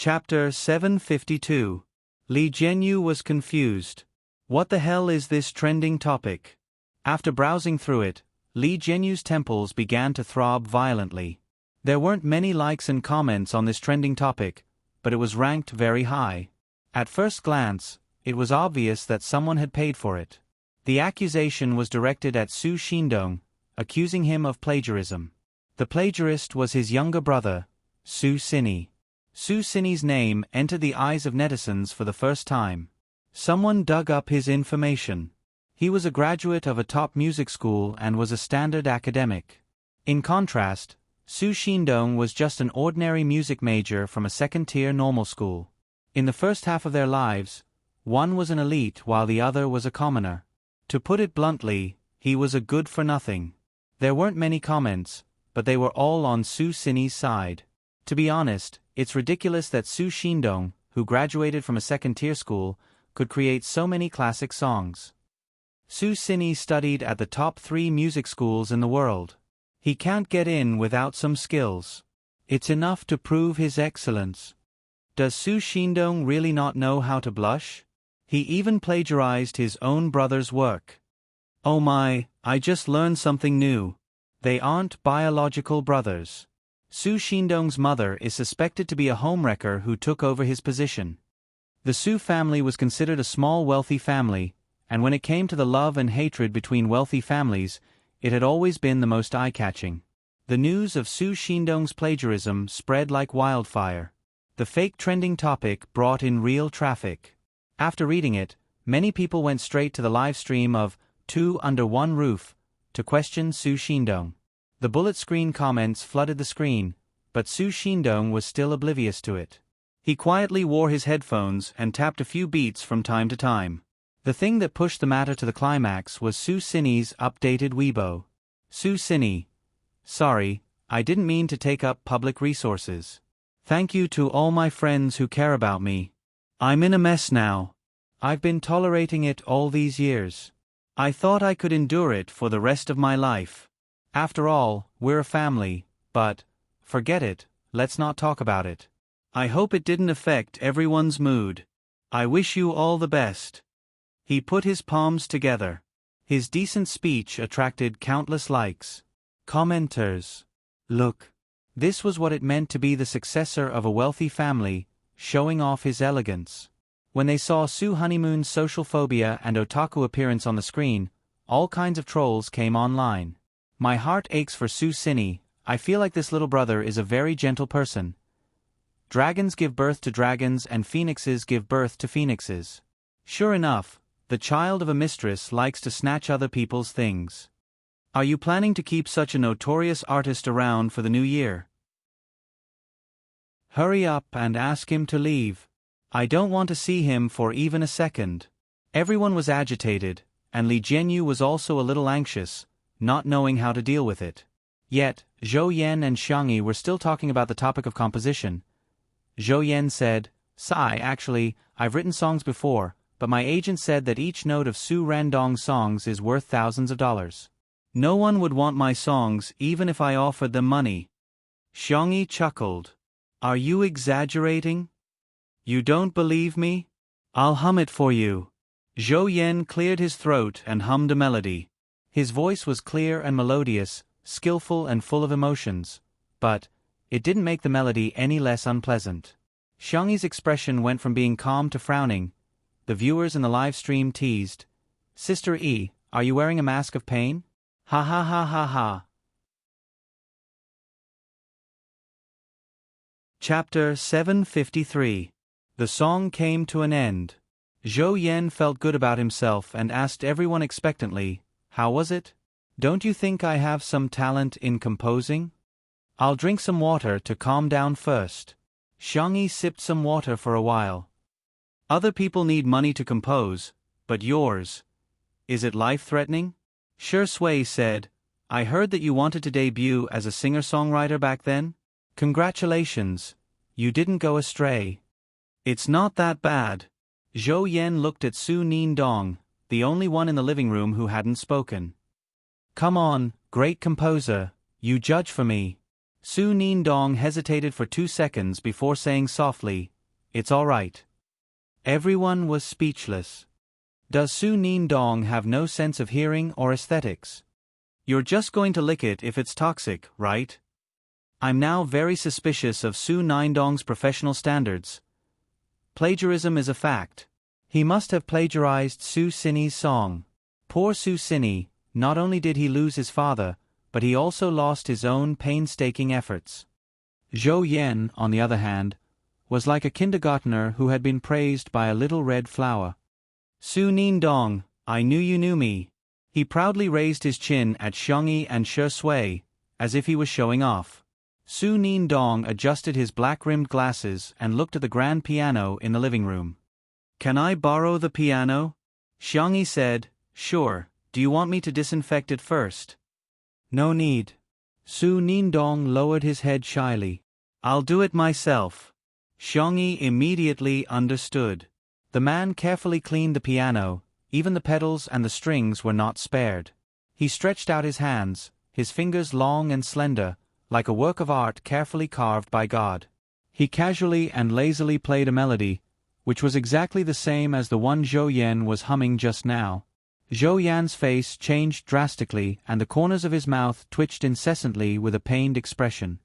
Chapter 752. Li Jianyu was confused. What the hell is this trending topic? After browsing through it, Li Jianyu's temples began to throb violently. There weren't many likes and comments on this trending topic, but it was ranked very high. At first glance, it was obvious that someone had paid for it. The accusation was directed at Su Shindong, accusing him of plagiarism. The plagiarist was his younger brother, Su Xinyi. Su Xinyi's name entered the eyes of netizens for the first time. Someone dug up his information. He was a graduate of a top music school and was a standard academic. In contrast, Su Shindong was just an ordinary music major from a second-tier normal school. In the first half of their lives, one was an elite while the other was a commoner. To put it bluntly, he was a good-for-nothing. There weren't many comments, but they were all on Su Xinyi's side. To be honest, it's ridiculous that Su Shindong, who graduated from a second-tier school, could create so many classic songs. Su Xinyi studied at the top 3 music schools in the world. He can't get in without some skills. It's enough to prove his excellence. Does Su Shindong really not know how to blush? He even plagiarized his own brother's work. Oh my, I just learned something new. They aren't biological brothers. Su Shindong's mother is suspected to be a homewrecker who took over his position. The Su family was considered a small wealthy family, and when it came to the love and hatred between wealthy families, it had always been the most eye-catching. The news of Su Shindong's plagiarism spread like wildfire. The fake trending topic brought in real traffic. After reading it, many people went straight to the live stream of Two Under One Roof to question Su Shindong. The bullet screen comments flooded the screen, but Su Shindong was still oblivious to it. He quietly wore his headphones and tapped a few beats from time to time. The thing that pushed the matter to the climax was Su Xinyi's updated Weibo. Su Xinyi. Sorry, I didn't mean to take up public resources. Thank you to all my friends who care about me. I'm in a mess now. I've been tolerating it all these years. I thought I could endure it for the rest of my life. After all, we're a family, but, forget it, let's not talk about it. I hope it didn't affect everyone's mood. I wish you all the best. He put his palms together. His decent speech attracted countless likes. Commenters. Look. This was what it meant to be the successor of a wealthy family, showing off his elegance. When they saw Su Honeymoon's social phobia and otaku appearance on the screen, all kinds of trolls came online. My heart aches for Su Xinyi. I feel like this little brother is a very gentle person. Dragons give birth to dragons and phoenixes give birth to phoenixes. Sure enough, the child of a mistress likes to snatch other people's things. Are you planning to keep such a notorious artist around for the new year? Hurry up and ask him to leave. I don't want to see him for even a second. Everyone was agitated, and Li Jianyu was also a little anxious, not knowing how to deal with it. Yet, Zhou Yan and Xiangyi were still talking about the topic of composition. Zhou Yan said, Actually, I've written songs before, but my agent said that each note of Su Randong's songs is worth thousands of dollars. No one would want my songs even if I offered them money. Xiangyi chuckled. Are you exaggerating? You don't believe me? I'll hum it for you. Zhou Yan cleared his throat and hummed a melody. His voice was clear and melodious, skillful and full of emotions, but it didn't make the melody any less unpleasant. Xiangyi's expression went from being calm to frowning. The viewers in the live stream teased, Sister E, are you wearing a mask of pain? Ha ha ha ha ha. Chapter 753. The song came to an end. Zhou Yan felt good about himself and asked everyone expectantly, How was it? Don't you think I have some talent in composing? I'll drink some water to calm down first. Xiangyi sipped some water for a while. Other people need money to compose, but yours. Is it life-threatening? Shi Sui said, I heard that you wanted to debut as a singer-songwriter back then? Congratulations. You didn't go astray. It's not that bad. Zhou Yan looked at Su Nindong, the only one in the living room who hadn't spoken. Come on, great composer, you judge for me. Su Nindong hesitated for 2 seconds before saying softly, "It's all right." Everyone was speechless. Does Su Nindong have no sense of hearing or aesthetics? You're just going to lick it if it's toxic, right? I'm now very suspicious of Su Nindong's professional standards. Plagiarism is a fact. He must have plagiarized Su Sini's song. Poor Su Sini, not only did he lose his father, but he also lost his own painstaking efforts. Zhou Yan, on the other hand, was like a kindergartner who had been praised by a little red flower. "Su Nindong, I knew you knew me." He proudly raised his chin at Xiangyi and Shi Sui, as if he was showing off. Su Nindong adjusted his black-rimmed glasses and looked at the grand piano in the living room. "Can I borrow the piano?" Xiangyi said, "Sure, do you want me to disinfect it first?" "No need." Su Nindong lowered his head shyly. "I'll do it myself." Xiangyi immediately understood. The man carefully cleaned the piano, even the pedals and the strings were not spared. He stretched out his hands, his fingers long and slender, like a work of art carefully carved by God. He casually and lazily played a melody, which was exactly the same as the one Zhou Yan was humming just now. Zhou Yan's face changed drastically and the corners of his mouth twitched incessantly with a pained expression.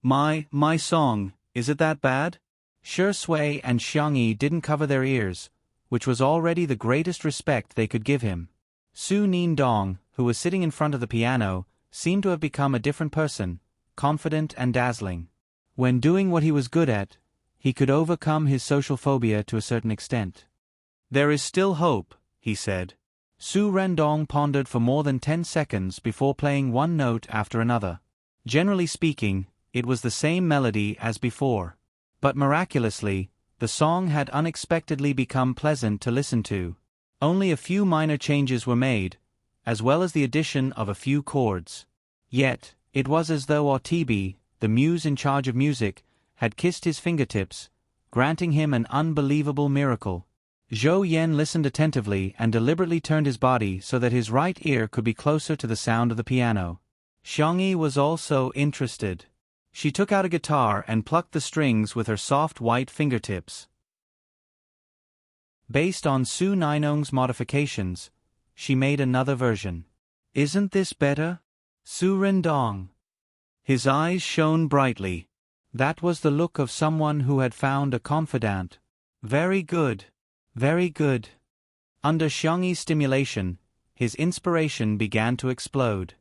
My song, is it that bad?" Shi Sui and Xiangyi didn't cover their ears, which was already the greatest respect they could give him. Su Nindong, who was sitting in front of the piano, seemed to have become a different person, confident and dazzling. When doing what he was good at, he could overcome his social phobia to a certain extent. "There is still hope," he said. Su Rendong pondered for more than 10 seconds before playing one note after another. Generally speaking, it was the same melody as before. But miraculously, the song had unexpectedly become pleasant to listen to. Only a few minor changes were made, as well as the addition of a few chords. Yet, it was as though Otibi, the muse in charge of music, had kissed his fingertips, granting him an unbelievable miracle. Zhou Yan listened attentively and deliberately turned his body so that his right ear could be closer to the sound of the piano. Xiangyi was also interested. She took out a guitar and plucked the strings with her soft white fingertips. Based on Su Nindong's modifications, she made another version. "Isn't this better?" Su Rendong. His eyes shone brightly. That was the look of someone who had found a confidant. "Very good. Very good." Under Xiangyi's stimulation, his inspiration began to explode.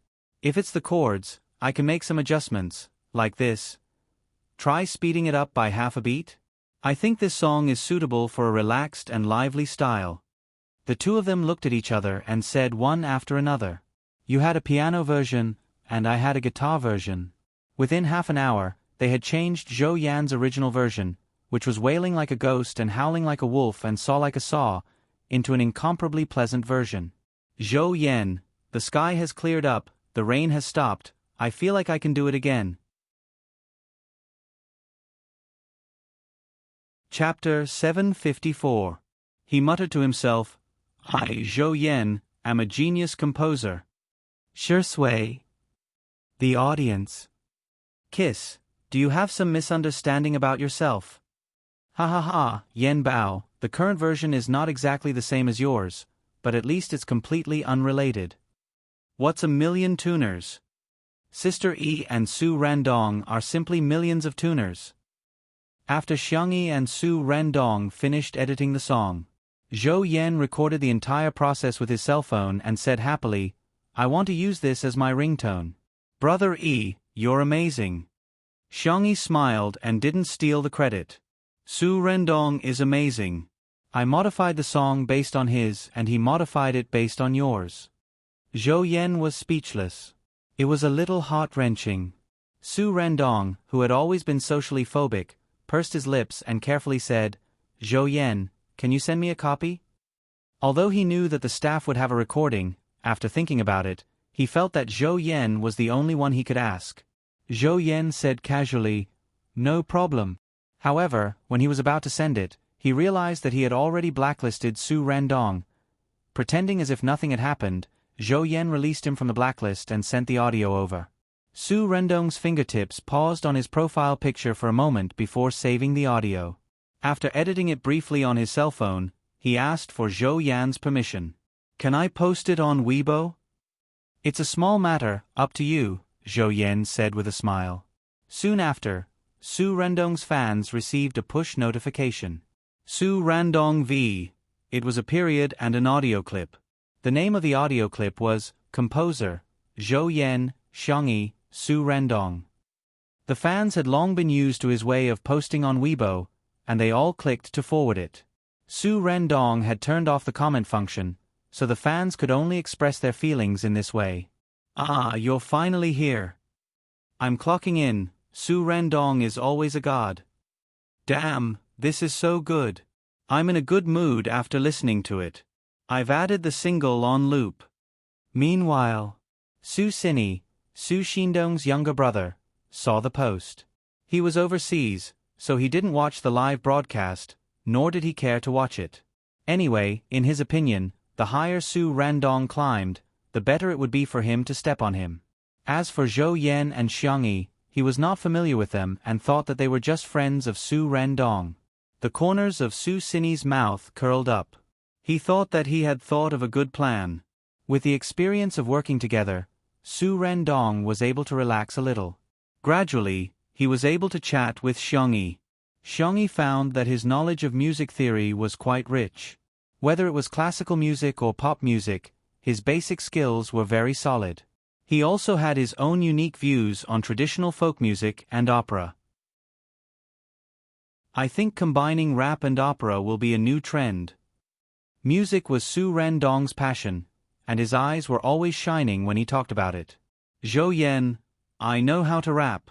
"If it's the chords, I can make some adjustments, like this. Try speeding it up by half a beat. I think this song is suitable for a relaxed and lively style." The two of them looked at each other and said one after another, "You had a piano version, and I had a guitar version." Within half an hour, they had changed Zhou Yan's original version, which was wailing like a ghost and howling like a wolf and saw like a saw, into an incomparably pleasant version. "Zhou Yan, the sky has cleared up, the rain has stopped, I feel like I can do it again." Chapter 754. He muttered to himself, "I, Zhou Yan, am a genius composer." Shi Sui. The audience. "Kiss, do you have some misunderstanding about yourself?" "Ha ha ha, Yan Bao, the current version is not exactly the same as yours, but at least it's completely unrelated." "What's a million tuners?" Sister Yi and Su Randong are simply millions of tuners. After Xiangyi and Su Rendong finished editing the song, Zhou Yan recorded the entire process with his cell phone and said happily, "I want to use this as my ringtone." "Brother Yi, you're amazing." Xiangyi smiled and didn't steal the credit. "Su Rendong is amazing. I modified the song based on his and he modified it based on yours." Zhou Yan was speechless. It was a little heart-wrenching. Su Rendong, who had always been socially phobic, pursed his lips and carefully said, "Zhou Yan, can you send me a copy?" Although he knew that the staff would have a recording, after thinking about it, he felt that Zhou Yan was the only one he could ask. Zhou Yan said casually, "No problem." However, when he was about to send it, he realized that he had already blacklisted Su Rendong. Pretending as if nothing had happened, Zhou Yan released him from the blacklist and sent the audio over. Su Rendong's fingertips paused on his profile picture for a moment before saving the audio. After editing it briefly on his cell phone, he asked for Zhou Yan's permission. "Can I post it on Weibo?" "It's a small matter, up to you," Zhou Yan said with a smile. Soon after, Su Rendong's fans received a push notification. Su Rendong V. It was a period and an audio clip. The name of the audio clip was Composer, Zhou Yan, Xiangyi, Su Rendong. The fans had long been used to his way of posting on Weibo, and they all clicked to forward it. Su Rendong had turned off the comment function, so the fans could only express their feelings in this way. "Ah, you're finally here. I'm clocking in. Su Rendong is always a god. Damn, this is so good. I'm in a good mood after listening to it. I've added the single on loop." Meanwhile, Su Xini, Su Xindong's younger brother, saw the post. He was overseas, so he didn't watch the live broadcast, nor did he care to watch it. Anyway, in his opinion, the higher Su Rendong climbed, the better it would be for him to step on him. As for Zhou Yan and Xiangyi, he was not familiar with them and thought that they were just friends of Su Rendong. The corners of Su Xini's mouth curled up. He thought that he had thought of a good plan. With the experience of working together, Su Rendong was able to relax a little. Gradually, he was able to chat with Xiangyi. Xiangyi found that his knowledge of music theory was quite rich. Whether it was classical music or pop music, his basic skills were very solid. He also had his own unique views on traditional folk music and opera. "I think combining rap and opera will be a new trend." Music was Su Rendong's passion, and his eyes were always shining when he talked about it. "Zhou Yan, I know how to rap."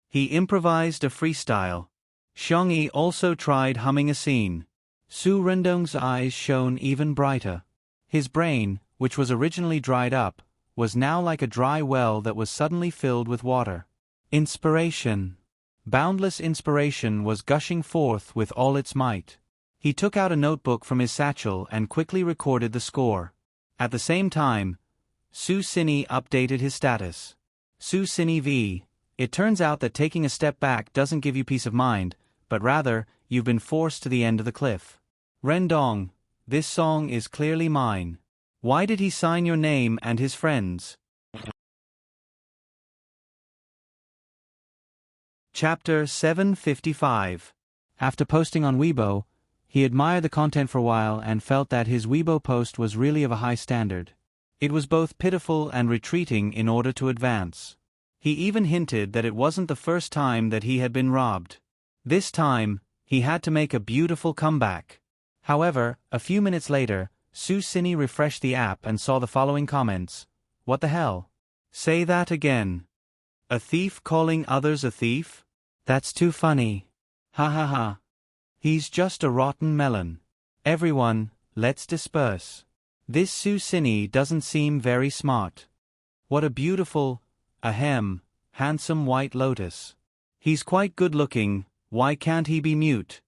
He improvised a freestyle. Xiangyi also tried humming a scene. Su Rendong's eyes shone even brighter. His brain, which was originally dried up, was now like a dry well that was suddenly filled with water. Inspiration. Boundless inspiration was gushing forth with all its might. He took out a notebook from his satchel and quickly recorded the score. At the same time, Su Xini updated his status. Su Xini V. It turns out that taking a step back doesn't give you peace of mind, but rather, you've been forced to the end of the cliff. Rendong, this song is clearly mine. Why did he sign your name and his friends? Chapter 755. After posting on Weibo, he admired the content for a while and felt that his Weibo post was really of a high standard. It was both pitiful and retreating in order to advance. He even hinted that it wasn't the first time that he had been robbed. This time, he had to make a beautiful comeback. However, a few minutes later, Su Xini refreshed the app and saw the following comments. "What the hell? Say that again. A thief calling others a thief? That's too funny. Ha ha ha. He's just a rotten melon. Everyone, let's disperse. This Su Xini doesn't seem very smart. What a beautiful, handsome white lotus. He's quite good looking, why can't he be mute?"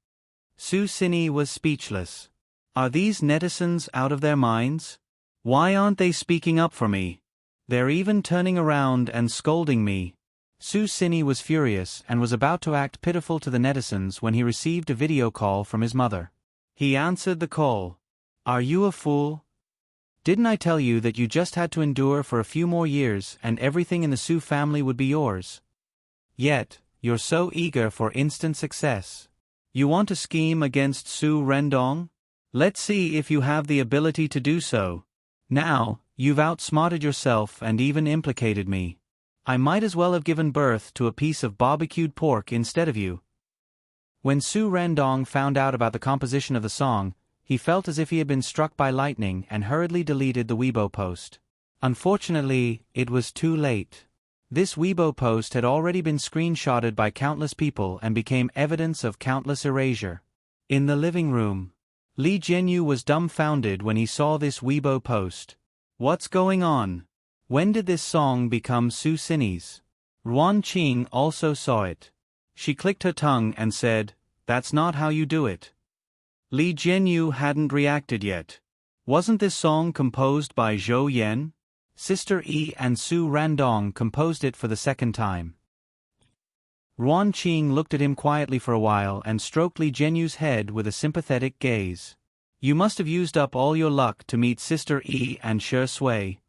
Su Xini was speechless. Are these netizens out of their minds? Why aren't they speaking up for me? They're even turning around and scolding me. Su Xini was furious and was about to act pitiful to the netizens when he received a video call from his mother. He answered the call. "Are you a fool? Didn't I tell you that you just had to endure for a few more years and everything in the Su family would be yours? Yet, you're so eager for instant success. You want to scheme against Su Rendong? Let's see if you have the ability to do so. Now, you've outsmarted yourself and even implicated me. I might as well have given birth to a piece of barbecued pork instead of you." When Su Rendong found out about the composition of the song, he felt as if he had been struck by lightning and hurriedly deleted the Weibo post. Unfortunately, it was too late. This Weibo post had already been screenshotted by countless people and became evidence of countless erasure. In the living room, Li Jianyu was dumbfounded when he saw this Weibo post. What's going on? When did this song become Su Xini's? Ruan Qing also saw it. She clicked her tongue and said, "That's not how you do it." Li Jianyu hadn't reacted yet. Wasn't this song composed by Zhou Yan? Sister Yi and Su Randong composed it for the second time. Ruan Qing looked at him quietly for a while and stroked Li Jianyu's head with a sympathetic gaze. You must have used up all your luck to meet Sister Yi and Shi Sui.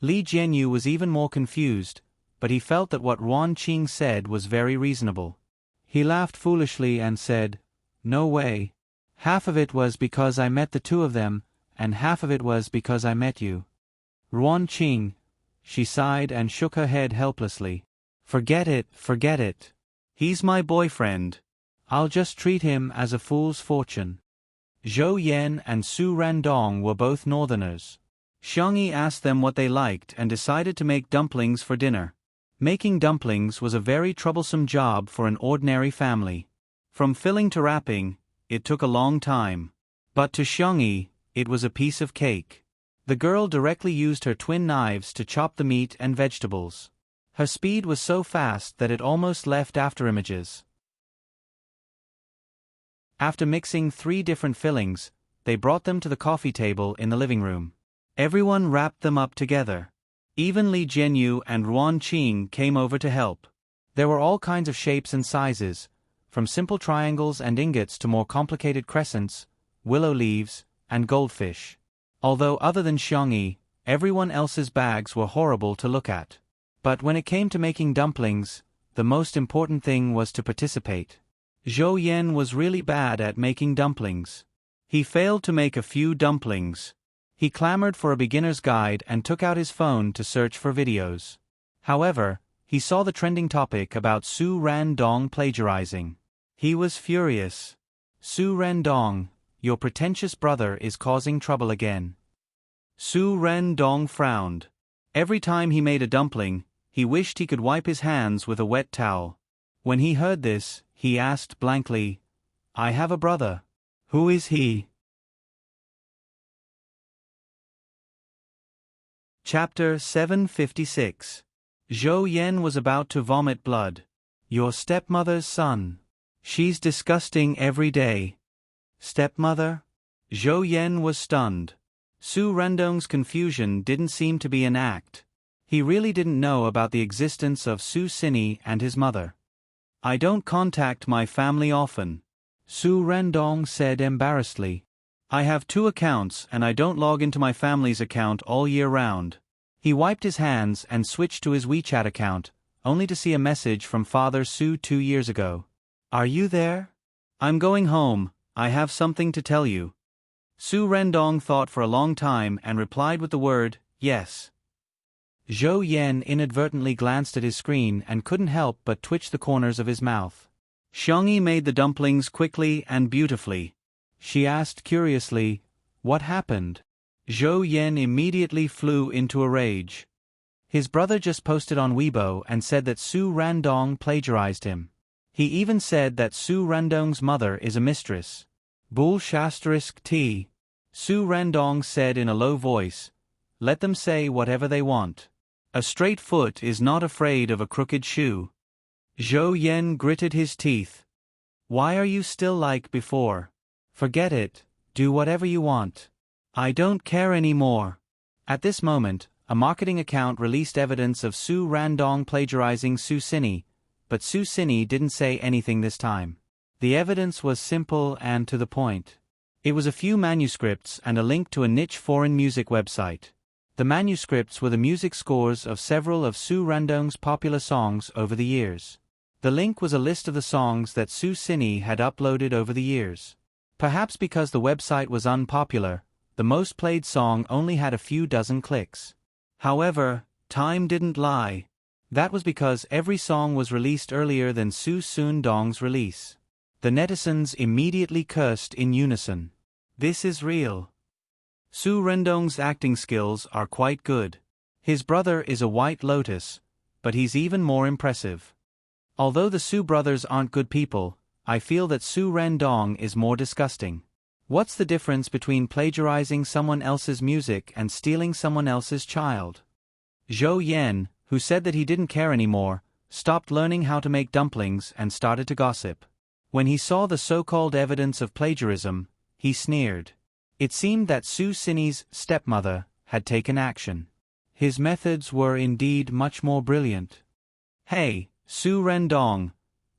Li Jianyu was even more confused, but he felt that what Ruan Qing said was very reasonable. He laughed foolishly and said, "No way. Half of it was because I met the two of them, and half of it was because I met you." Ruan Qing, she sighed and shook her head helplessly. Forget it, forget it. He's my boyfriend. I'll just treat him as a fool's fortune." Zhou Yan and Su Randong were both northerners. Xiangyi asked them what they liked and decided to make dumplings for dinner. Making dumplings was a very troublesome job for an ordinary family. From filling to wrapping, it took a long time. But to Xiangyi, it was a piece of cake. The girl directly used her twin knives to chop the meat and vegetables. Her speed was so fast that it almost left afterimages. After mixing 3 different fillings, they brought them to the coffee table in the living room. Everyone wrapped them up together. Even Li Jianyu and Ruan Qing came over to help. There were all kinds of shapes and sizes, from simple triangles and ingots to more complicated crescents, willow leaves, and goldfish. Although other than Xiangyi, everyone else's bags were horrible to look at. But when it came to making dumplings, the most important thing was to participate. Zhou Yan was really bad at making dumplings. He failed to make a few dumplings. He clamored for a beginner's guide and took out his phone to search for videos. However, he saw the trending topic about Su Randong plagiarizing. He was furious. "Su Randong, your pretentious brother is causing trouble again." Su Randong frowned. Every time he made a dumpling, he wished he could wipe his hands with a wet towel. When he heard this, he asked blankly, "I have a brother. Who is he?" Chapter 756. Zhou Yan was about to vomit blood. "Your stepmother's son. She's disgusting every day." Stepmother? Zhou Yan was stunned. Su Randong's confusion didn't seem to be an act. He really didn't know about the existence of Su Xini and his mother. "I don't contact my family often," Su Randong said embarrassedly. "I have 2 accounts and I don't log into my family's account all year round." He wiped his hands and switched to his WeChat account, only to see a message from Father Su 2 years ago. "Are you there? I'm going home, I have something to tell you." Su Randong thought for a long time and replied with the word, "Yes." Zhou Yan inadvertently glanced at his screen and couldn't help but twitch the corners of his mouth. Xiangyi made the dumplings quickly and beautifully. She asked curiously, "What happened?" Zhou Yan immediately flew into a rage. His brother just posted on Weibo and said that Su Randong plagiarized him. He even said that Su Randong's mother is a mistress. Bull**T. Su Randong said in a low voice, "Let them say whatever they want. A straight foot is not afraid of a crooked shoe." Zhou Yan gritted his teeth. "Why are you still like before? Forget it, do whatever you want. I don't care anymore." At this moment, a marketing account released evidence of Su Randong plagiarizing Su Xini, but Su Xini didn't say anything this time. The evidence was simple and to the point. It was a few manuscripts and a link to a niche foreign music website. The manuscripts were the music scores of several of Su Randong's popular songs over the years. The link was a list of the songs that Su Xini had uploaded over the years. Perhaps because the website was unpopular, the most played song only had a few dozen clicks. However, time didn't lie. That was because every song was released earlier than Su Randong's release. The netizens immediately cursed in unison. "This is real. Su Randong's acting skills are quite good. His brother is a white lotus, but he's even more impressive. Although the Su brothers aren't good people, I feel that Su Randong is more disgusting. What's the difference between plagiarizing someone else's music and stealing someone else's child?" Zhou Yan, who said that he didn't care anymore, stopped learning how to make dumplings and started to gossip. When he saw the so-called evidence of plagiarism, he sneered. It seemed that Su Xini's stepmother had taken action. His methods were indeed much more brilliant. "Hey, Su Rendong,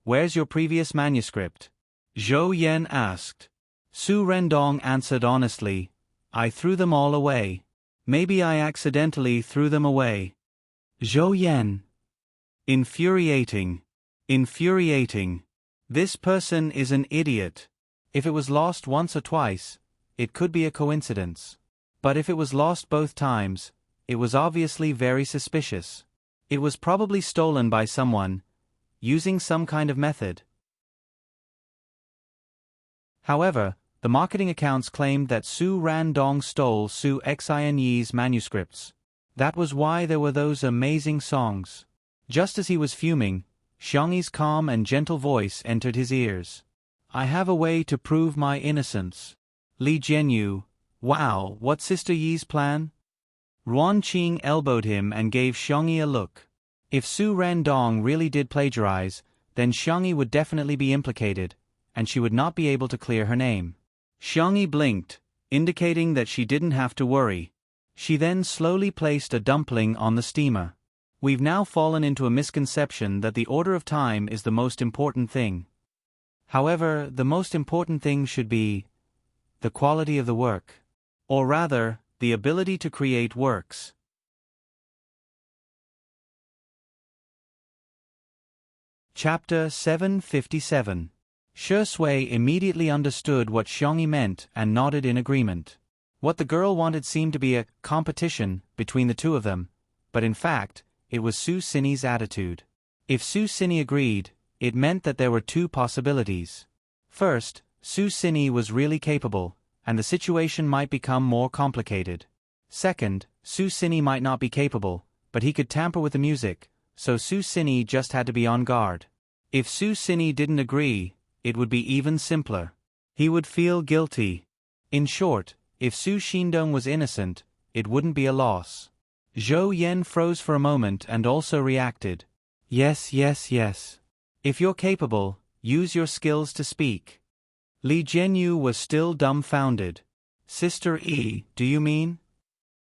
where's your previous manuscript?" Zhou Yen asked. Su Rendong answered honestly, "I threw them all away. Maybe I accidentally threw them away." Zhou Yen. Infuriating. Infuriating. This person is an idiot. If it was lost once or twice, it could be a coincidence. But if it was lost both times, it was obviously very suspicious. It was probably stolen by someone, using some kind of method. However, the marketing accounts claimed that Su Randong stole Su Xinyi's manuscripts. That was why there were those amazing songs. Just as he was fuming, Xiangyi's calm and gentle voice entered his ears. "I have a way to prove my innocence." Li Jianyu, "Wow, what's Sister Yi's plan?" Ruan Qing elbowed him and gave Xiangyi a look. If Su Randong really did plagiarize, then Xiangyi would definitely be implicated, and she would not be able to clear her name. Xiangyi blinked, indicating that she didn't have to worry. She then slowly placed a dumpling on the steamer. We've now fallen into a misconception that the order of time is the most important thing. However, the most important thing should be the quality of the work. Or rather, the ability to create works. Chapter 757. Shi Sui immediately understood what Xiangyi meant and nodded in agreement. What the girl wanted seemed to be a competition between the two of them, but in fact, it was Su Xinyi's attitude. If Su Xinyi agreed, it meant that there were two possibilities. First, Su Xinyi was really capable, and the situation might become more complicated. Second, Su Xinyi might not be capable, but he could tamper with the music, so Su Xinyi just had to be on guard. If Su Xinyi didn't agree, it would be even simpler. He would feel guilty. In short, if Su Xindong was innocent, it wouldn't be a loss. Zhou Yen froze for a moment and also reacted. "Yes, yes, yes. If you're capable, use your skills to speak." Li Jianyu was still dumbfounded. "Sister Yi, do you mean?"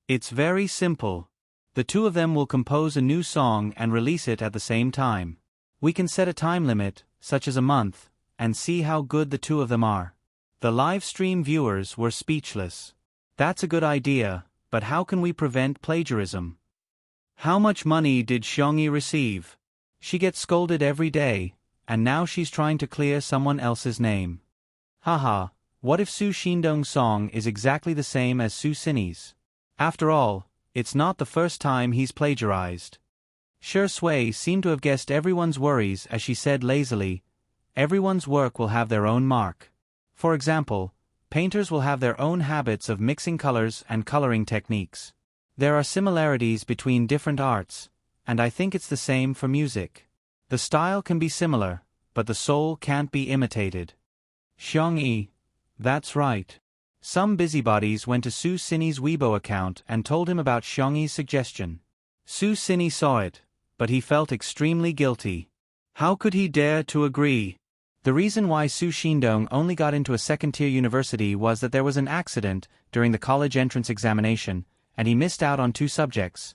"It's very simple. The two of them will compose a new song and release it at the same time. We can set a time limit, such as a month, and see how good the two of them are." The live stream viewers were speechless. "That's a good idea, but how can we prevent plagiarism?" "How much money did Xiangyi receive? She gets scolded every day, and now she's trying to clear someone else's name." "Haha, what if Su Xindong's song is exactly the same as Su Xinyi's? After all, it's not the first time he's plagiarized." Shi Sui seemed to have guessed everyone's worries as she said lazily, "Everyone's work will have their own mark. For example, painters will have their own habits of mixing colors and coloring techniques. There are similarities between different arts, and I think it's the same for music. The style can be similar, but the soul can't be imitated." Xiangyi, "That's right." Some busybodies went to Su Xinyi's Weibo account and told him about Xiangyi's suggestion. Su Xinyi saw it, but he felt extremely guilty. How could he dare to agree? The reason why Su Xindong only got into a second-tier university was that there was an accident during the college entrance examination, and he missed out on 2 subjects.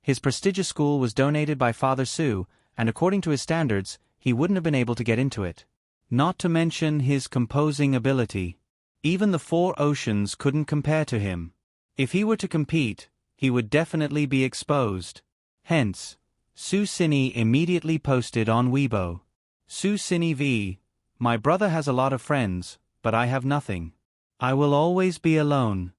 His prestigious school was donated by Father Su, and according to his standards, he wouldn't have been able to get into it. Not to mention his composing ability. Even the 4 oceans couldn't compare to him. If he were to compete, he would definitely be exposed. Hence, Su Xinyi immediately posted on Weibo. Su Xinyi v. "My brother has a lot of friends, but I have nothing. I will always be alone.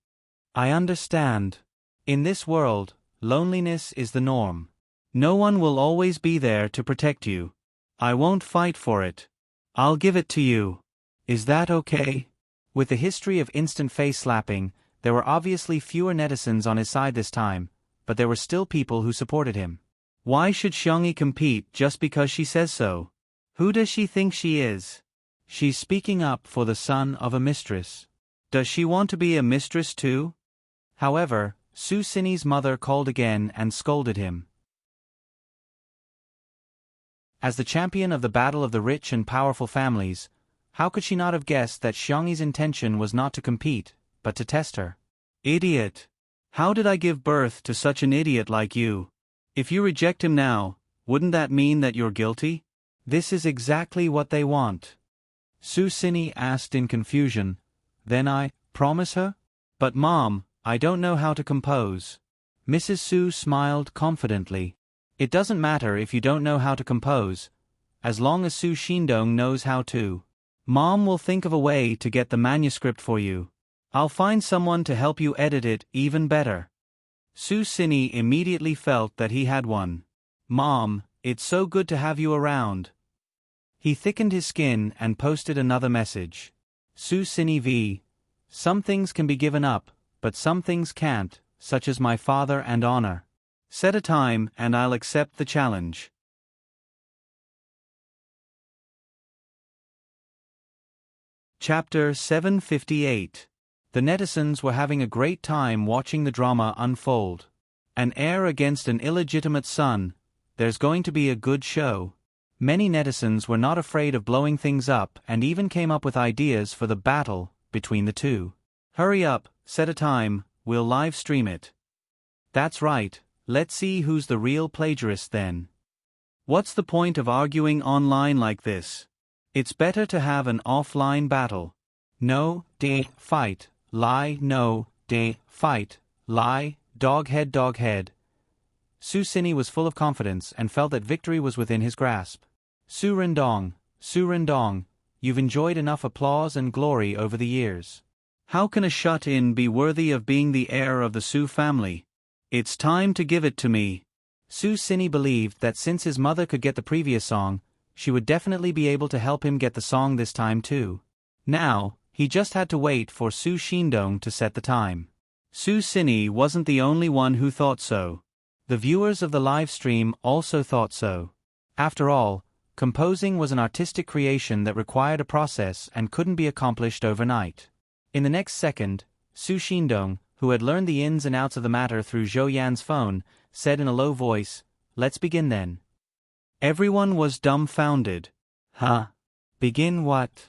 I understand. In this world, loneliness is the norm. No one will always be there to protect you. I won't fight for it. I'll give it to you. Is that okay?" With the history of instant face slapping, there were obviously fewer netizens on his side this time, but there were still people who supported him. Why should Xiangyi compete just because she says so? Who does she think she is? She's speaking up for the son of a mistress. Does she want to be a mistress too? However, Su Xinyi's mother called again and scolded him. As the champion of the battle of the rich and powerful families, how could she not have guessed that Xiangyi's intention was not to compete, but to test her? Idiot! How did I give birth to such an idiot like you? If you reject him now, wouldn't that mean that you're guilty? This is exactly what they want. Su Sini asked in confusion. Then I promise her? But Mom, I don't know how to compose. Mrs. Su smiled confidently. It doesn't matter if you don't know how to compose, as long as Su Shindong knows how to. Mom will think of a way to get the manuscript for you. I'll find someone to help you edit it even better. Su Sini immediately felt that he had one. Mom, it's so good to have you around. He thickened his skin and posted another message. Su Sini v. Some things can be given up, but some things can't, such as my father and honor. Set a time and I'll accept the challenge. Chapter 758. The netizens were having a great time watching the drama unfold. An heir against an illegitimate son. There's going to be a good show. Many netizens were not afraid of blowing things up and even came up with ideas for the battle between the two. Hurry up, set a time, we'll live stream it. That's right, let's see who's the real plagiarist then. What's the point of arguing online like this? It's better to have an offline battle. No, de, fight, lie, no, de, fight, lie, dog head. Su Sini was full of confidence and felt that victory was within his grasp. Su Rendong, you've enjoyed enough applause and glory over the years. How can a shut-in be worthy of being the heir of the Su family? It's time to give it to me. Su Sini believed that since his mother could get the previous song, she would definitely be able to help him get the song this time too. Now, he just had to wait for Su Shindong to set the time. Su Sini wasn't the only one who thought so. The viewers of the live stream also thought so. After all, composing was an artistic creation that required a process and couldn't be accomplished overnight. In the next second, Su Shindong, who had learned the ins and outs of the matter through Zhou Yan's phone, said in a low voice, "Let's begin then." Everyone was dumbfounded. Huh? Begin what?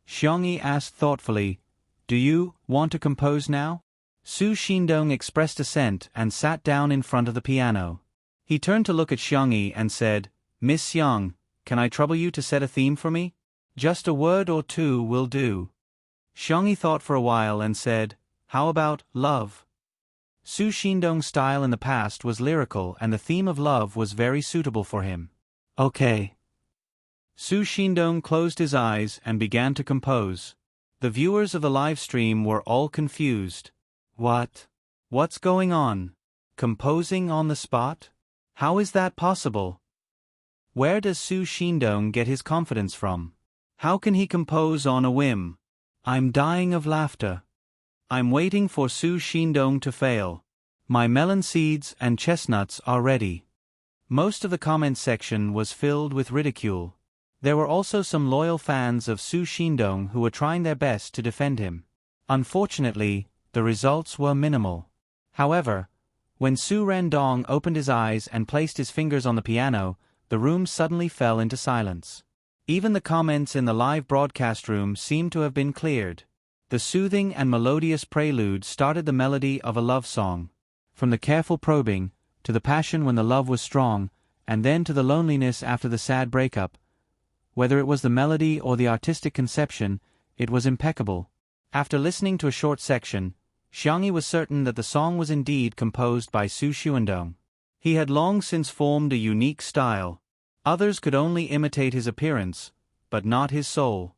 Xiangyi asked thoughtfully. Do you want to compose now? Su Shindong expressed assent and sat down in front of the piano. He turned to look at Xiangyi and said, Miss Xiang, can I trouble you to set a theme for me? Just a word or two will do. Xiangyi thought for a while and said, how about love? Su Shindong's style in the past was lyrical and the theme of love was very suitable for him. Okay. Su Shindong closed his eyes and began to compose. The viewers of the live stream were all confused. What's going on? Composing on the spot? How is that possible? Where does Su Shindong get his confidence from? How can he compose on a whim? I'm dying of laughter. I'm waiting for Su Shindong to fail. My melon seeds and chestnuts are ready. Most of the comment section was filled with ridicule. There were also some loyal fans of Su Shindong who were trying their best to defend him. Unfortunately, the results were minimal. However, when Su Rendong opened his eyes and placed his fingers on the piano, the room suddenly fell into silence. Even the comments in the live broadcast room seemed to have been cleared. The soothing and melodious prelude started the melody of a love song. From the careful probing, to the passion when the love was strong, and then to the loneliness after the sad breakup. Whether it was the melody or the artistic conception, it was impeccable. After listening to a short section, Xiangyi was certain that the song was indeed composed by Su Shindong. He had long since formed a unique style. Others could only imitate his appearance, but not his soul.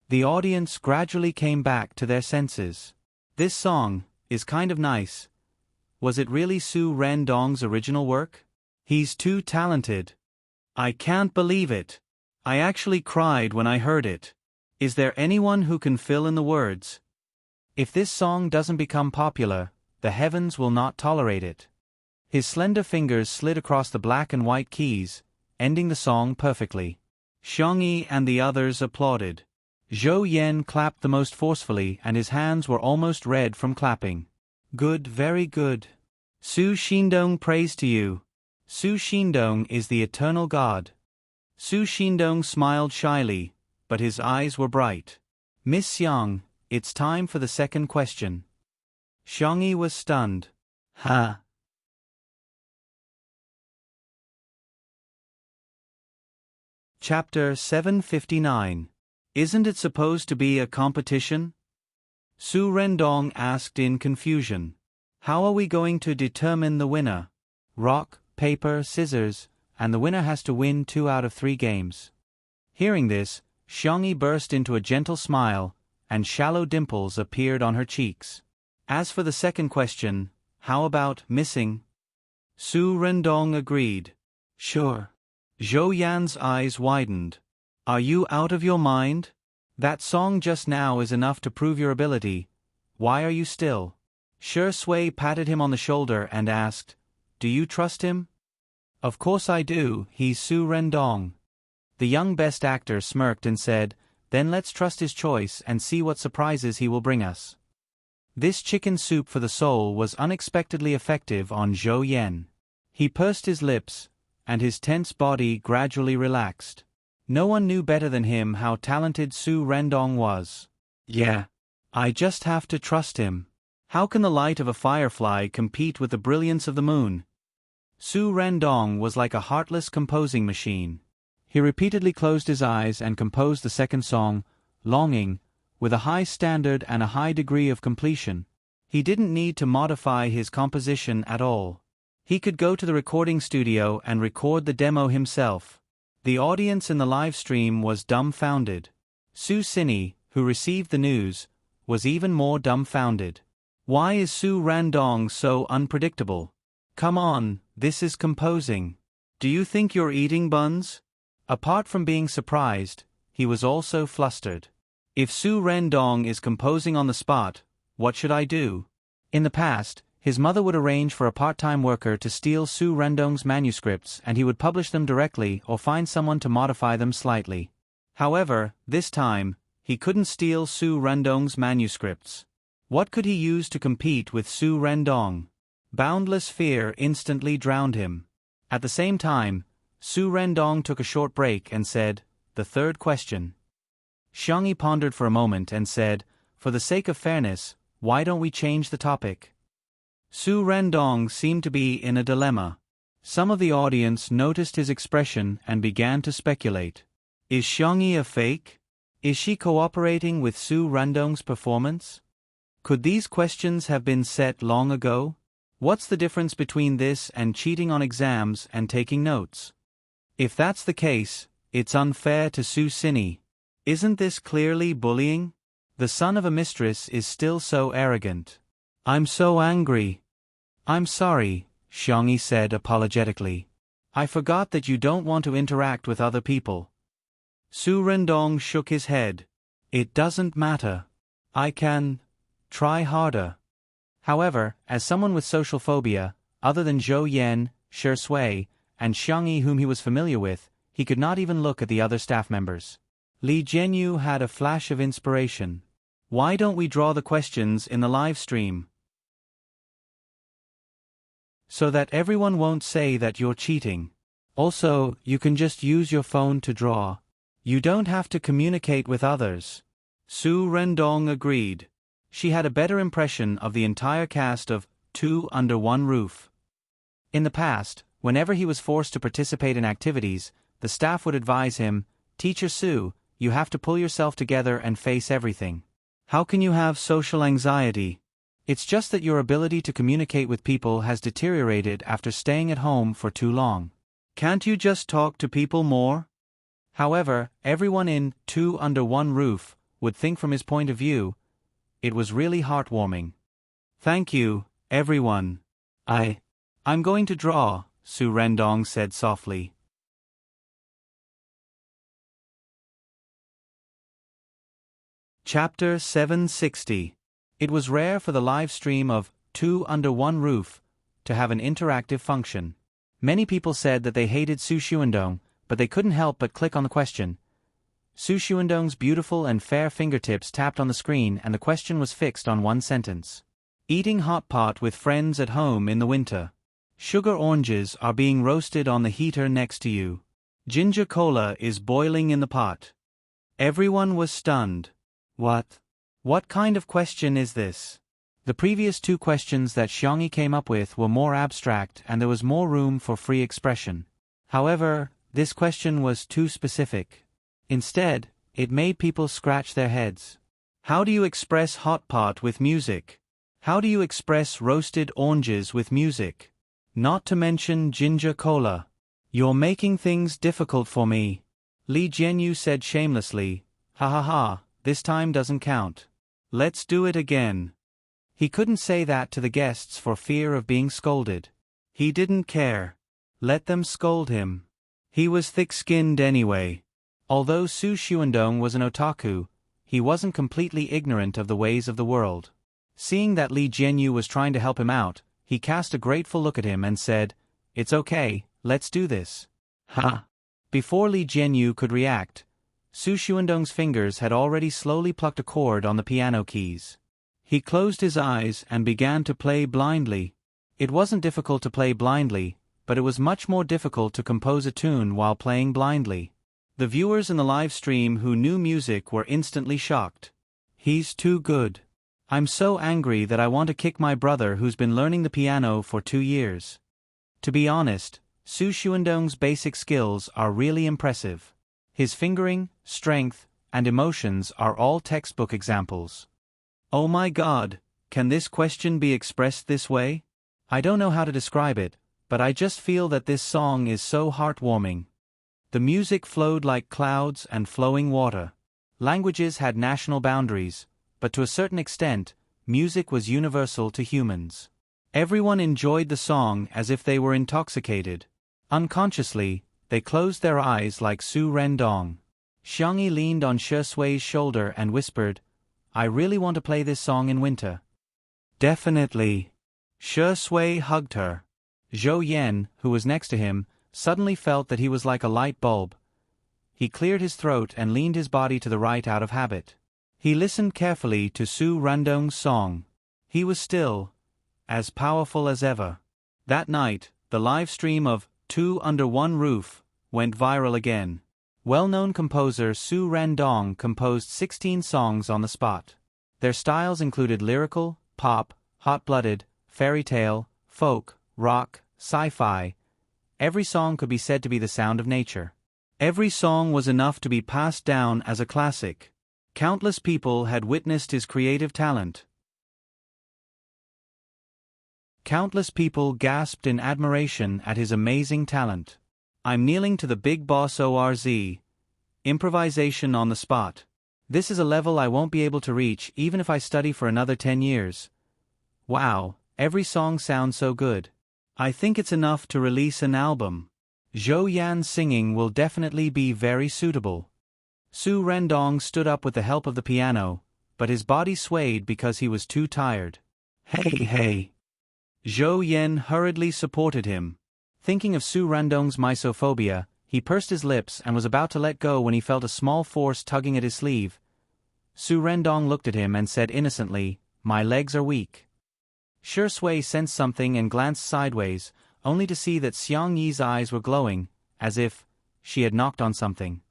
The audience gradually came back to their senses. This song is kind of nice. Was it really Su Rendong's original work? He's too talented. I can't believe it. I actually cried when I heard it. Is there anyone who can fill in the words? If this song doesn't become popular, the heavens will not tolerate it. His slender fingers slid across the black and white keys, ending the song perfectly. Xiangyi and the others applauded. Zhou Yan clapped the most forcefully and his hands were almost red from clapping. Good, very good. Su Shindong, praise to you. Su Shindong is the eternal god. Su Shindong smiled shyly, but his eyes were bright. Miss Xiang, it's time for the second question. Xiangyi was stunned. Ha! Chapter 759. Isn't it supposed to be a competition? Su Rendong asked in confusion. How are we going to determine the winner? Rock, paper, scissors, and the winner has to win 2 out of 3 games. Hearing this, Xiangyi burst into a gentle smile, and shallow dimples appeared on her cheeks. As for the second question, how about missing? Su Rendong agreed. Sure. Zhou Yan's eyes widened. Are you out of your mind? That song just now is enough to prove your ability. Why are you still? Shi Sui patted him on the shoulder and asked, Do you trust him? Of course I do, he's Su Rendong. The young best actor smirked and said, Then let's trust his choice and see what surprises he will bring us. This chicken soup for the soul was unexpectedly effective on Zhou Yan. He pursed his lips, and his tense body gradually relaxed. No one knew better than him how talented Su Rendong was. Yeah. I just have to trust him. How can the light of a firefly compete with the brilliance of the moon? Su Rendong was like a heartless composing machine. He repeatedly closed his eyes and composed the second song, Longing, with a high standard and a high degree of completion. He didn't need to modify his composition at all. He could go to the recording studio and record the demo himself. The audience in the live stream was dumbfounded. Su Xini, who received the news, was even more dumbfounded. Why is Su Rendong so unpredictable? Come on, this is composing. Do you think you're eating buns? Apart from being surprised, he was also flustered. If Su Rendong is composing on the spot, what should I do? In the past, his mother would arrange for a part-time worker to steal Su Rendong's manuscripts and he would publish them directly or find someone to modify them slightly. However, this time, he couldn't steal Su Rendong's manuscripts. What could he use to compete with Su Rendong? Boundless fear instantly drowned him. At the same time, Su Rendong took a short break and said, The third question. Xiangyi pondered for a moment and said, For the sake of fairness, why don't we change the topic? Su Rendong seemed to be in a dilemma. Some of the audience noticed his expression and began to speculate. Is Xiangyi a fake? Is she cooperating with Su Rendong's performance? Could these questions have been set long ago? What's the difference between this and cheating on exams and taking notes? If that's the case, it's unfair to Su Xini. Isn't this clearly bullying? The son of a mistress is still so arrogant. I'm so angry. I'm sorry, Xiangyi said apologetically. I forgot that you don't want to interact with other people. Su Rendong shook his head. It doesn't matter. I can try harder. However, as someone with social phobia, other than Zhou Yan, Shi Sui, and Xiangyi whom he was familiar with, he could not even look at the other staff members. Li Jianyu had a flash of inspiration. Why don't we draw the questions in the live stream? So that everyone won't say that you're cheating. Also, you can just use your phone to draw. You don't have to communicate with others. Su Rendong agreed. She had a better impression of the entire cast of Two Under One Roof. In the past, whenever he was forced to participate in activities, the staff would advise him, Teacher Su, you have to pull yourself together and face everything. How can you have social anxiety? It's just that your ability to communicate with people has deteriorated after staying at home for too long. Can't you just talk to people more? However, everyone in Two Under One Roof would think from his point of view. It was really heartwarming. Thank you, everyone. I'm going to draw, Su Rendong said softly. Chapter 760. It was rare for the live stream of Two Under One Roof to have an interactive function. Many people said that they hated Su Xuandong, but they couldn't help but click on the question. Su Xuandong's beautiful and fair fingertips tapped on the screen and the question was fixed on one sentence. Eating hot pot with friends at home in the winter. Sugar oranges are being roasted on the heater next to you. Ginger cola is boiling in the pot. Everyone was stunned. What? What kind of question is this? The previous two questions that Xiangyi came up with were more abstract and there was more room for free expression. However, this question was too specific. Instead, it made people scratch their heads. How do you express hot pot with music? How do you express roasted oranges with music? Not to mention ginger cola. You're making things difficult for me. Li Jianyu said shamelessly, "Ha ha ha, this time doesn't count. Let's do it again." He couldn't say that to the guests for fear of being scolded. He didn't care. Let them scold him. He was thick-skinned anyway. Although Su Xuandong was an otaku, he wasn't completely ignorant of the ways of the world. Seeing that Li Jianyu was trying to help him out, he cast a grateful look at him and said, "It's okay, let's do this." Ha! Before Li Jianyu could react, Su Xuandong's fingers had already slowly plucked a chord on the piano keys. He closed his eyes and began to play blindly. It wasn't difficult to play blindly, but it was much more difficult to compose a tune while playing blindly. The viewers in the live stream who knew music were instantly shocked. He's too good. I'm so angry that I want to kick my brother who's been learning the piano for 2 years. To be honest, Su Xuandong's basic skills are really impressive. His fingering, strength, and emotions are all textbook examples. Oh my God, can this question be expressed this way? I don't know how to describe it, but I just feel that this song is so heartwarming. The music flowed like clouds and flowing water. Languages had national boundaries, but to a certain extent, music was universal to humans. Everyone enjoyed the song as if they were intoxicated. Unconsciously, they closed their eyes like Su Rendong. Xiangyi leaned on Shi Sui's shoulder and whispered, "I really want to play this song in winter." "Definitely." Shi Sui hugged her. Zhou Yan, who was next to him, suddenly felt that he was like a light bulb. He cleared his throat and leaned his body to the right out of habit. He listened carefully to Su Randong's song. He was still, as powerful as ever. That night, the live stream of Two Under One Roof went viral again. Well-known composer Su Randong composed 16 songs on the spot. Their styles included lyrical, pop, hot-blooded, fairy tale, folk, rock, sci-fi. Every song could be said to be the sound of nature. Every song was enough to be passed down as a classic. Countless people had witnessed his creative talent. Countless people gasped in admiration at his amazing talent. I'm kneeling to the big boss ORZ. Improvisation on the spot. This is a level I won't be able to reach even if I study for another 10 years. Wow, every song sounds so good. I think it's enough to release an album. Zhou Yan's singing will definitely be very suitable. Su Rendong stood up with the help of the piano, but his body swayed because he was too tired. Hey. Zhou Yan hurriedly supported him. Thinking of Su Randong's misophobia, he pursed his lips and was about to let go when he felt a small force tugging at his sleeve. Su Rendong looked at him and said innocently, "My legs are weak." Shi Sui sensed something and glanced sideways, only to see that Xiang Yi's eyes were glowing, as if she had knocked on something.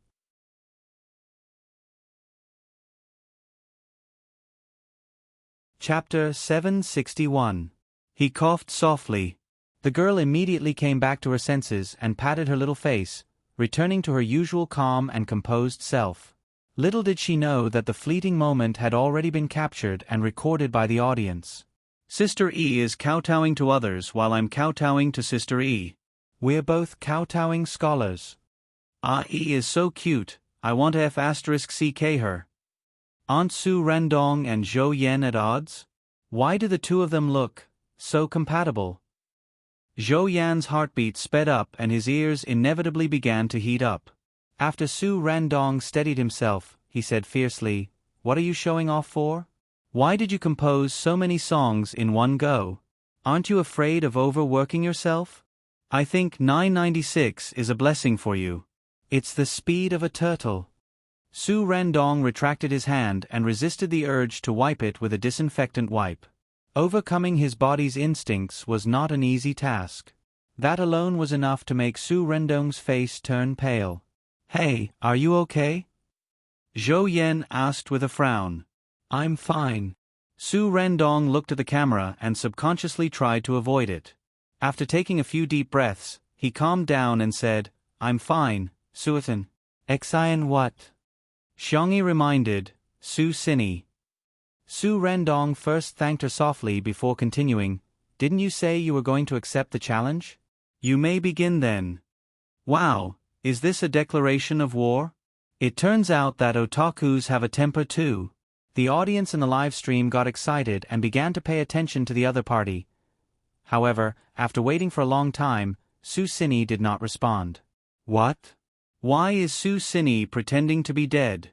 Chapter 761. He coughed softly. The girl immediately came back to her senses and patted her little face, returning to her usual calm and composed self. Little did she know that the fleeting moment had already been captured and recorded by the audience. Sister E is kowtowing to others while I'm kowtowing to Sister E. We're both kowtowing scholars. E is so cute, I want to F*CK her. Aren't Su Randong and Zhou Yan at odds? Why do the two of them look so compatible? Zhou Yan's heartbeat sped up and his ears inevitably began to heat up. After Su Randong steadied himself, he said fiercely, "What are you showing off for? Why did you compose so many songs in one go? Aren't you afraid of overworking yourself? I think 996 is a blessing for you. It's the speed of a turtle." Su Randong retracted his hand and resisted the urge to wipe it with a disinfectant wipe. Overcoming his body's instincts was not an easy task. That alone was enough to make Su Randong's face turn pale. "Hey, are you okay?" Zhou Yan asked with a frown. I'm fine. Su Rendong looked at the camera and subconsciously tried to avoid it. After taking a few deep breaths, he calmed down and said, I'm fine, Suatan. Xian what? Xiongyi reminded Su Sini. Su Rendong first thanked her softly before continuing, didn't you say you were going to accept the challenge? You may begin then. Wow, is this a declaration of war? It turns out that otakus have a temper too. The audience in the live stream got excited and began to pay attention to the other party. However, after waiting for a long time, Su Sini did not respond. What? Why is Su Sini pretending to be dead?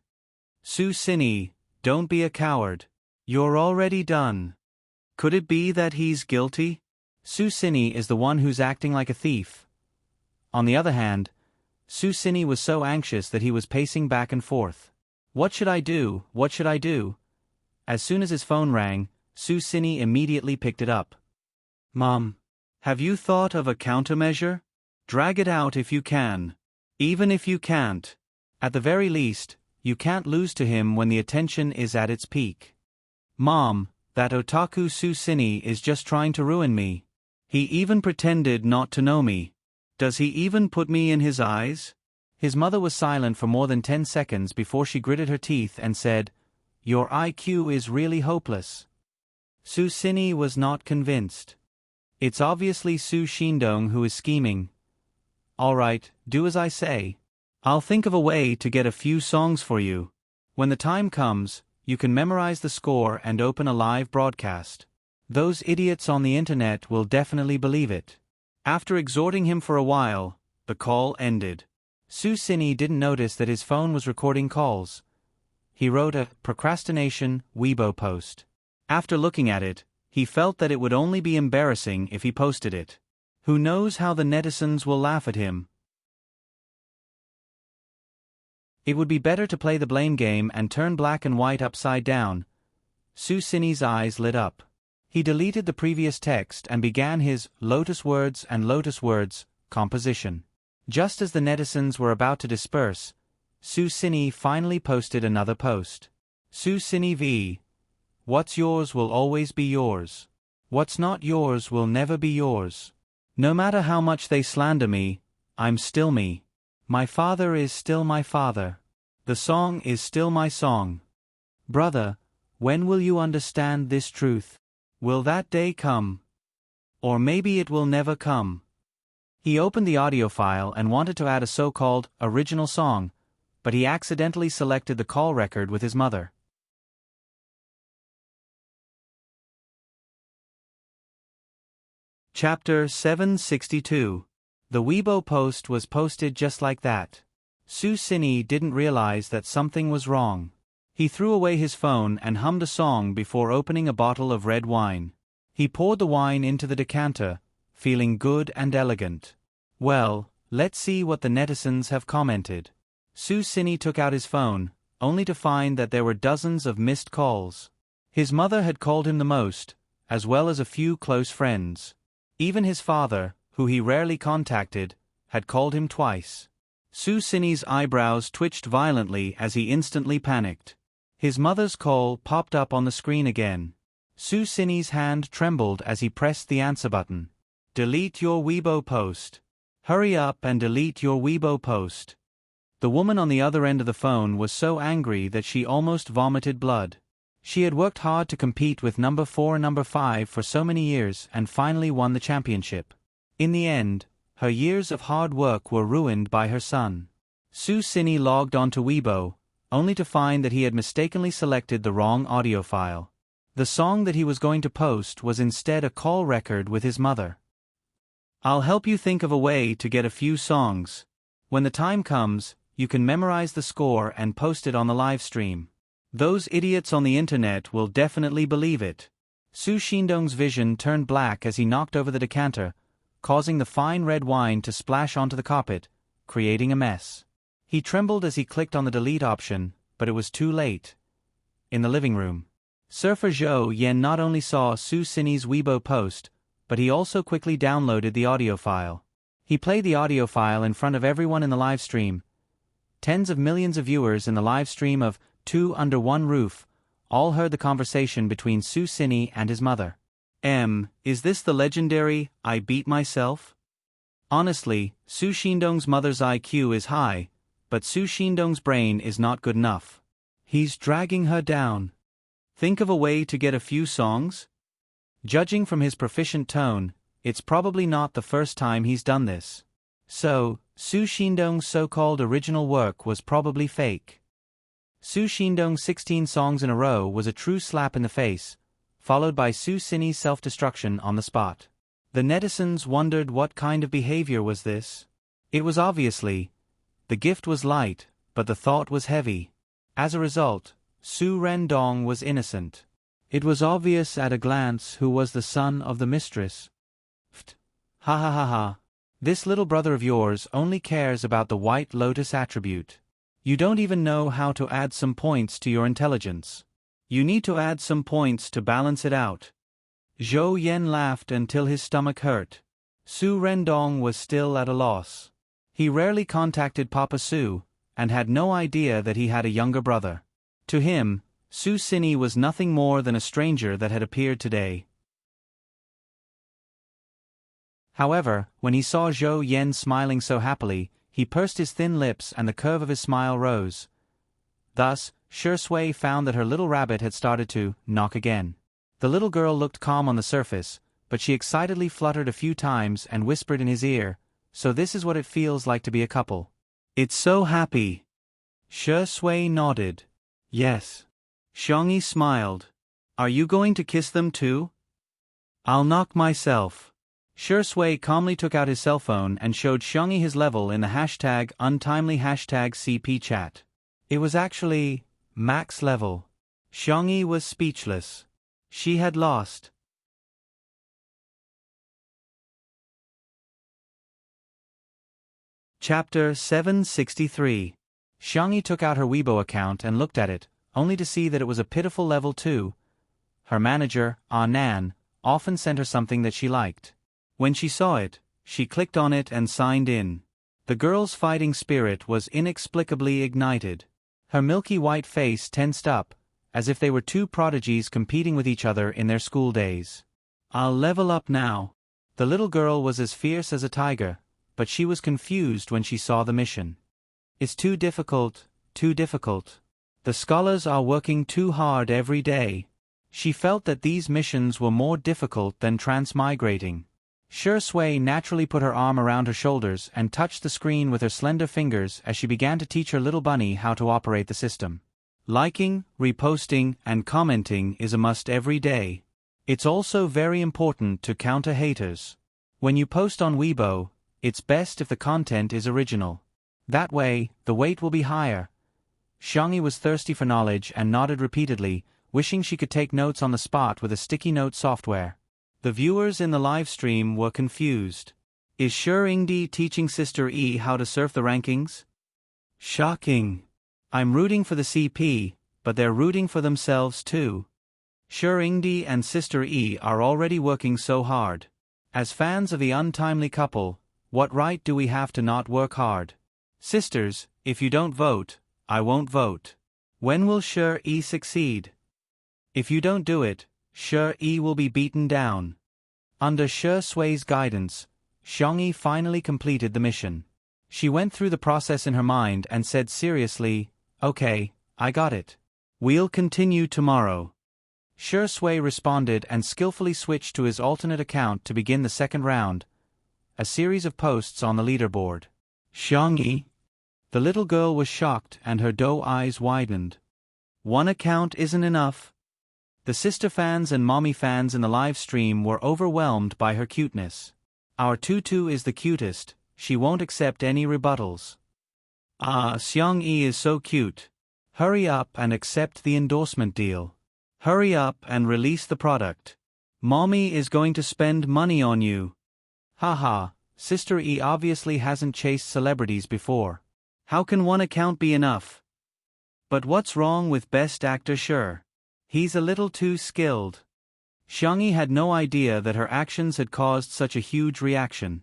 Su Sini, don't be a coward. You're already done. Could it be that he's guilty? Su Sini is the one who's acting like a thief. On the other hand, Su Sini was so anxious that he was pacing back and forth. What should I do? What should I do? As soon as his phone rang, Su Sini immediately picked it up. Mom, have you thought of a countermeasure? Drag it out if you can. Even if you can't. At the very least, you can't lose to him when the attention is at its peak. Mom, that otaku Su Sini is just trying to ruin me. He even pretended not to know me. Does he even put me in his eyes? His mother was silent for more than 10 seconds before she gritted her teeth and said, Your IQ is really hopeless. Su Sini was not convinced. It's obviously Su Shindong who is scheming. All right, do as I say. I'll think of a way to get a few songs for you. When the time comes, you can memorize the score and open a live broadcast. Those idiots on the internet will definitely believe it. After exhorting him for a while, the call ended. Su Sini didn't notice that his phone was recording calls. He wrote a procrastination Weibo post. After looking at it, he felt that it would only be embarrassing if he posted it. Who knows how the netizens will laugh at him? It would be better to play the blame game and turn black and white upside down. Su Sini's eyes lit up. He deleted the previous text and began his Lotus Words composition. Just as the netizens were about to disperse, Su Sini finally posted another post. Su Sini v. What's yours will always be yours. What's not yours will never be yours. No matter how much they slander me, I'm still me. My father is still my father. The song is still my song. Brother, when will you understand this truth? Will that day come? Or maybe it will never come. He opened the audio file and wanted to add a so-called original song, but he accidentally selected the call record with his mother. Chapter 762. The Weibo post was posted just like that. Su Sini didn't realize that something was wrong. He threw away his phone and hummed a song before opening a bottle of red wine. He poured the wine into the decanter, feeling good and elegant. Well, let's see what the netizens have commented. Su Sini took out his phone, only to find that there were dozens of missed calls. His mother had called him the most, as well as a few close friends. Even his father, who he rarely contacted, had called him twice. Su Sini's eyebrows twitched violently as he instantly panicked. His mother's call popped up on the screen again. Su Sini's hand trembled as he pressed the answer button. Delete your Weibo post. Hurry up and delete your Weibo post. The woman on the other end of the phone was so angry that she almost vomited blood. She had worked hard to compete with number 4 and number 5 for so many years and finally won the championship. In the end, her years of hard work were ruined by her son. Su Sini logged onto Weibo, only to find that he had mistakenly selected the wrong audio file. The song that he was going to post was instead a call record with his mother. I'll help you think of a way to get a few songs. When the time comes, you can memorize the score and post it on the live stream. Those idiots on the internet will definitely believe it. Su Shindong's vision turned black as he knocked over the decanter, causing the fine red wine to splash onto the carpet, creating a mess. He trembled as he clicked on the delete option, but it was too late. In the living room, Surfer Zhou Yen not only saw Su Sini's Weibo post, but he also quickly downloaded the audio file. He played the audio file in front of everyone in the live stream. Tens of millions of viewers in the live stream of Two Under One Roof all heard the conversation between Su Sini and his mother. Is this the legendary, I beat myself? Honestly, Su Shindong's mother's IQ is high, but Su Shindong's brain is not good enough. He's dragging her down. Think of a way to get a few songs? Judging from his proficient tone, it's probably not the first time he's done this. So, Su Shindong's so-called original work was probably fake. Su Shindong's 16 songs in a row was a true slap in the face, followed by Su Sini's self-destruction on the spot. The netizens wondered what kind of behavior was this. It was obviously. The gift was light, but the thought was heavy. As a result, Su Rendong was innocent. It was obvious at a glance who was the son of the mistress. Ha ha ha ha. This little brother of yours only cares about the White Lotus attribute. You don't even know how to add some points to your intelligence. You need to add some points to balance it out. Zhou Yan laughed until his stomach hurt. Su Rendong was still at a loss. He rarely contacted Papa Su, and had no idea that he had a younger brother. To him, Su Sini was nothing more than a stranger that had appeared today. However, when he saw Zhou Yan smiling so happily, he pursed his thin lips and the curve of his smile rose. Thus, Shi Sui found that her little rabbit had started to knock again. The little girl looked calm on the surface, but she excitedly fluttered a few times and whispered in his ear, "So this is what it feels like to be a couple." "It's so happy." Shi Sui nodded. "Yes." Xiangyi smiled. "Are you going to kiss them too?" "I'll knock myself." Shi Sui calmly took out his cell phone and showed Xiangyi his level in the #untimely #CP chat. It was actually max level. Xiangyi was speechless. She had lost. Chapter 763. Xiangyi took out her Weibo account and looked at it, only to see that it was a pitiful level 2. Her manager, Nan, often sent her something that she liked. When she saw it, she clicked on it and signed in. The girl's fighting spirit was inexplicably ignited. Her milky white face tensed up, as if they were two prodigies competing with each other in their school days. "I'll level up now." The little girl was as fierce as a tiger, but she was confused when she saw the mission. "It's too difficult, too difficult. The scholars are working too hard every day." She felt that these missions were more difficult than transmigrating. Shi Sui naturally put her arm around her shoulders and touched the screen with her slender fingers as she began to teach her little bunny how to operate the system. Liking, reposting, and commenting is a must every day. It's also very important to counter haters. When you post on Weibo, it's best if the content is original. That way, the weight will be higher. Xiangyi was thirsty for knowledge and nodded repeatedly, wishing she could take notes on the spot with a sticky note software. The viewers in the live stream were confused. Is Shi Yingdi teaching Sister E how to surf the rankings? Shocking. I'm rooting for the CP, but they're rooting for themselves too. Shi Yingdi and Sister E are already working so hard. As fans of the untimely couple, what right do we have to not work hard? Sisters, if you don't vote, I won't vote. When will Shi E succeed? If you don't do it, Shi E will be beaten down. Under Shi Sui's guidance, Xiangyi finally completed the mission. She went through the process in her mind and said seriously, "Okay, I got it. We'll continue tomorrow." Shi Sui responded and skillfully switched to his alternate account to begin the second round, a series of posts on the leaderboard. "Xiangyi." The little girl was shocked and her doe eyes widened. "One account isn't enough." The sister fans and mommy fans in the live stream were overwhelmed by her cuteness. "Our tutu is the cutest, she won't accept any rebuttals." "Ah, Xiangyi is so cute. Hurry up and accept the endorsement deal. Hurry up and release the product. Mommy is going to spend money on you." Haha, Sister E obviously hasn't chased celebrities before. How can one account be enough? But what's wrong with Best Actor Shi? He's a little too skilled. Xiangyi had no idea that her actions had caused such a huge reaction.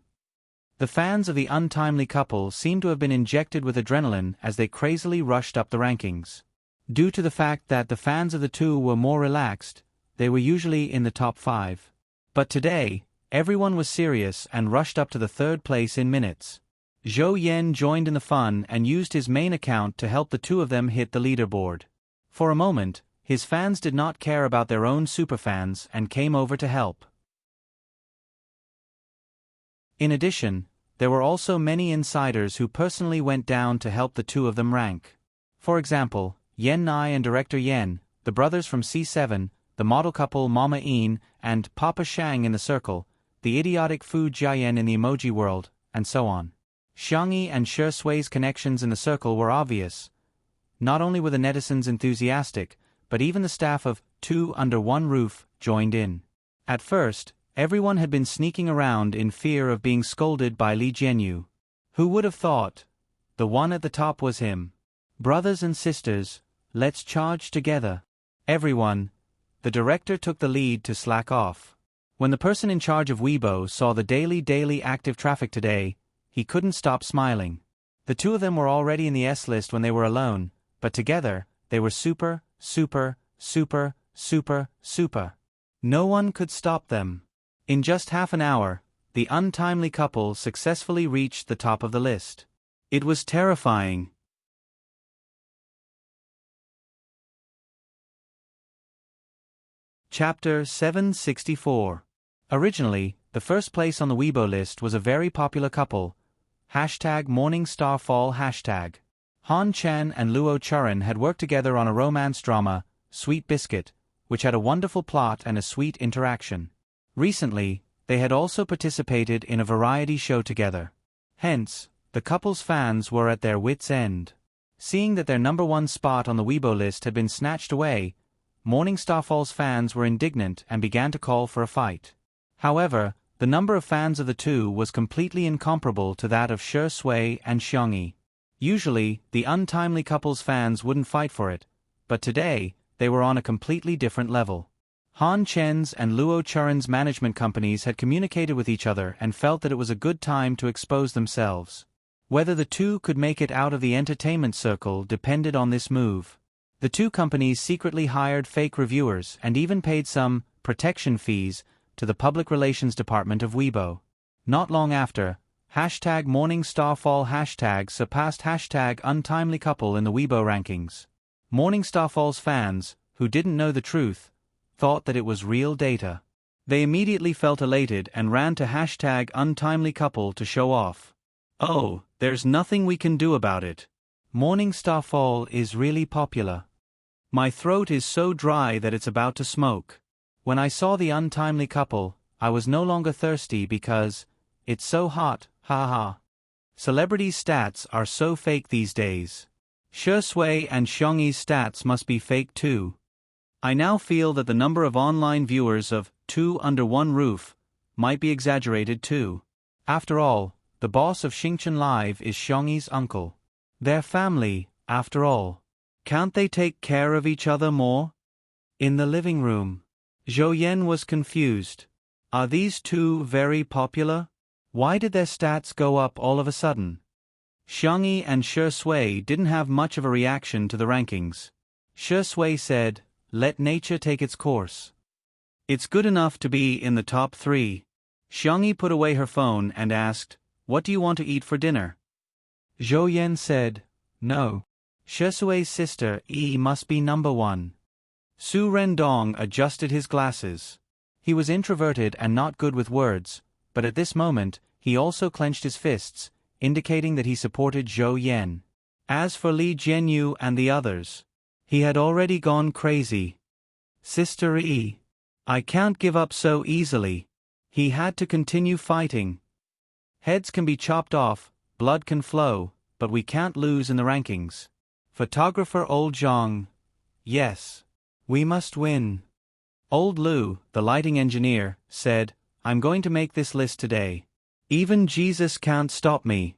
The fans of the untimely couple seemed to have been injected with adrenaline as they crazily rushed up the rankings. Due to the fact that the fans of the two were more relaxed, they were usually in the top 5. But today, everyone was serious and rushed up to the 3rd place in minutes. Zhou Yan joined in the fun and used his main account to help the two of them hit the leaderboard. For a moment, his fans did not care about their own superfans and came over to help. In addition, there were also many insiders who personally went down to help the two of them rank. For example, Yen Nai and Director Yen, the brothers from C7, the model couple Mama Een and Papa Shang in the circle, the idiotic Fu Jiayan in the emoji world, and so on. Xiangyi and Shi Sui's connections in the circle were obvious. Not only were the netizens enthusiastic, but even the staff of Two Under One Roof joined in. At first, everyone had been sneaking around in fear of being scolded by Li Jianyu. Who would have thought? The one at the top was him. Brothers and sisters, let's charge together. Everyone. The director took the lead to slack off. When the person in charge of Weibo saw the daily active traffic today, he couldn't stop smiling. The two of them were already in the S list when they were alone, but together, they were super. No one could stop them. In just half an hour, the untimely couple successfully reached the top of the list. It was terrifying. Chapter 764. Originally, the first place on the Weibo list was a very popular couple. #MorningStarFall#. Han Chen and Luo Churan had worked together on a romance drama, Sweet Biscuit, which had a wonderful plot and a sweet interaction. Recently, they had also participated in a variety show together. Hence, the couple's fans were at their wits' end. Seeing that their number 1 spot on the Weibo list had been snatched away, Morning Starfall's fans were indignant and began to call for a fight. However, the number of fans of the two was completely incomparable to that of Shi Sui and Xiangyi. Usually, the untimely couple's fans wouldn't fight for it, but today, they were on a completely different level. Han Chen's and Luo Churan's management companies had communicated with each other and felt that it was a good time to expose themselves. Whether the two could make it out of the entertainment circle depended on this move. The two companies secretly hired fake reviewers and even paid some protection fees to the public relations department of Weibo. Not long after, #MorningStarFall# surpassed #UntimelyCouple in the Weibo rankings. MorningStarFall's fans, who didn't know the truth, thought that it was real data. They immediately felt elated and ran to #UntimelyCouple to show off. Oh, there's nothing we can do about it. MorningStarFall is really popular. My throat is so dry that it's about to smoke. When I saw the untimely couple, I was no longer thirsty because it's so hot, haha. Celebrities' stats are so fake these days. Shi Sui and Xiangyi's stats must be fake too. I now feel that the number of online viewers of Two Under One Roof might be exaggerated too. After all, the boss of Xingchen Live is Xiangyi's uncle. Their family, after all. Can't they take care of each other more? In the living room, Zhou Yan was confused. Are these two very popular? Why did their stats go up all of a sudden? Xiangyi and Shi Sui didn't have much of a reaction to the rankings. Shi Sui said, "Let nature take its course. It's good enough to be in the top 3. Xiangyi put away her phone and asked, "What do you want to eat for dinner?" Zhou Yan said, "No." Shi Sui's sister must be number 1. Su Rendong adjusted his glasses. He was introverted and not good with words, but at this moment, he also clenched his fists, indicating that he supported Zhou Yan. As for Li Jianyu and the others, he had already gone crazy. Sister I can't give up so easily. He had to continue fighting. Heads can be chopped off, blood can flow, but we can't lose in the rankings. Photographer Old Zhang. Yes. We must win. Old Lu, the lighting engineer, said, "I'm going to make this list today. Even Jesus can't stop me."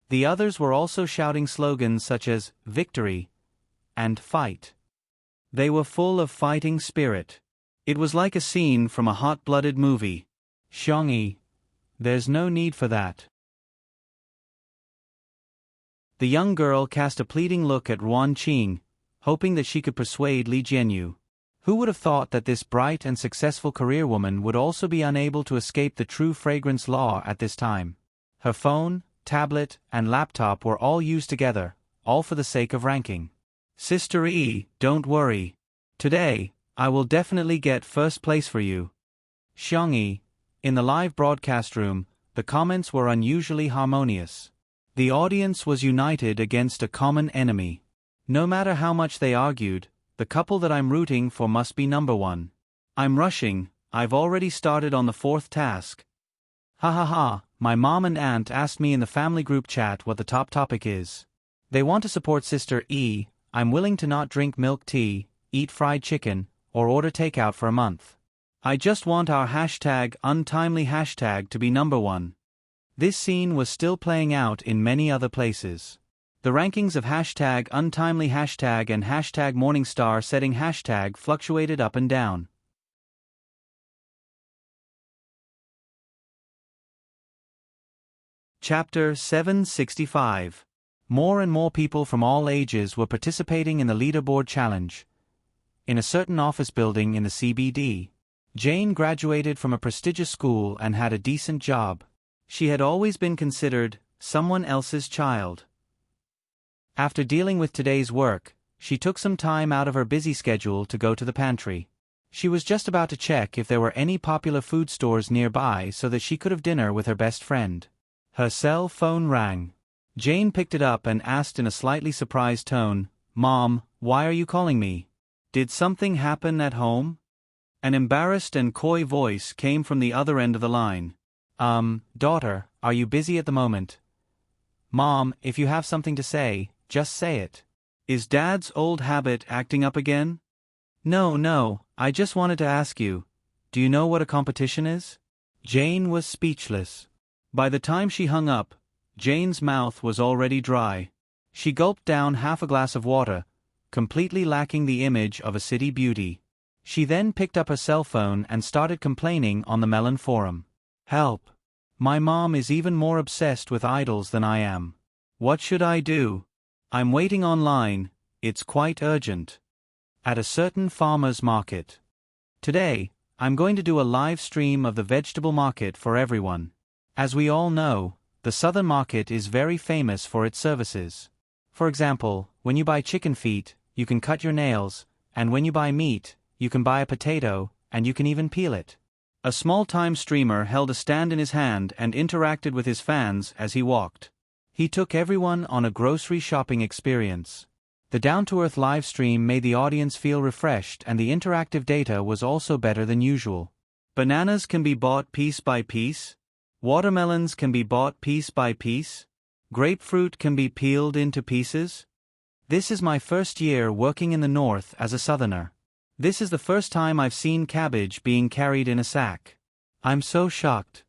The others were also shouting slogans such as "Victory" and "Fight." They were full of fighting spirit. It was like a scene from a hot-blooded movie. Xiangyi, there's no need for that. The young girl cast a pleading look at Ruan Qing, hoping that she could persuade Li Jianyu. Who would have thought that this bright and successful career woman would also be unable to escape the true fragrance law at this time? Her phone, tablet, and laptop were all used together, all for the sake of ranking. Sister E, don't worry. Today, I will definitely get first place for you. Xiangyi. In the live broadcast room, the comments were unusually harmonious. The audience was united against a common enemy. No matter how much they argued, the couple that I'm rooting for must be number one. I'm rushing, I've already started on the 4th task. Ha ha ha, my mom and aunt asked me in the family group chat what the top topic is. They want to support Sister E. I'm willing to not drink milk tea, eat fried chicken, or order takeout for a month. I just want our #untimely hashtag to be number one. This scene was still playing out in many other places. The rankings of #untimely hashtag and #morningstar setting hashtag fluctuated up and down. Chapter 765. More and more people from all ages were participating in the leaderboard challenge. In a certain office building in the CBD, Jane graduated from a prestigious school and had a decent job. She had always been considered someone else's child. After dealing with today's work, she took some time out of her busy schedule to go to the pantry. She was just about to check if there were any popular food stores nearby so that she could have dinner with her best friend. Her cell phone rang. Jane picked it up and asked in a slightly surprised tone, "Mom, why are you calling me? Did something happen at home?" An embarrassed and coy voice came from the other end of the line. Daughter, are you busy at the moment?" "Mom, if you have something to say, just say it." "Is Dad's old habit acting up again?" No, I just wanted to ask you, do you know what a competition is?" Jane was speechless. By the time she hung up, Jane's mouth was already dry. She gulped down half a glass of water, completely lacking the image of a city beauty. She then picked up her cell phone and started complaining on the Melon forum. "Help! My mom is even more obsessed with idols than I am. What should I do? I'm waiting online, it's quite urgent." At a certain farmer's market. Today, I'm going to do a live stream of the vegetable market for everyone. As we all know, the southern market is very famous for its services. For example, when you buy chicken feet, you can cut your nails, and when you buy meat, you can buy a potato, and you can even peel it. A small-time streamer held a stand in his hand and interacted with his fans as he walked. He took everyone on a grocery shopping experience. The down-to-earth live stream made the audience feel refreshed, and the interactive data was also better than usual. Bananas can be bought piece by piece. Watermelons can be bought piece by piece. Grapefruit can be peeled into pieces. This is my first year working in the north as a southerner. This is the first time I've seen cabbage being carried in a sack. I'm so shocked.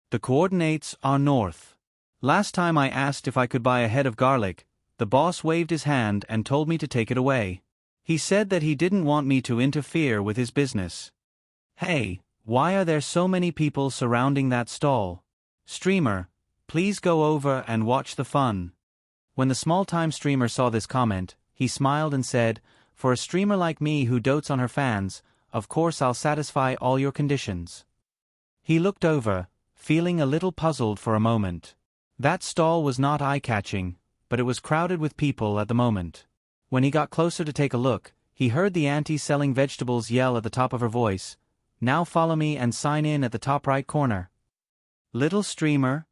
The coordinates are north. Last time I asked if I could buy a head of garlic, the boss waved his hand and told me to take it away. He said that he didn't want me to interfere with his business. Hey, why are there so many people surrounding that stall? Streamer, please go over and watch the fun. When the small-time streamer saw this comment, he smiled and said, "For a streamer like me who dotes on her fans, of course I'll satisfy all your conditions." He looked over, feeling a little puzzled for a moment. That stall was not eye-catching, but it was crowded with people at the moment. When he got closer to take a look, he heard the auntie selling vegetables yell at the top of her voice, "Now follow me and sign in at the top right corner." Little streamer?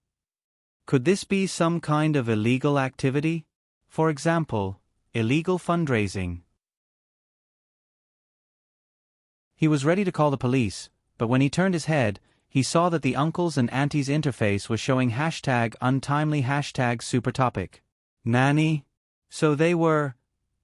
Could this be some kind of illegal activity? For example, illegal fundraising. He was ready to call the police, but when he turned his head, he saw that the uncles and aunties interface was showing #untimely #supertopic. Nanny? So they were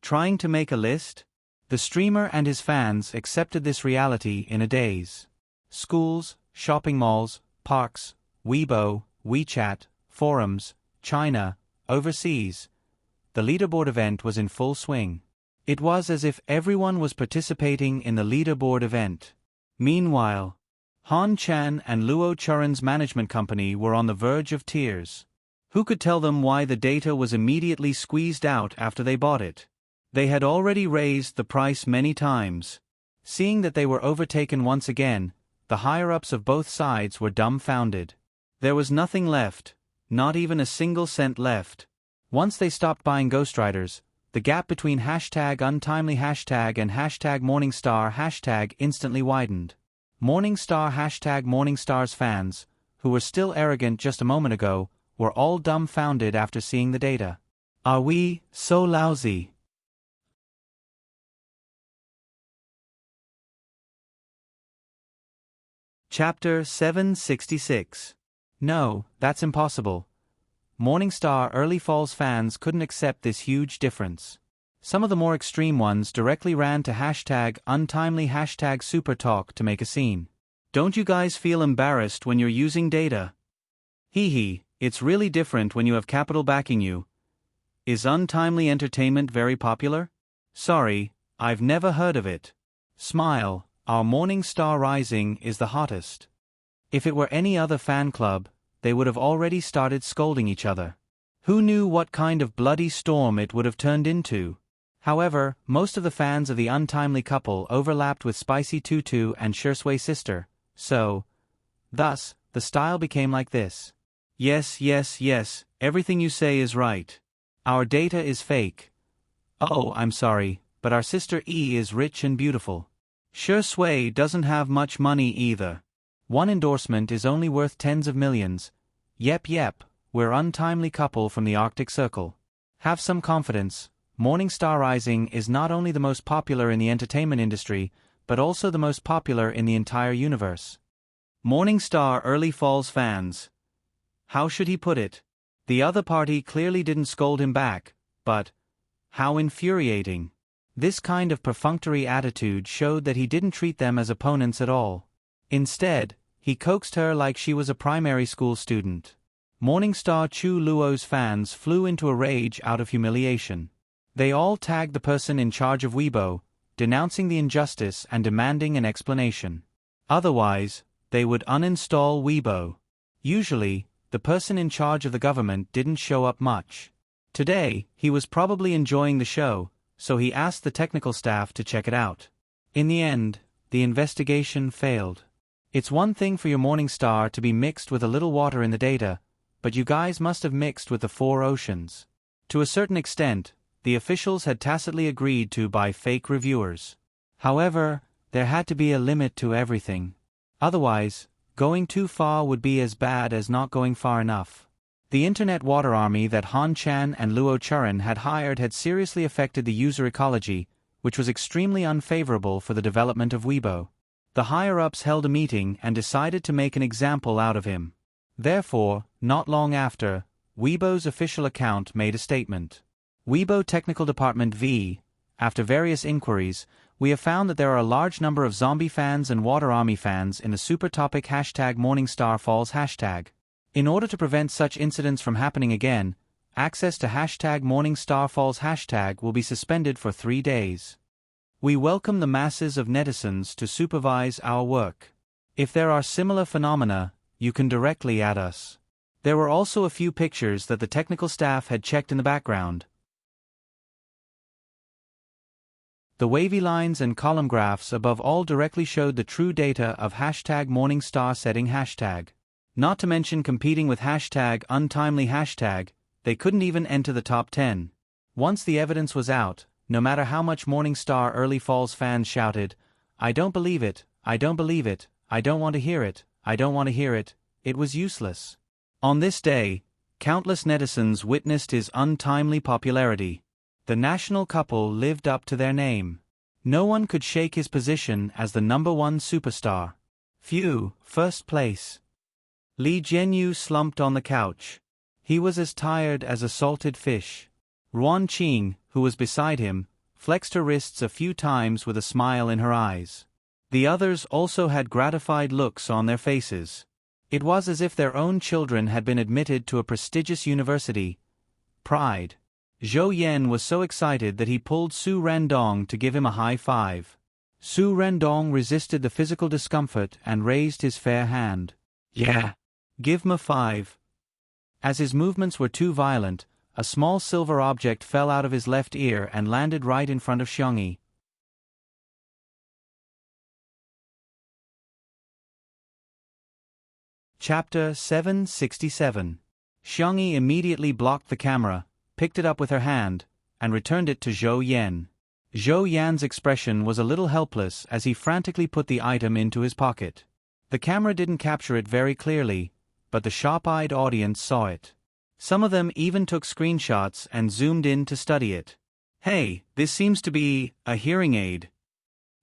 trying to make a list? The streamer and his fans accepted this reality in a daze. Schools, shopping malls, parks, Weibo, WeChat, forums, China, overseas. The leaderboard event was in full swing. It was as if everyone was participating in the leaderboard event. Meanwhile, Han Chan and Luo Churen's management company were on the verge of tears. Who could tell them why the data was immediately squeezed out after they bought it? They had already raised the price many times. Seeing that they were overtaken once again, the higher-ups of both sides were dumbfounded. There was nothing left, not even a single cent left. Once they stopped buying ghostwriters, the gap between #untimely and #Morningstar instantly widened. Morningstar's fans, who were still arrogant just a moment ago, were all dumbfounded after seeing the data. Are we so lousy? Chapter 766. No, that's impossible. Morningstar Early Falls fans couldn't accept this huge difference. Some of the more extreme ones directly ran to #untimely #supertalk to make a scene. Don't you guys feel embarrassed when you're using data? Hee, it's really different when you have capital backing you. Is untimely entertainment very popular? Sorry, I've never heard of it. Smile, our Morningstar Rising is the hottest. If it were any other fan club, they would have already started scolding each other. Who knew what kind of bloody storm it would have turned into? However, most of the fans of the untimely couple overlapped with Spicy Tutu and Shursway Sister, thus, the style became like this. Yes, everything you say is right. Our data is fake. Oh, I'm sorry, but our sister E is rich and beautiful. Shursway doesn't have much money either. One endorsement is only worth tens of millions. Yep, we're untimely couple from the Arctic Circle. Have some confidence. Morningstar Rising is not only the most popular in the entertainment industry, but also the most popular in the entire universe. Morningstar Early Falls fans. How should he put it? The other party clearly didn't scold him back, but how infuriating. This kind of perfunctory attitude showed that he didn't treat them as opponents at all. Instead, he coaxed her like she was a primary school student. Morningstar Chu Luo's fans flew into a rage out of humiliation. They all tagged the person in charge of Weibo, denouncing the injustice and demanding an explanation. Otherwise, they would uninstall Weibo. Usually, the person in charge of the government didn't show up much. Today, he was probably enjoying the show, so he asked the technical staff to check it out. In the end, the investigation failed. It's one thing for your Morningstar to be mixed with a little water in the data, but you guys must have mixed with the 4 oceans. To a certain extent, the officials had tacitly agreed to by fake reviewers. However, there had to be a limit to everything. Otherwise, going too far would be as bad as not going far enough. The internet water army that Han Chan and Luo Churan had hired had seriously affected the user ecology, which was extremely unfavorable for the development of Weibo. The higher-ups held a meeting and decided to make an example out of him. Therefore, not long after, Weibo's official account made a statement. Weibo Technical Department V. After various inquiries, we have found that there are a large number of zombie fans and water army fans in the super topic #Morningstar Falls hashtag. In order to prevent such incidents from happening again, access to #Morningstar Falls hashtag will be suspended for 3 days. We welcome the masses of netizens to supervise our work. If there are similar phenomena, you can directly add us. There were also a few pictures that the technical staff had checked in the background. The wavy lines and column graphs above all directly showed the true data of #Morningstar setting hashtag. Not to mention competing with #untimely hashtag, they couldn't even enter the top 10. Once the evidence was out, no matter how much Morningstar Early Falls fans shouted, "I don't believe it, I don't believe it, I don't want to hear it, I don't want to hear it," it was useless. On this day, countless netizens witnessed his untimely popularity. The national couple lived up to their name. No one could shake his position as the #1 superstar. Phew, first place. Li Jianyu slumped on the couch. He was as tired as a salted fish. Ruan Qing, who was beside him, flexed her wrists a few times with a smile in her eyes. The others also had gratified looks on their faces. It was as if their own children had been admitted to a prestigious university. Pride. Zhou Yan was so excited that he pulled Su Rendong to give him a high five. Su Rendong resisted the physical discomfort and raised his fair hand. Yeah. Give me 5. As his movements were too violent, A small silver object fell out of his left ear and landed right in front of Xiangyi. Chapter 767. Xiangyi immediately blocked the camera, picked it up with her hand, and returned it to Zhou Yan. Zhou Yan's expression was a little helpless as he frantically put the item into his pocket. The camera didn't capture it very clearly, but the sharp-eyed audience saw it. Some of them even took screenshots and zoomed in to study it. Hey, this seems to be a hearing aid.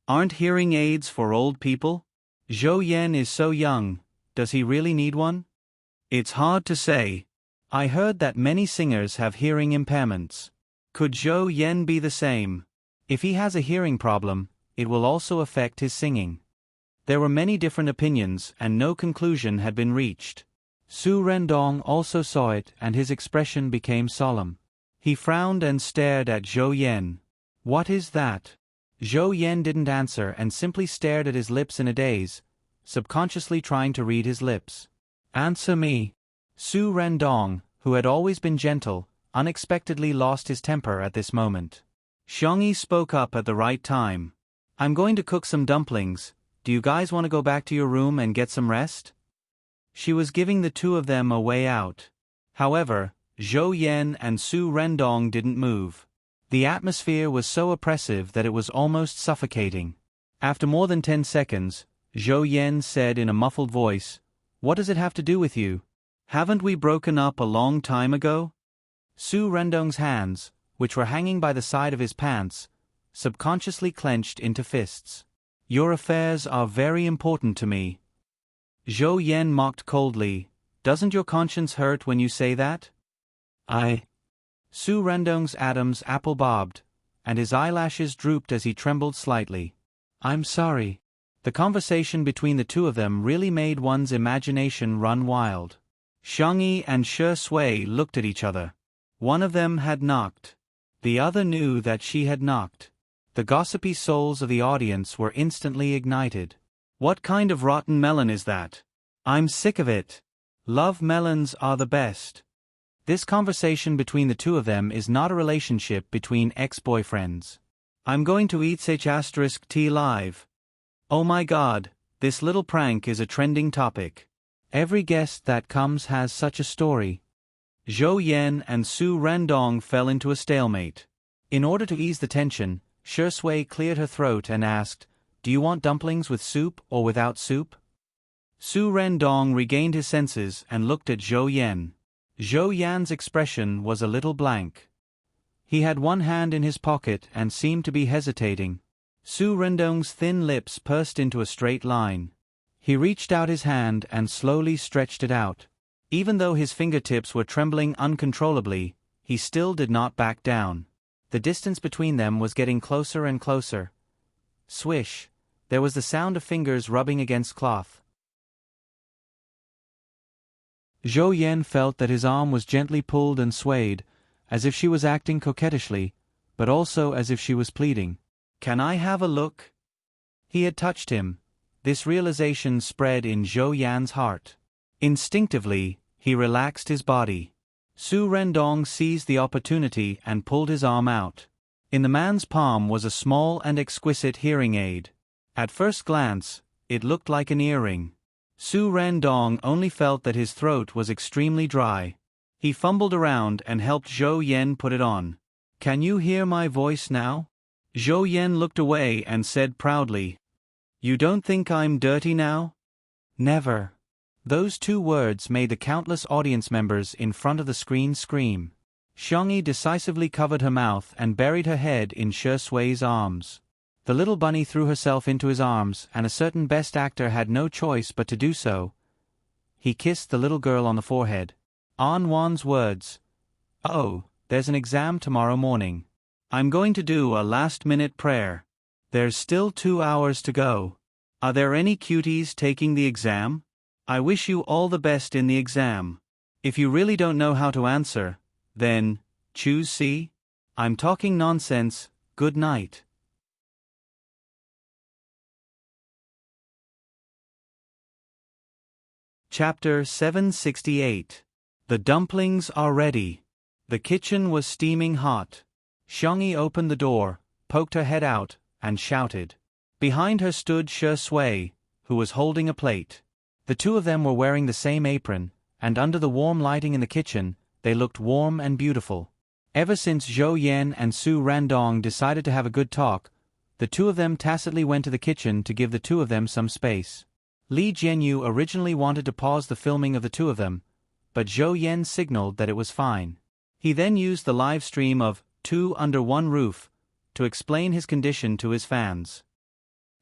Aren't hearing aids for old people? Zhou Yan is so young, does he really need one? It's hard to say. I heard that many singers have hearing impairments. Could Zhou Yan be the same? If he has a hearing problem, it will also affect his singing. There were many different opinions and no conclusion had been reached. Su Rendong also saw it and his expression became solemn. He frowned and stared at Zhou Yan. What is that? Zhou Yan didn't answer and simply stared at his lips in a daze, subconsciously trying to read his lips. Answer me. Su Rendong, who had always been gentle, unexpectedly lost his temper at this moment. Xiangyi spoke up at the right time. I'm going to cook some dumplings. Do you guys want to go back to your room and get some rest? She was giving the two of them a way out. However, Zhou Yan and Su Rendong didn't move. The atmosphere was so oppressive that it was almost suffocating. After more than 10 seconds, Zhou Yan said in a muffled voice, "What does it have to do with you? Haven't we broken up a long time ago?" Su Rendong's hands, which were hanging by the side of his pants, subconsciously clenched into fists. Your affairs are very important to me. Zhou Yan mocked coldly, doesn't your conscience hurt when you say that? Su Rendong's Adam's apple bobbed, and his eyelashes drooped as he trembled slightly. I'm sorry. The conversation between the two of them really made one's imagination run wild. Xiangyi and Shi Sui looked at each other. One of them had knocked. The other knew that she had knocked. The gossipy souls of the audience were instantly ignited. What kind of rotten melon is that? I'm sick of it. Love melons are the best. This conversation between the two of them is not a relationship between ex-boyfriends. I'm going to eat *T live. Oh my god, this little prank is a trending topic. Every guest that comes has such a story. Zhou Yan and Su Rendong fell into a stalemate. In order to ease the tension, Shi Sui cleared her throat and asked, "Do you want dumplings with soup or without soup?" Su Rendong regained his senses and looked at Zhou Yan. Zhou Yan's expression was a little blank. He had one hand in his pocket and seemed to be hesitating. Su Rendong's thin lips pursed into a straight line. He reached out his hand and slowly stretched it out. Even though his fingertips were trembling uncontrollably, he still did not back down. The distance between them was getting closer and closer. Swish! There was the sound of fingers rubbing against cloth. Zhou Yan felt that his arm was gently pulled and swayed, as if she was acting coquettishly, but also as if she was pleading. Can I have a look? He had touched him. This realization spread in Zhou Yan's heart. Instinctively, he relaxed his body. Su Rendong seized the opportunity and pulled his arm out. In the man's palm was a small and exquisite hearing aid. At first glance, it looked like an earring. Su Rendong only felt that his throat was extremely dry. He fumbled around and helped Zhou Yan put it on. Can you hear my voice now? Zhou Yan looked away and said proudly, You don't think I'm dirty now? Never. Those two words made the countless audience members in front of the screen scream. Xiangyi decisively covered her mouth and buried her head in Shi Sui's arms. The little bunny threw herself into his arms, and a certain best actor had no choice but to do so. He kissed the little girl on the forehead. An Wan's words. Oh, there's an exam tomorrow morning. I'm going to do a last-minute prayer. There's still 2 hours to go. Are there any cuties taking the exam? I wish you all the best in the exam. If you really don't know how to answer, then, choose C. I'm talking nonsense. Good night. Chapter 768. The dumplings are ready. The kitchen was steaming hot. Xiangyi opened the door, poked her head out, and shouted. Behind her stood Shi Sui, who was holding a plate. The two of them were wearing the same apron, and under the warm lighting in the kitchen, they looked warm and beautiful. Ever since Zhou Yan and Su Randong decided to have a good talk, the two of them tacitly went to the kitchen to give the two of them some space. Li Jianyu originally wanted to pause the filming of the two of them, but Zhou Yan signaled that it was fine. He then used the live stream of Two Under One Roof to explain his condition to his fans.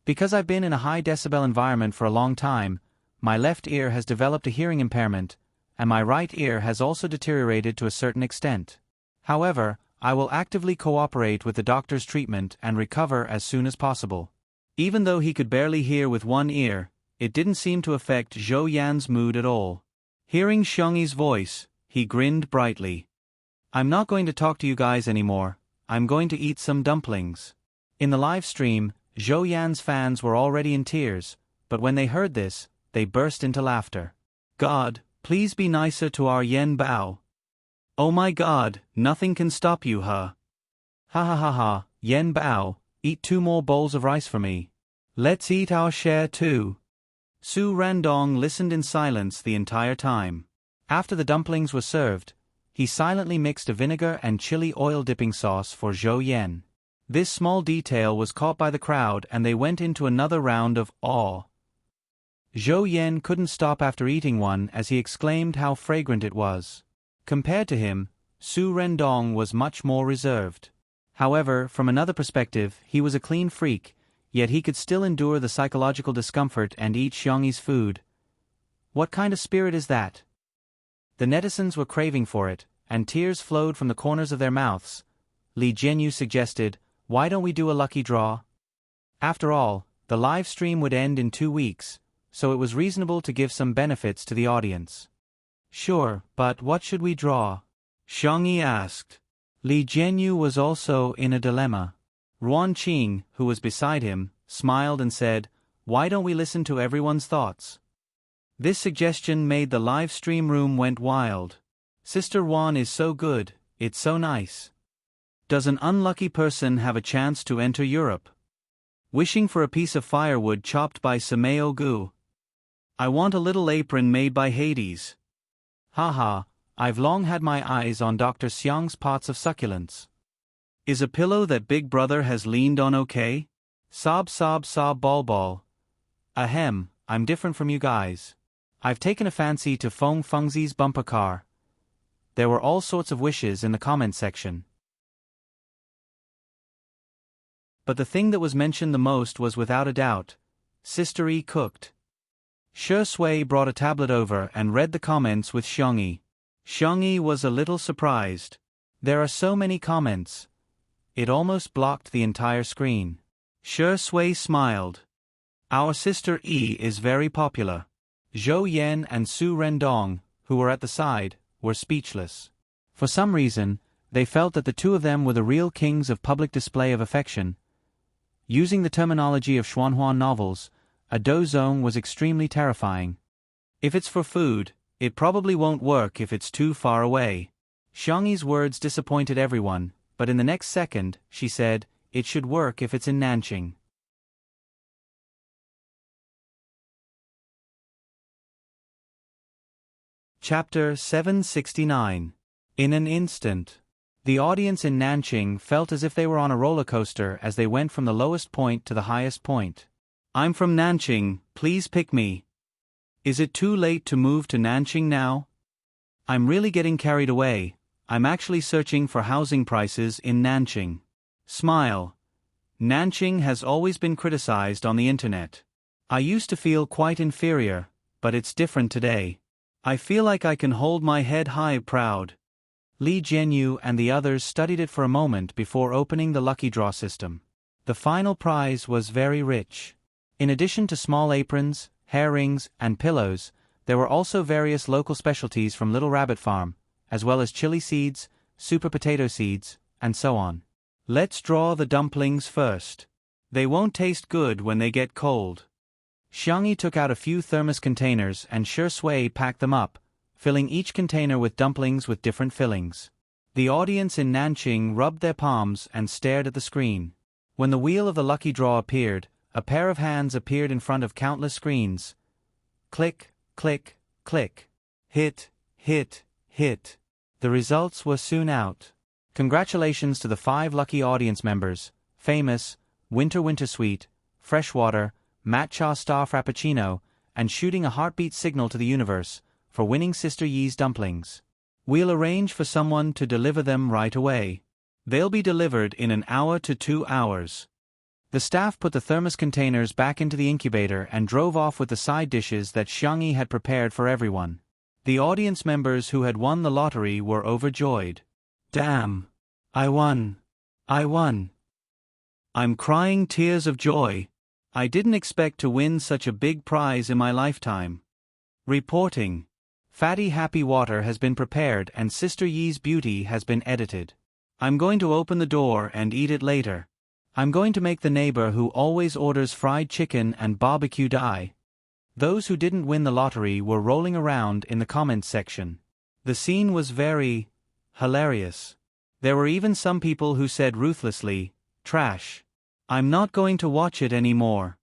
Because I've been in a high decibel environment for a long time, my left ear has developed a hearing impairment, and my right ear has also deteriorated to a certain extent. However, I will actively cooperate with the doctor's treatment and recover as soon as possible. Even though he could barely hear with one ear, it didn't seem to affect Zhou Yan's mood at all. Hearing Xiangyi's voice, he grinned brightly. I'm not going to talk to you guys anymore, I'm going to eat some dumplings. In the live stream, Zhou Yan's fans were already in tears, but when they heard this, they burst into laughter. God, please be nicer to our Yan Bao. Oh my God, nothing can stop you, huh? Ha ha ha ha, Yan Bao, eat 2 more bowls of rice for me. Let's eat our share too. Su Randong listened in silence the entire time. After the dumplings were served, he silently mixed a vinegar and chili oil dipping sauce for Zhou Yan. This small detail was caught by the crowd and they went into another round of awe. Zhou Yan couldn't stop after eating one as he exclaimed how fragrant it was. Compared to him, Su Randong was much more reserved. However, from another perspective, he was a clean freak, yet he could still endure the psychological discomfort and eat Xiangyi's food. What kind of spirit is that? The netizens were craving for it, and tears flowed from the corners of their mouths. Li Jianyu suggested, why don't we do a lucky draw? After all, the live stream would end in 2 weeks, so it was reasonable to give some benefits to the audience. Sure, but what should we draw? Xiangyi asked. Li Jianyu was also in a dilemma. Ruan Qing, who was beside him, smiled and said, why don't we listen to everyone's thoughts? This suggestion made the live stream room went wild. Sister Ruan is so good, it's so nice. Does an unlucky person have a chance to enter Europe? Wishing for a piece of firewood chopped by Sameo Gu. I want a little apron made by Hades. Haha, I've long had my eyes on Dr. Xiang's pots of succulents. Is a pillow that Big Brother has leaned on okay? Sob sob sob ball ball. Ahem, I'm different from you guys. I've taken a fancy to Feng Fengzi's bumper car. There were all sorts of wishes in the comment section. But the thing that was mentioned the most was without a doubt, Sister E cooked. Shi Sui brought a tablet over and read the comments with Xiangyi. Xiangyi was a little surprised. There are so many comments. It almost blocked the entire screen. Shi Sui smiled. Our Sister E is very popular. Zhou Yan and Su Randong, who were at the side, were speechless. For some reason, they felt that the two of them were the real kings of public display of affection. Using the terminology of Xuanhua novels, a dozong was extremely terrifying. If it's for food, it probably won't work if it's too far away. Xiangyi's words disappointed everyone, but in the next second, she said, it should work if it's in Nanqing. Chapter 769. In an instant. The audience in Nanqing felt as if they were on a roller coaster as they went from the lowest point to the highest point. I'm from Nanqing, please pick me. Is it too late to move to Nanqing now? I'm really getting carried away, I'm actually searching for housing prices in Nanqing. Smile. Nanqing has always been criticized on the internet. I used to feel quite inferior, but it's different today. I feel like I can hold my head high proud. Li Jianyu and the others studied it for a moment before opening the lucky draw system. The final prize was very rich. In addition to small aprons, hair rings, and pillows, there were also various local specialties from Little Rabbit Farm, as well as chili seeds, super potato seeds, and so on. Let's draw the dumplings first. They won't taste good when they get cold. Xiangyi took out a few thermos containers and Shi Sui packed them up, filling each container with dumplings with different fillings. The audience in Nanjing rubbed their palms and stared at the screen. When the wheel of the lucky draw appeared, a pair of hands appeared in front of countless screens. Click, click, click. Hit, hit, hit. The results were soon out. Congratulations to the 5 lucky audience members: Famous, Winter Sweet, Freshwater, Matcha Star Frappuccino, and Shooting a Heartbeat Signal to the Universe, for winning Sister Yi's dumplings. We'll arrange for someone to deliver them right away. They'll be delivered in an hour to 2 hours. The staff put the thermos containers back into the incubator and drove off with the side dishes that Xiangyi had prepared for everyone. The audience members who had won the lottery were overjoyed. Damn! I won! I won! I'm crying tears of joy. I didn't expect to win such a big prize in my lifetime. Reporting. Fatty Happy Water has been prepared and Sister Yi's Beauty has been edited. I'm going to open the door and eat it later. I'm going to make the neighbor who always orders fried chicken and barbecue die. Those who didn't win the lottery were rolling around in the comments section. The scene was very hilarious. There were even some people who said ruthlessly, "Trash. I'm not going to watch it anymore."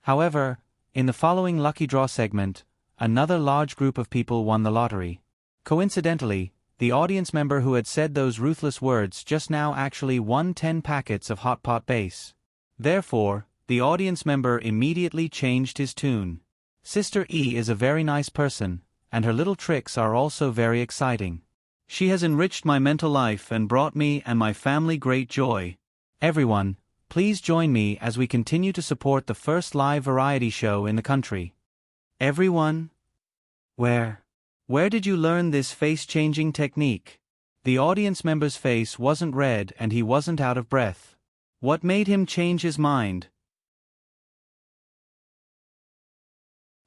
However, in the following lucky draw segment, another large group of people won the lottery. Coincidentally, the audience member who had said those ruthless words just now actually won 10 packets of Hot Pot Base. Therefore, the audience member immediately changed his tune. Sister E is a very nice person, and her little tricks are also very exciting. She has enriched my mental life and brought me and my family great joy. Everyone, please join me as we continue to support the first live variety show in the country. Everyone? Where did you learn this face-changing technique? The audience member's face wasn't red and he wasn't out of breath. What made him change his mind?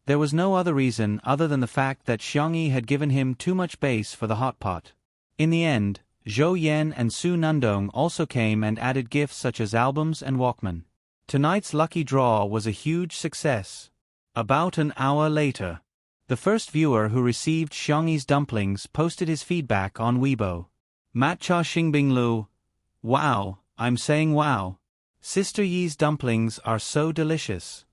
There was no other reason other than the fact that Xiangyi had given him too much base for the hot pot. In the end, Zhou Yan and Su Nundong also came and added gifts such as albums and Walkman. Tonight's lucky draw was a huge success. About an hour later, the first viewer who received Xiangyi's dumplings posted his feedback on Weibo. Matcha Xingbing Lu. Wow, I'm saying wow. Sister Yi's dumplings are so delicious.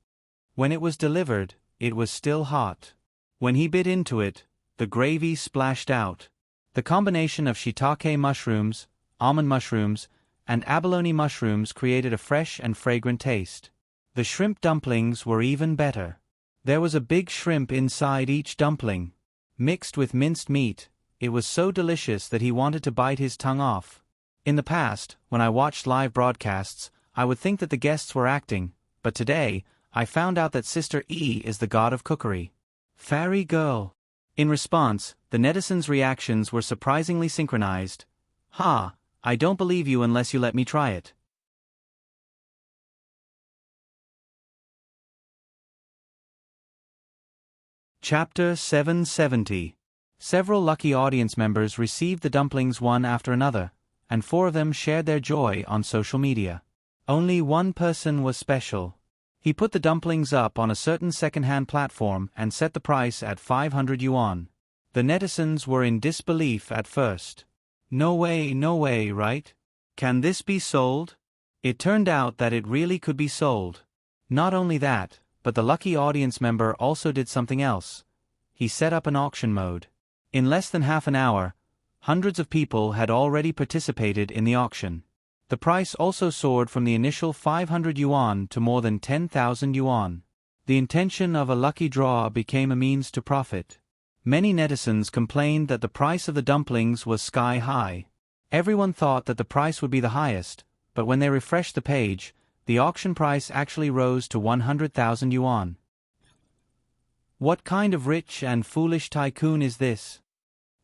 When it was delivered, it was still hot. When he bit into it, the gravy splashed out. The combination of shiitake mushrooms, almond mushrooms, and abalone mushrooms created a fresh and fragrant taste. The shrimp dumplings were even better. There was a big shrimp inside each dumpling. Mixed with minced meat, it was so delicious that he wanted to bite his tongue off. In the past, when I watched live broadcasts, I would think that the guests were acting, but today, I found out that Sister E is the god of cookery. Fairy girl. In response, the netizens' reactions were surprisingly synchronized. Ha, I don't believe you unless you let me try it. Chapter 770. Several lucky audience members received the dumplings one after another, and 4 of them shared their joy on social media. Only one person was special. He put the dumplings up on a certain second-hand platform and set the price at 500 yuan. The netizens were in disbelief at first. No way, right? Can this be sold? It turned out that it really could be sold. Not only that, but the lucky audience member also did something else. He set up an auction mode. In less than half an hour, hundreds of people had already participated in the auction. The price also soared from the initial 500 yuan to more than 10,000 yuan. The intention of a lucky draw became a means to profit. Many netizens complained that the price of the dumplings was sky high. Everyone thought that the price would be the highest, but when they refreshed the page, the auction price actually rose to 100,000 yuan. What kind of rich and foolish tycoon is this?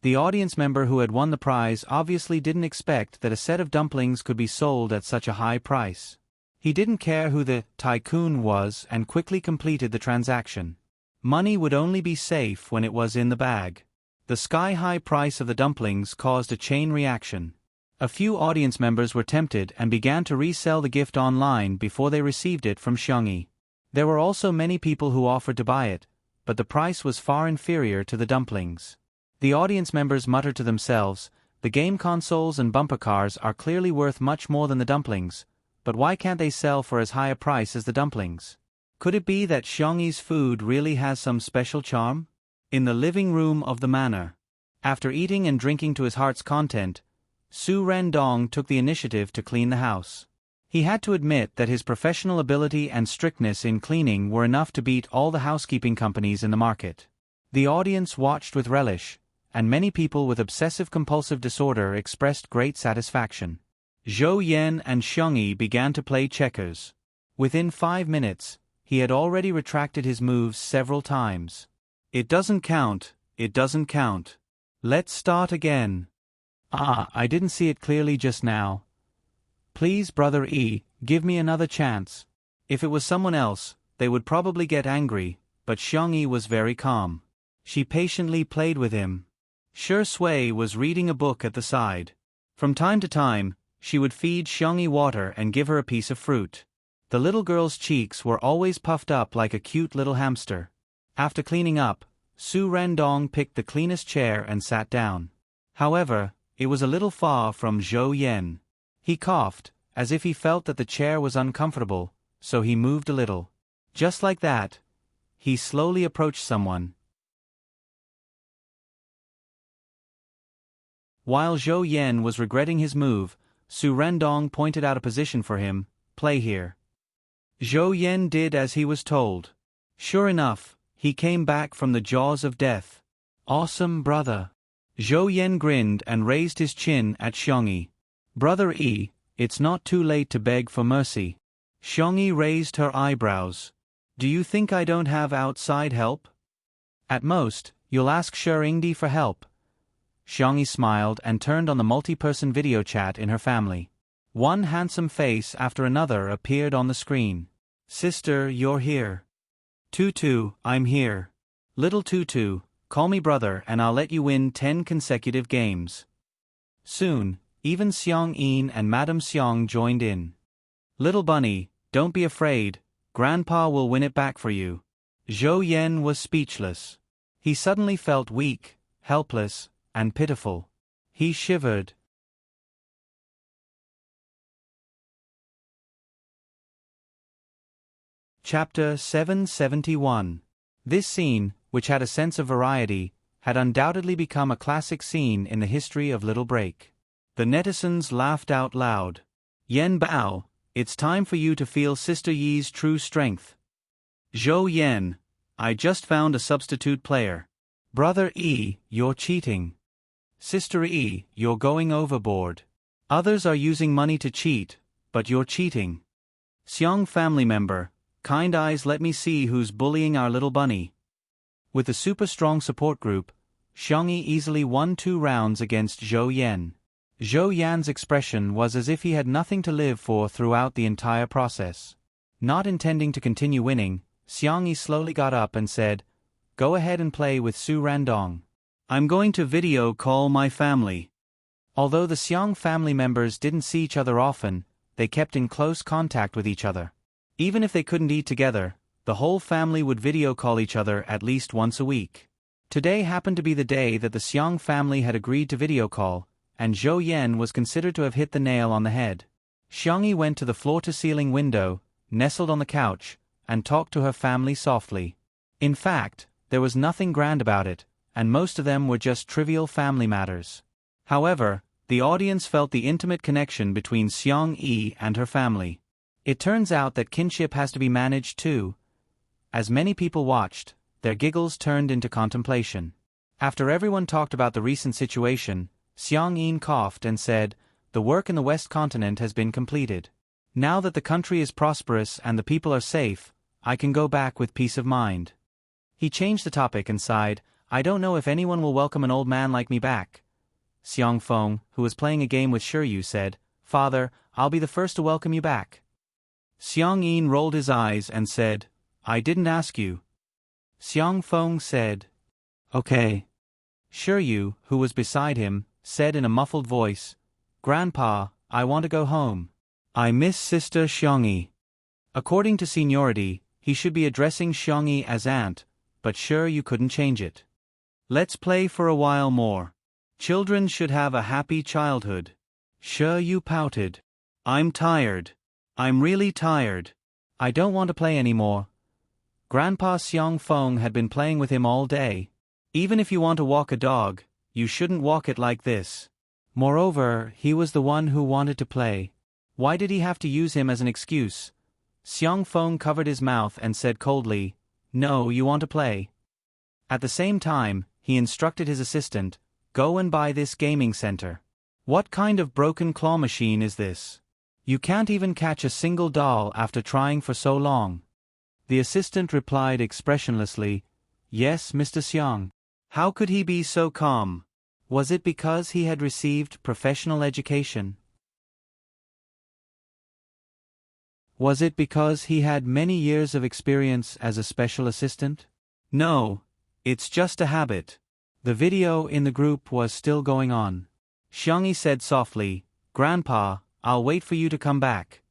The audience member who had won the prize obviously didn't expect that a set of dumplings could be sold at such a high price. He didn't care who the tycoon was and quickly completed the transaction. Money would only be safe when it was in the bag. The sky-high price of the dumplings caused a chain reaction. A few audience members were tempted and began to resell the gift online before they received it from Xiangyi. There were also many people who offered to buy it, but the price was far inferior to the dumplings. The audience members muttered to themselves, The game consoles and bumper cars are clearly worth much more than the dumplings, but why can't they sell for as high a price as the dumplings? Could it be that Xiangyi's food really has some special charm? In the living room of the manor. After eating and drinking to his heart's content, Su Rendong took the initiative to clean the house. He had to admit that his professional ability and strictness in cleaning were enough to beat all the housekeeping companies in the market. The audience watched with relish, and many people with obsessive-compulsive disorder expressed great satisfaction. Zhou Yan and Xiangyi began to play checkers. Within 5 minutes, he had already retracted his moves several times. It doesn't count, it doesn't count. Let's start again. I didn't see it clearly just now. Please, Brother E, give me another chance. If it was someone else, they would probably get angry, but Xiangyi was very calm. She patiently played with him. Shi Sui was reading a book at the side. From time to time, she would feed Xiangyi water and give her a piece of fruit. The little girl's cheeks were always puffed up like a cute little hamster. After cleaning up, Su Rendong picked the cleanest chair and sat down. However, it was a little far from Zhou Yan. He coughed, as if he felt that the chair was uncomfortable, so he moved a little. Just like that, he slowly approached someone. While Zhou Yan was regretting his move, Su Rendong pointed out a position for him. Play here. Zhou Yan did as he was told. Sure enough, he came back from the jaws of death. Awesome, brother. Zhou Yan grinned and raised his chin at Xiangyi. Brother E, it's not too late to beg for mercy. Xiangyi raised her eyebrows. Do you think I don't have outside help? At most, you'll ask Shengdi for help. Xiangyi smiled and turned on the multi-person video chat in her family. One handsome face after another appeared on the screen. Sister, you're here. Tutu, I'm here. Little Tutu, call me brother and I'll let you win 10 consecutive games. Soon, even Xiang Yin and Madame Xiang joined in. Little bunny, don't be afraid, Grandpa will win it back for you. Zhou Yan was speechless. He suddenly felt weak, helpless, and pitiful. He shivered. Chapter 771. This scene, which had a sense of variety, had undoubtedly become a classic scene in the history of Little Break. The netizens laughed out loud. Yan Bao, it's time for you to feel Sister Yi's true strength. Zhou Yan, I just found a substitute player. Brother E, you're cheating. Sister E, you're going overboard. Others are using money to cheat, but you're cheating. Xiang family member, kind eyes, let me see who's bullying our little bunny. With a super strong support group, Xiangyi easily won 2 rounds against Zhou Yan. Zhou Yan's expression was as if he had nothing to live for throughout the entire process. Not intending to continue winning, Xiangyi slowly got up and said, Go ahead and play with Su Rendong. I'm going to video call my family. Although the Xiang family members didn't see each other often, they kept in close contact with each other. Even if they couldn't eat together, the whole family would video call each other at least once a week. Today happened to be the day that the Xiang family had agreed to video call, and Zhou Yan was considered to have hit the nail on the head. Xiangyi went to the floor-to-ceiling window, nestled on the couch, and talked to her family softly. In fact, there was nothing grand about it, and most of them were just trivial family matters. However, the audience felt the intimate connection between Xiang Yi and her family. It turns out that kinship has to be managed too. As many people watched, their giggles turned into contemplation. After everyone talked about the recent situation, Xiang Yin coughed and said, The work in the West Continent has been completed. Now that the country is prosperous and the people are safe, I can go back with peace of mind. He changed the topic and sighed, I don't know if anyone will welcome an old man like me back. Xiang Feng, who was playing a game with Shiryu, said, Father, I'll be the first to welcome you back. Xiang Yin rolled his eyes and said, I didn't ask you. Xiang Feng said, Okay. Shiryu, who was beside him, said in a muffled voice, Grandpa, I want to go home. I miss Sister Xiangyi. According to seniority, he should be addressing Xiangyi as aunt, but sure you couldn't change it. Let's play for a while more. Children should have a happy childhood. Shi Yu pouted. I'm tired. I'm really tired. I don't want to play anymore. Grandpa Xiong Feng had been playing with him all day. Even if you want to walk a dog, you shouldn't walk it like this. Moreover, he was the one who wanted to play. Why did he have to use him as an excuse? Xiong Feng covered his mouth and said coldly, "No, you want to play." At the same time, he instructed his assistant, "Go and buy this gaming center." What kind of broken claw machine is this? You can't even catch a single doll after trying for so long. The assistant replied expressionlessly, "Yes, Mr. Xiong." How could he be so calm? Was it because he had received professional education? Was it because he had many years of experience as a special assistant? No, it's just a habit. The video in the group was still going on. Xiangyi said softly, "Grandpa, I'll wait for you to come back."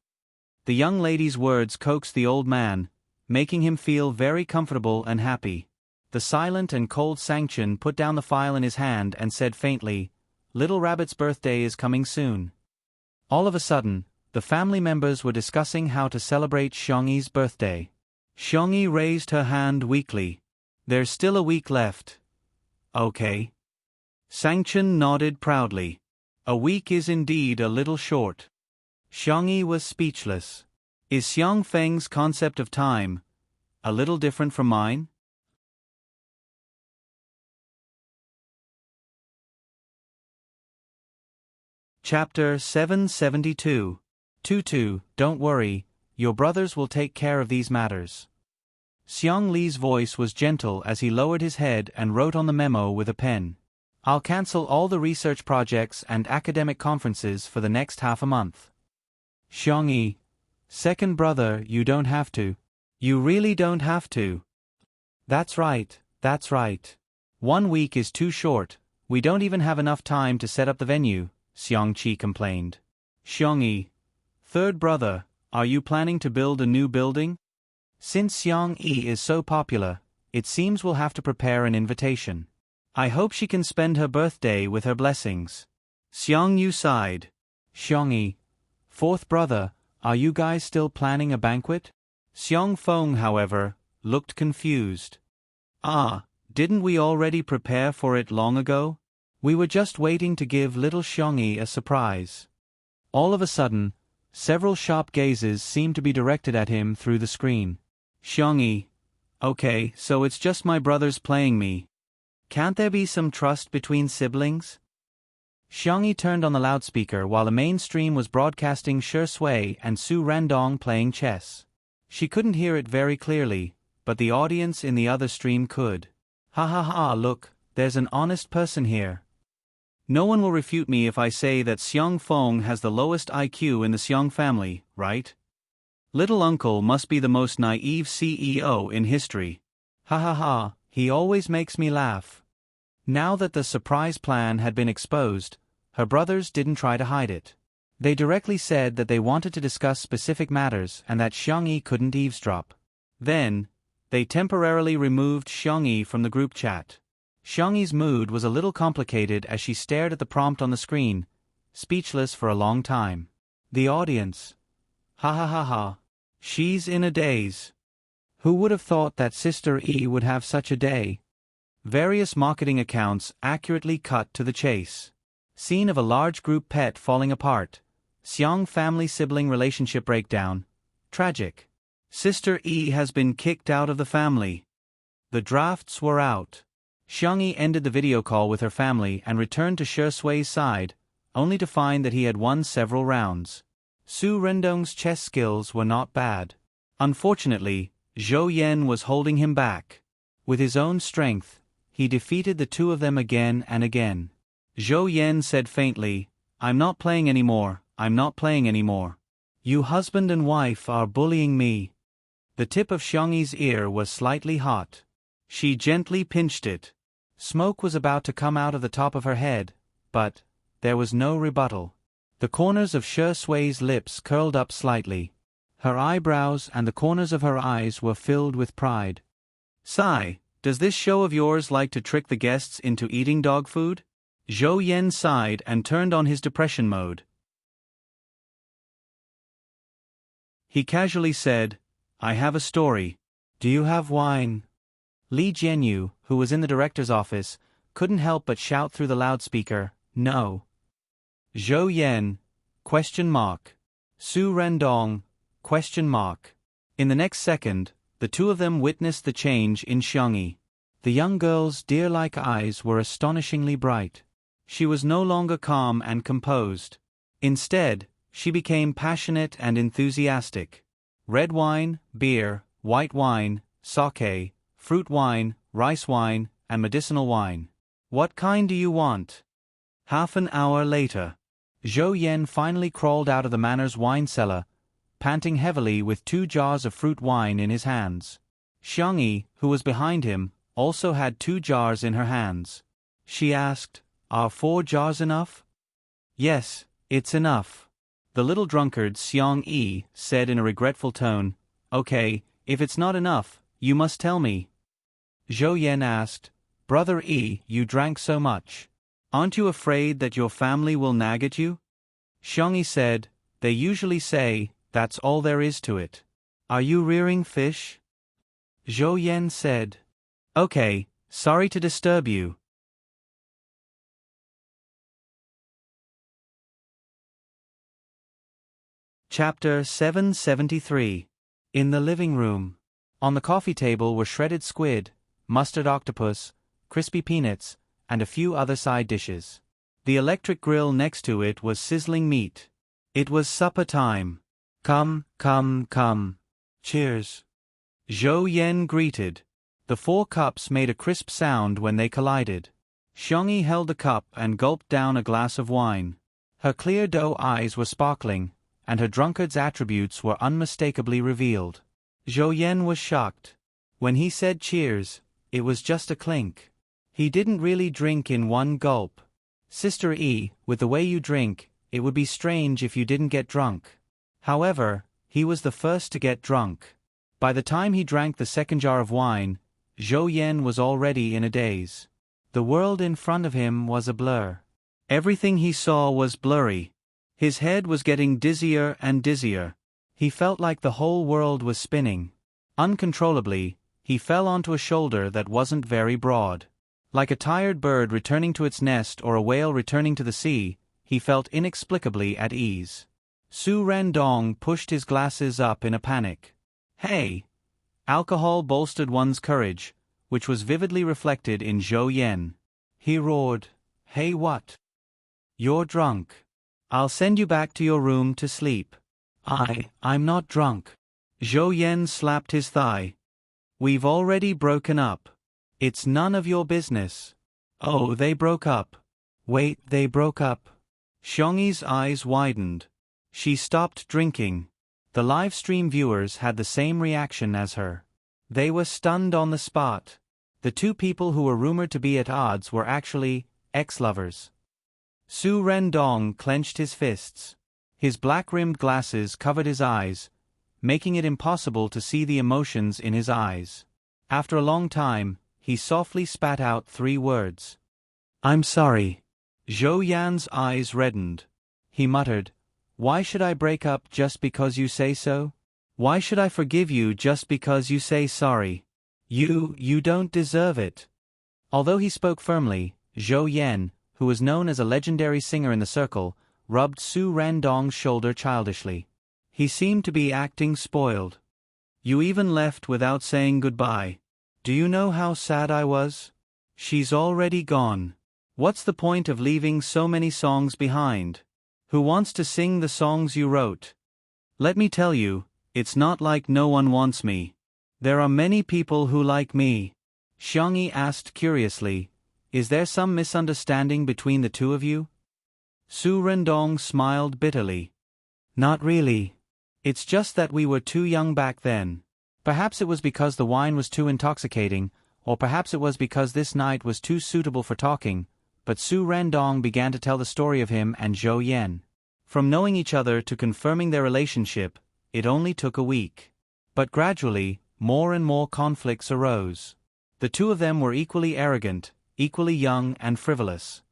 The young lady's words coaxed the old man, making him feel very comfortable and happy. The silent and cold Sanction put down the file in his hand and said faintly, "Little Rabbit's birthday is coming soon." All of a sudden, the family members were discussing how to celebrate Xiangyi's birthday. Xiangyi raised her hand weakly. "There's still a week left." "Okay." Sanction nodded proudly. "A week is indeed a little short." Xiangyi was speechless. Is Xiang Feng's concept of time a little different from mine? Chapter 772. Tutu, don't worry, your brothers will take care of these matters. Xiang Li's voice was gentle as he lowered his head and wrote on the memo with a pen. "I'll cancel all the research projects and academic conferences for the next half a month." Xiangyi, second brother, you don't have to. You really don't have to. That's right, that's right. 1 week is too short, we don't even have enough time to set up the venue, Xiangqi complained. Xiangyi, third brother, are you planning to build a new building? Since Xiangyi is so popular, it seems we'll have to prepare an invitation. I hope she can spend her birthday with her blessings. Xiangyu sighed. Xiangyi, fourth brother, are you guys still planning a banquet? Xiong Feng, however, looked confused. Ah, didn't we already prepare for it long ago? We were just waiting to give little Xiangyi a surprise. All of a sudden, several sharp gazes seemed to be directed at him through the screen. Xiangyi, okay, so it's just my brothers playing me. Can't there be some trust between siblings? Xiangyi turned on the loudspeaker while the main stream was broadcasting Shi Sui and Su Randong playing chess. She couldn't hear it very clearly, but the audience in the other stream could. Ha ha ha, look, there's an honest person here. No one will refute me if I say that Xiong Feng has the lowest IQ in the Xiong family, right? Little uncle must be the most naive CEO in history. Ha ha ha, he always makes me laugh. Now that the surprise plan had been exposed, her brothers didn't try to hide it. They directly said that they wanted to discuss specific matters and that Xiangyi couldn't eavesdrop. Then, they temporarily removed Xiangyi from the group chat. Xiangyi's mood was a little complicated as she stared at the prompt on the screen, speechless for a long time. The audience. Ha ha ha ha. She's in a daze. Who would have thought that Sister E would have such a day? Various marketing accounts accurately cut to the chase. Scene of a large group pet falling apart. Xiong family sibling relationship breakdown. Tragic. Sister E has been kicked out of the family. The drafts were out. Xiangyi ended the video call with her family and returned to Shi Sui's side, only to find that he had won several rounds. Su Rendong's chess skills were not bad. Unfortunately, Zhou Yan was holding him back. With his own strength, he defeated the two of them again and again. Zhou Yan said faintly, I'm not playing anymore, I'm not playing anymore. You husband and wife are bullying me. The tip of Xiangyi's ear was slightly hot. She gently pinched it. Smoke was about to come out of the top of her head, but there was no rebuttal. The corners of Shi Sui's lips curled up slightly. Her eyebrows and the corners of her eyes were filled with pride. Sai, does this show of yours like to trick the guests into eating dog food? Zhou Yan sighed and turned on his depression mode. He casually said, I have a story. Do you have wine? Li Jianyu, who was in the director's office, couldn't help but shout through the loudspeaker, no. Zhou Yan, ? Su Rendong, ? In the next second, the two of them witnessed the change in Xiangyi. The young girl's deer-like eyes were astonishingly bright. She was no longer calm and composed. Instead, she became passionate and enthusiastic. Red wine, beer, white wine, sake, fruit wine, rice wine, and medicinal wine. What kind do you want? Half an hour later, Zhou Yan finally crawled out of the manor's wine cellar, panting heavily with 2 jars of fruit wine in his hands. Xiangyi, who was behind him, also had 2 jars in her hands. She asked, Are 4 jars enough? Yes, it's enough. The little drunkard Xiang Yi said in a regretful tone, Okay, if it's not enough, you must tell me. Zhou Yan asked, Brother Yi, you drank so much. Aren't you afraid that your family will nag at you? Xiangyi said, They usually say, that's all there is to it. Are you rearing fish? Zhou Yan said, Okay, sorry to disturb you. Chapter 773. In the living room. On the coffee table were shredded squid, mustard octopus, crispy peanuts, and a few other side dishes. The electric grill next to it was sizzling meat. It was supper time. Come, come, come. Cheers. Zhou Yan greeted. The 4 cups made a crisp sound when they collided. Xiangyi held a cup and gulped down a glass of wine. Her clear doe eyes were sparkling, and her drunkard's attributes were unmistakably revealed. Zhou Yan was shocked. When he said cheers, it was just a clink. He didn't really drink in one gulp. Sister Yi, with the way you drink, it would be strange if you didn't get drunk. However, he was the first to get drunk. By the time he drank the 2nd jar of wine, Zhou Yan was already in a daze. The world in front of him was a blur. Everything he saw was blurry. His head was getting dizzier and dizzier. He felt like the whole world was spinning. Uncontrollably, he fell onto a shoulder that wasn't very broad. Like a tired bird returning to its nest or a whale returning to the sea, he felt inexplicably at ease. Su Rendong pushed his glasses up in a panic. Hey! Alcohol bolstered one's courage, which was vividly reflected in Zhou Yan. He roared, Hey what? You're drunk. I'll send you back to your room to sleep. I'm not drunk. Zhou Yan slapped his thigh. We've already broken up. It's none of your business. Oh, they broke up. Wait, they broke up. Xiangyi's eyes widened. She stopped drinking. The live stream viewers had the same reaction as her. They were stunned on the spot. The 2 people who were rumored to be at odds were actually ex-lovers. Su Rendong clenched his fists. His black-rimmed glasses covered his eyes, making it impossible to see the emotions in his eyes. After a long time, he softly spat out 3 words. I'm sorry. Zhou Yan's eyes reddened. He muttered, Why should I break up just because you say so? Why should I forgive you just because you say sorry? You don't deserve it. Although he spoke firmly, Zhou Yan, who was known as a legendary singer in the circle, rubbed Su Rendong's shoulder childishly. He seemed to be acting spoiled. You even left without saying goodbye. Do you know how sad I was? She's already gone. What's the point of leaving so many songs behind? Who wants to sing the songs you wrote? Let me tell you, it's not like no one wants me. There are many people who like me. Xiangyi asked curiously, Is there some misunderstanding between the 2 of you? Su Rendong smiled bitterly. Not really. It's just that we were too young back then. Perhaps it was because the wine was too intoxicating, or perhaps it was because this night was too suitable for talking, but Su Rendong began to tell the story of him and Zhou Yan. From knowing each other to confirming their relationship, it only took a week. But gradually, more and more conflicts arose. The 2 of them were equally arrogant, equally young and frivolous.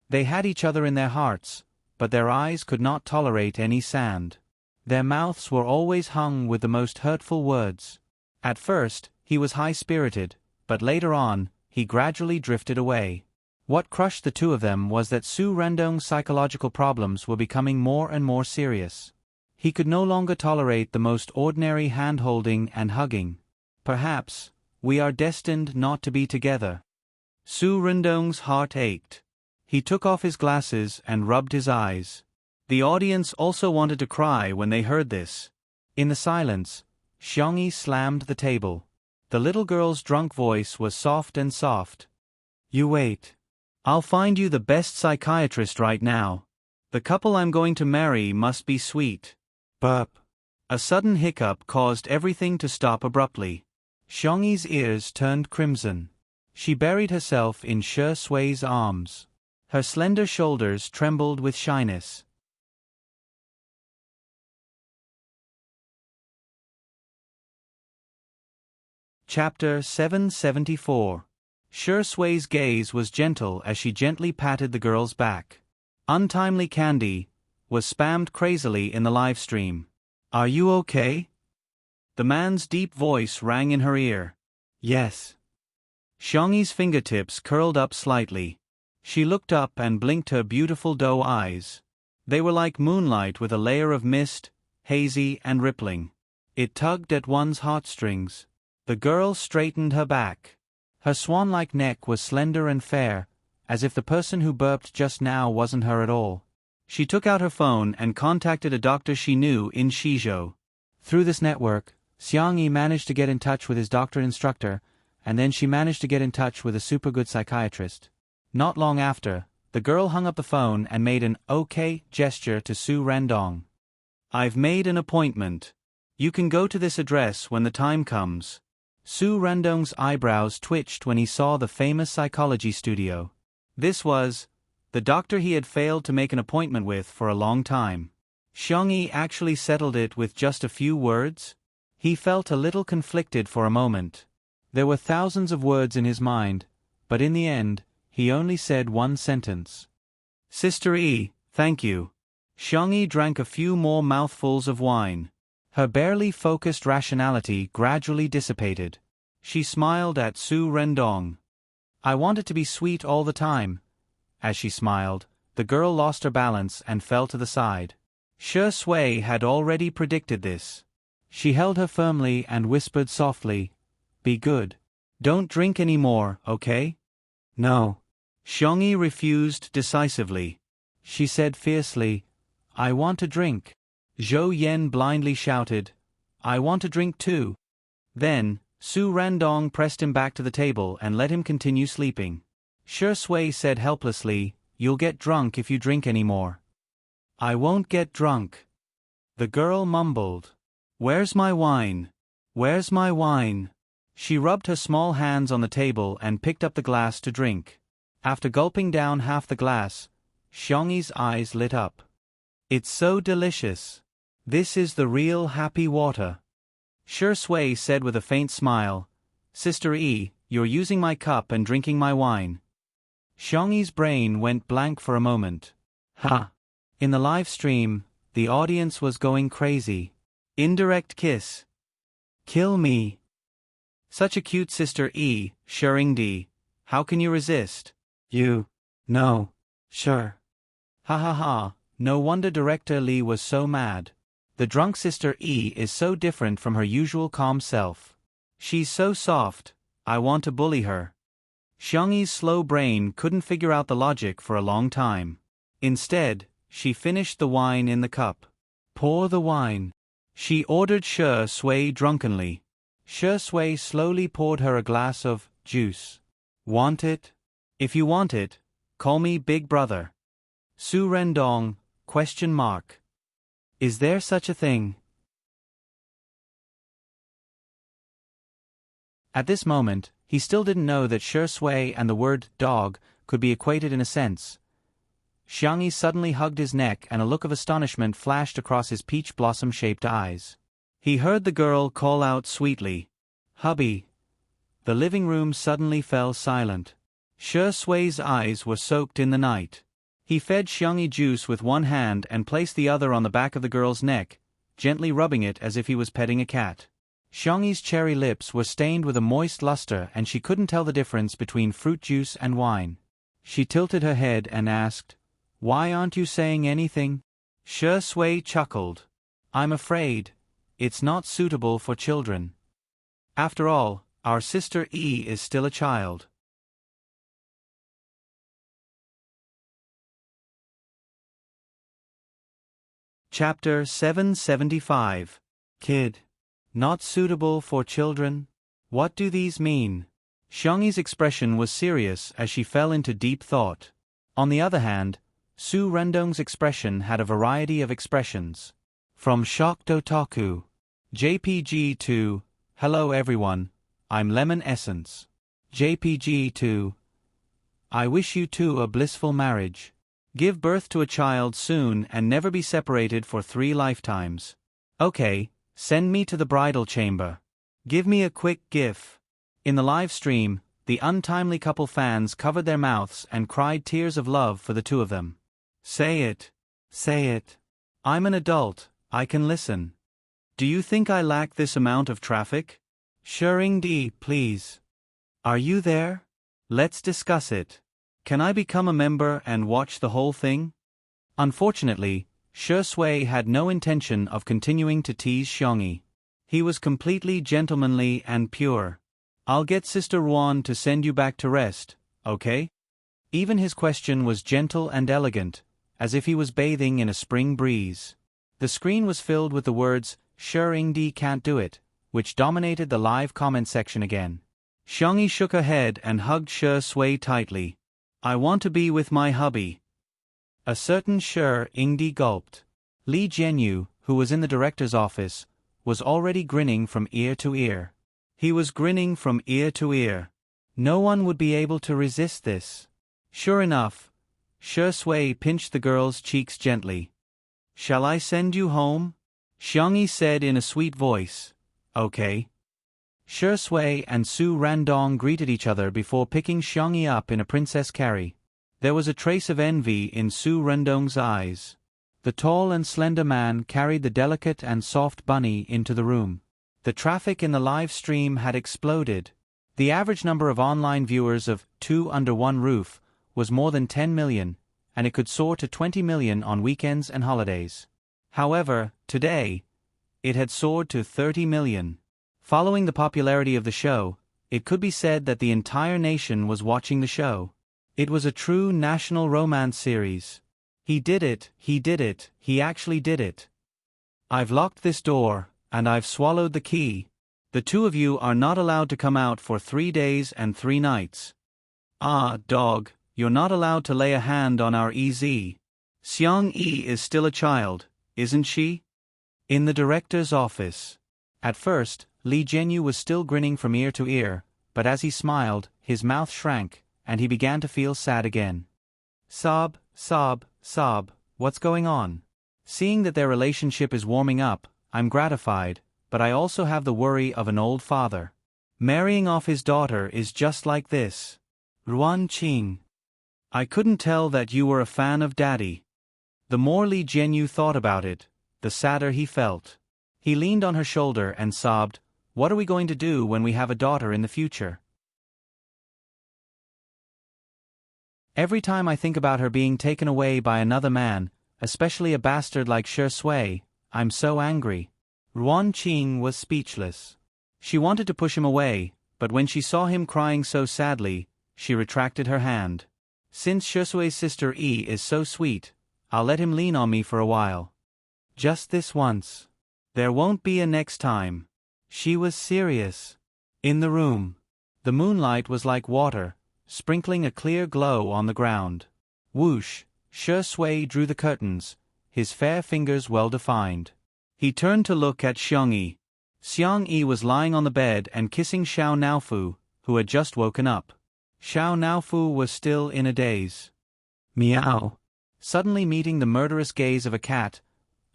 They had each other in their hearts, but their eyes could not tolerate any sand. Their mouths were always hung with the most hurtful words. At first, he was high-spirited, but later on, he gradually drifted away. What crushed the two of them was that Su Rendong's psychological problems were becoming more and more serious. He could no longer tolerate the most ordinary hand-holding and hugging. Perhaps, we are destined not to be together. Su Rendong's heart ached. He took off his glasses and rubbed his eyes. The audience also wanted to cry when they heard this. In the silence, Xiangyi slammed the table. The little girl's drunk voice was soft and soft. "You wait. I'll find you the best psychiatrist right now. The couple I'm going to marry must be sweet." Burp. A sudden hiccup caused everything to stop abruptly. Xiangyi's ears turned crimson. She buried herself in Shi Sui's arms. Her slender shoulders trembled with shyness. Chapter 774. Shi Sui's gaze was gentle as she gently patted the girl's back. Untimely candy was spammed crazily in the live stream. "Are you okay?" The man's deep voice rang in her ear. "Yes." Xiangyi's fingertips curled up slightly. She looked up and blinked her beautiful doe eyes. They were like moonlight with a layer of mist, hazy and rippling. It tugged at one's heartstrings. The girl straightened her back. Her swan-like neck was slender and fair, as if the person who burped just now wasn't her at all. She took out her phone and contacted a doctor she knew in Shizhou. Through this network, Xiangyi managed to get in touch with his doctor-instructor, and then she managed to get in touch with a super-good psychiatrist. Not long after, the girl hung up the phone and made an "okay" gesture to Su Rendong. "I've made an appointment. You can go to this address when the time comes." Su Rendong's eyebrows twitched when he saw the famous psychology studio. This was the doctor he had failed to make an appointment with for a long time. Xiangyi actually settled it with just a few words? He felt a little conflicted for a moment. There were thousands of words in his mind, but in the end, he only said one sentence. "Sister E, thank you." Xiangyi drank a few more mouthfuls of wine. Her barely focused rationality gradually dissipated. She smiled at Su Rendong. "I want it to be sweet all the time." As she smiled, the girl lost her balance and fell to the side. Shi Sui had already predicted this. She held her firmly and whispered softly, "Be good. Don't drink any more, okay?" "No." Xiangyi refused decisively. She said fiercely, "I want to drink." Zhou Yan blindly shouted, "I want to drink too." Then, Su Rendong pressed him back to the table and let him continue sleeping. Shi Sui said helplessly, "You'll get drunk if you drink any more." "I won't get drunk." The girl mumbled, "Where's my wine? Where's my wine?" She rubbed her small hands on the table and picked up the glass to drink. After gulping down half the glass, Xiangyi's eyes lit up. "It's so delicious. This is the real happy water." Shi Sui said with a faint smile, "Sister E, you're using my cup and drinking my wine." Xiangyi's brain went blank for a moment. Ha! In the live stream, the audience was going crazy. Indirect kiss. Kill me. Such a cute Sister E, Shengdi. How can you resist? You. No. Sure. Ha ha ha, no wonder Director Li was so mad. The drunk Sister E is so different from her usual calm self. She's so soft, I want to bully her. Xiangyi's slow brain couldn't figure out the logic for a long time. Instead, she finished the wine in the cup. Pour the wine. She ordered Shi Sui drunkenly. Shi Sui slowly poured her a glass of juice. Want it? If you want it, call me Big Brother. Su Rendong, ? Is there such a thing? At this moment, he still didn't know that Shi Sui and the word dog could be equated in a sense. Xiangyi suddenly hugged his neck and a look of astonishment flashed across his peach blossom-shaped eyes. He heard the girl call out sweetly, "Hubby." The living room suddenly fell silent. Shi Sui's eyes were soaked in the night. He fed Xiangyi juice with one hand and placed the other on the back of the girl's neck, gently rubbing it as if he was petting a cat. Xiangyi's cherry lips were stained with a moist luster and she couldn't tell the difference between fruit juice and wine. She tilted her head and asked, "Why aren't you saying anything?" Shi Sui chuckled. "I'm afraid. It's not suitable for children. After all, our sister Yi is still a child." Chapter 775. Kid. Not suitable for children? What do these mean? Xiangyi's expression was serious as she fell into deep thought. On the other hand, Su Rendong's expression had a variety of expressions. From shocked otaku, JPG to, "Hello everyone, I'm Lemon Essence." JPG to, "I wish you two a blissful marriage. Give birth to a child soon and never be separated for 3 lifetimes. Okay, send me to the bridal chamber. Give me a quick gif." In the live stream, the untimely couple fans covered their mouths and cried tears of love for the two of them. Say it. Say it. I'm an adult, I can listen. Do you think I lack this amount of traffic? Shengdi, please. Are you there? Let's discuss it. Can I become a member and watch the whole thing? Unfortunately, Shi Sui had no intention of continuing to tease Xiangyi. He was completely gentlemanly and pure. "I'll get Sister Ruan to send you back to rest, okay?" Even his question was gentle and elegant, as if he was bathing in a spring breeze. The screen was filled with the words, "Shengdi can't do it," which dominated the live comment section again. Xiangyi shook her head and hugged Shi Sui tightly. "I want to be with my hubby." A certain Shengdi gulped. Li Jianyu, who was in the director's office, was already grinning from ear to ear. He was grinning from ear to ear. No one would be able to resist this. Sure enough, Shi Sui pinched the girl's cheeks gently. "Shall I send you home?" Xiangyi said in a sweet voice. "Okay." Shi Sui and Su Randong greeted each other before picking Xiangyi up in a princess carry. There was a trace of envy in Su Rendong's eyes. The tall and slender man carried the delicate and soft bunny into the room. The traffic in the live stream had exploded. The average number of online viewers of Two Under One Roof was more than 10 million, and it could soar to 20 million on weekends and holidays. However, today, it had soared to 30 million. Following the popularity of the show, it could be said that the entire nation was watching the show. It was a true national romance series. He did it, he actually did it. "I've locked this door, and I've swallowed the key. The two of you are not allowed to come out for 3 days and 3 nights. Ah, dog, you're not allowed to lay a hand on our EZ. Xiangyi is still a child, isn't she?" In the director's office. At first, Li Jianyu was still grinning from ear to ear, but as he smiled, his mouth shrank, and he began to feel sad again. Sob, sob, sob, what's going on? Seeing that their relationship is warming up, I'm gratified, but I also have the worry of an old father. Marrying off his daughter is just like this. Ruan Qing. I couldn't tell that you were a fan of Daddy. The more Li Jianyu thought about it, the sadder he felt. He leaned on her shoulder and sobbed, "What are we going to do when we have a daughter in the future? Every time I think about her being taken away by another man, especially a bastard like Shi Sui, I'm so angry." Ruan Qing was speechless. She wanted to push him away, but when she saw him crying so sadly, she retracted her hand. "Since Shi Sui's sister Yi is so sweet, I'll let him lean on me for a while. Just this once. There won't be a next time." She was serious. In the room, the moonlight was like water, sprinkling a clear glow on the ground. Whoosh, Shi Sui drew the curtains, his fair fingers well defined. He turned to look at Xiangyi. Xiangyi was lying on the bed and kissing Xiao Naofu, who had just woken up. Xiao Naofu was still in a daze. Meow. Suddenly meeting the murderous gaze of a cat,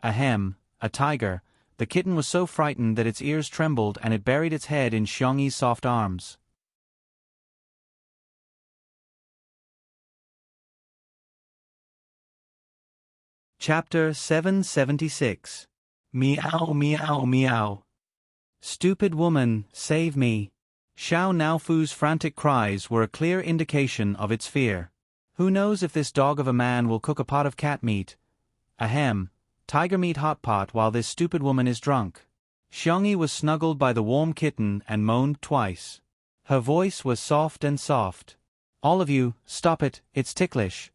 a hen, a tiger, the kitten was so frightened that its ears trembled and it buried its head in Xiangyi's soft arms. Chapter 776. Meow meow meow. Stupid woman, save me. Xiao Naofu's frantic cries were a clear indication of its fear. Who knows if this dog of a man will cook a pot of cat meat, ahem, tiger meat hot pot while this stupid woman is drunk. Xiangyi was snuggled by the warm kitten and moaned twice. Her voice was soft and soft. All of you, stop it, it's ticklish.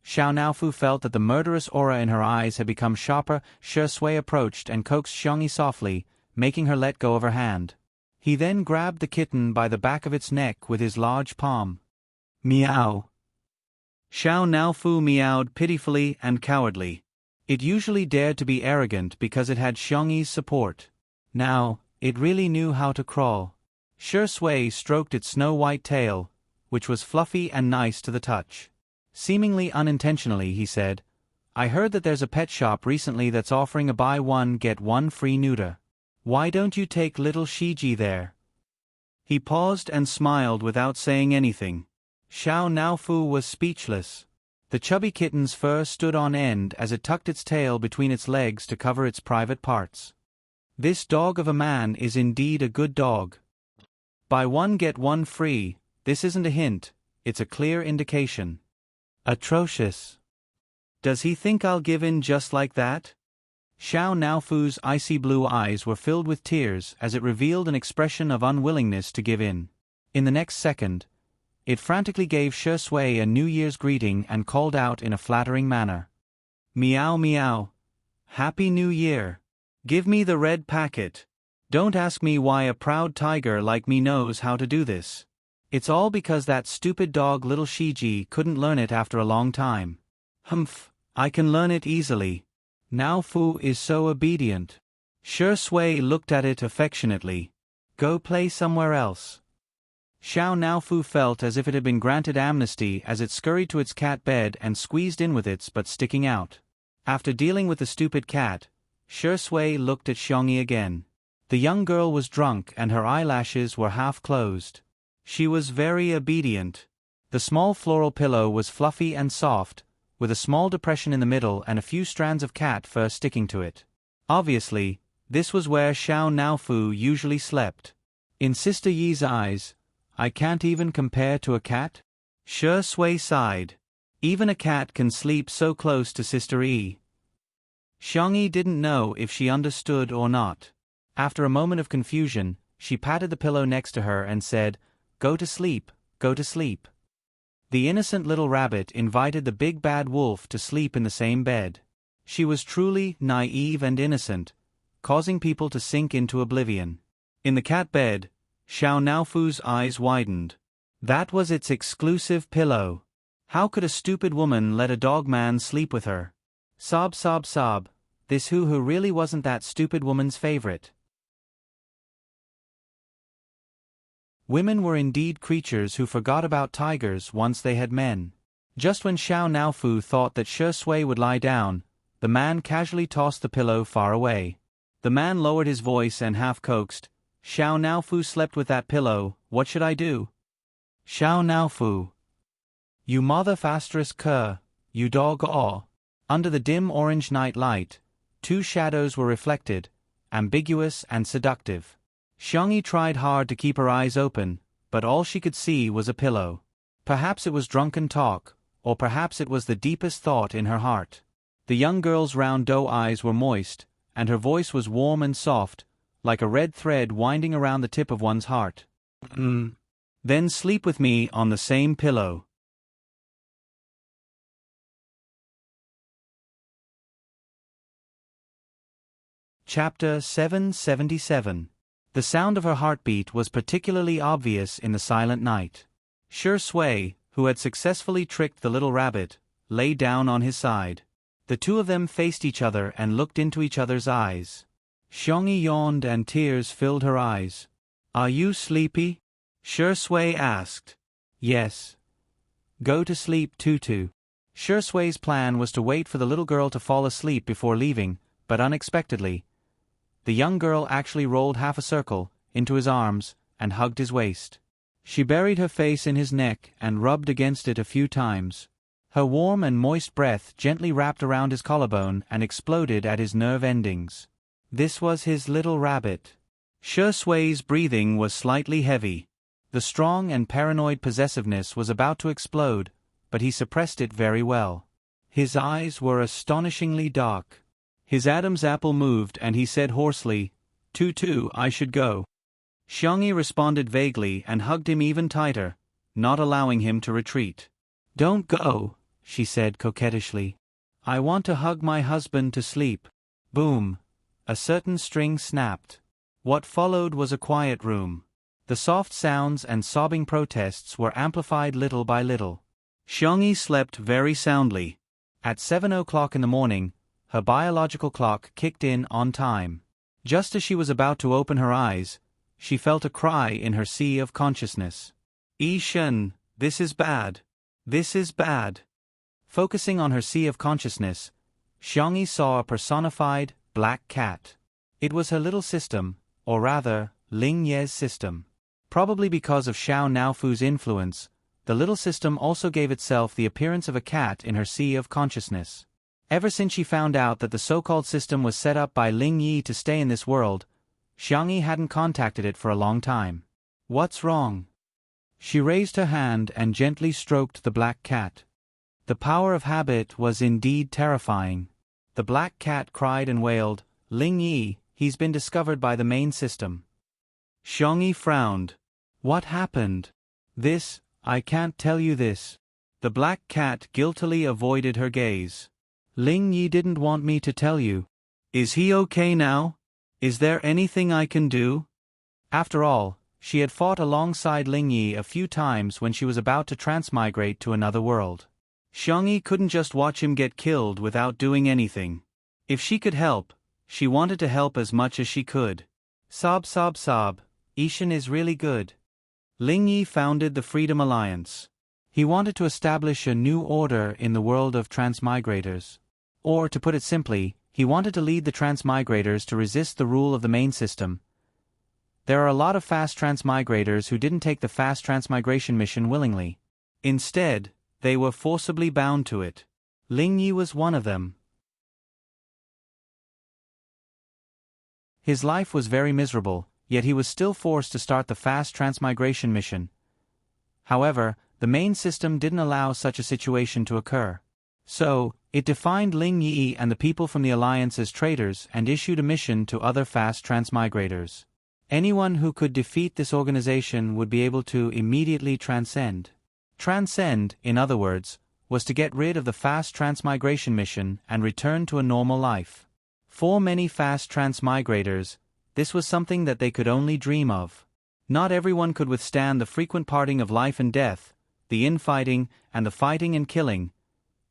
Xiao Naofu felt that the murderous aura in her eyes had become sharper. Shi Sui approached and coaxed Xiangyi softly, making her let go of her hand. He then grabbed the kitten by the back of its neck with his large palm. Meow. Xiao Naofu meowed pitifully and cowardly. It usually dared to be arrogant because it had Xiangyi's support. Now, it really knew how to crawl. Shi Sui stroked its snow-white tail, which was fluffy and nice to the touch. Seemingly unintentionally, he said, I heard that there's a pet shop recently that's offering a buy one get one free neuter. Why don't you take little Shiji there? He paused and smiled without saying anything. Xiao Naofu was speechless. The chubby kitten's fur stood on end as it tucked its tail between its legs to cover its private parts. This dog of a man is indeed a good dog. Buy one get one free, this isn't a hint, it's a clear indication. Atrocious. Does he think I'll give in just like that? Xiao Naofu's icy blue eyes were filled with tears as it revealed an expression of unwillingness to give in. In the next second, it frantically gave Shi Sui a New Year's greeting and called out in a flattering manner. Meow meow. Happy New Year. Give me the red packet. Don't ask me why a proud tiger like me knows how to do this. It's all because that stupid dog little Shiji couldn't learn it after a long time. Humph, I can learn it easily. Naofu is so obedient. Shi Sui looked at it affectionately. Go play somewhere else. Xiao Naofu felt as if it had been granted amnesty as it scurried to its cat bed and squeezed in with its butt sticking out. After dealing with the stupid cat, Shi Sui looked at Xiangyi again. The young girl was drunk and her eyelashes were half closed. She was very obedient. The small floral pillow was fluffy and soft, with a small depression in the middle and a few strands of cat fur sticking to it. Obviously, this was where Xiao Naofu usually slept. In Sister Yi's eyes, I can't even compare to a cat? Shi Sui sighed. Even a cat can sleep so close to Sister Yi. Xiangyi didn't know if she understood or not. After a moment of confusion, she patted the pillow next to her and said, Go to sleep, go to sleep. The innocent little rabbit invited the big bad wolf to sleep in the same bed. She was truly naive and innocent, causing people to sink into oblivion. In the cat bed, Xiao Naofu's eyes widened. That was its exclusive pillow. How could a stupid woman let a dog man sleep with her? Sob sob sob, this who really wasn't that stupid woman's favorite. Women were indeed creatures who forgot about tigers once they had men. Just when Xiao Naofu thought that Shi Sui would lie down, the man casually tossed the pillow far away. The man lowered his voice and half coaxed, Xiao Naofu slept with that pillow, what should I do? Xiao Naofu. You mother fastress cur, you dog aw. Under the dim orange night light, two shadows were reflected, ambiguous and seductive. Xiangyi tried hard to keep her eyes open, but all she could see was a pillow. Perhaps it was drunken talk, or perhaps it was the deepest thought in her heart. The young girl's round doe eyes were moist, and her voice was warm and soft, like a red thread winding around the tip of one's heart. Then sleep with me on the same pillow. Chapter 777. The sound of her heartbeat was particularly obvious in the silent night. Shi Sui, who had successfully tricked the little rabbit, lay down on his side. The two of them faced each other and looked into each other's eyes. Xiangyi yawned and tears filled her eyes. Are you sleepy? Shi Sui asked. Yes. Go to sleep, Tutu. Shi Sui's plan was to wait for the little girl to fall asleep before leaving, but unexpectedly, the young girl actually rolled half a circle into his arms and hugged his waist. She buried her face in his neck and rubbed against it a few times. Her warm and moist breath gently wrapped around his collarbone and exploded at his nerve endings. This was his little rabbit. Shui's breathing was slightly heavy. The strong and paranoid possessiveness was about to explode, but he suppressed it very well. His eyes were astonishingly dark. His Adam's apple moved and he said hoarsely, "Tutu, I should go." Xiangyi responded vaguely and hugged him even tighter, not allowing him to retreat. "Don't go," she said coquettishly. "I want to hug my husband to sleep." Boom! A certain string snapped. What followed was a quiet room. The soft sounds and sobbing protests were amplified little by little. Xiangyi slept very soundly. At 7 o'clock in the morning, her biological clock kicked in on time. Just as she was about to open her eyes, she felt a cry in her sea of consciousness. "Yi Shen, this is bad. This is bad." Focusing on her sea of consciousness, Xiangyi saw a personified, black cat. It was her little system, or rather, Ling Ye's system. Probably because of Xiao Naofu's influence, the little system also gave itself the appearance of a cat in her sea of consciousness. Ever since she found out that the so-called system was set up by Ling Yi to stay in this world, Xiangyi hadn't contacted it for a long time. "What's wrong?" She raised her hand and gently stroked the black cat. The power of habit was indeed terrifying. The black cat cried and wailed, "Ling Yi, he's been discovered by the main system." Xiangyi frowned. "What happened?" I can't tell you this." The black cat guiltily avoided her gaze. "Ling Yi didn't want me to tell you." "Is he okay now? Is there anything I can do?" After all, she had fought alongside Ling Yi a few times when she was about to transmigrate to another world. Xiangyi couldn't just watch him get killed without doing anything. If she could help, she wanted to help as much as she could. Sob sob sob, Ishan is really good. Ling Yi founded the Freedom Alliance. He wanted to establish a new order in the world of transmigrators. Or, to put it simply, he wanted to lead the transmigrators to resist the rule of the main system. There are a lot of fast transmigrators who didn't take the fast transmigration mission willingly. Instead, they were forcibly bound to it. Ling Yi was one of them. His life was very miserable, yet he was still forced to start the fast transmigration mission. However, the main system didn't allow such a situation to occur. So, it defined Ling Yi and the people from the Alliance as traitors and issued a mission to other fast transmigrators. Anyone who could defeat this organization would be able to immediately transcend. Transcend, in other words, was to get rid of the fast transmigration mission and return to a normal life. For many fast transmigrators, this was something that they could only dream of. Not everyone could withstand the frequent parting of life and death, the infighting, and the fighting and killing.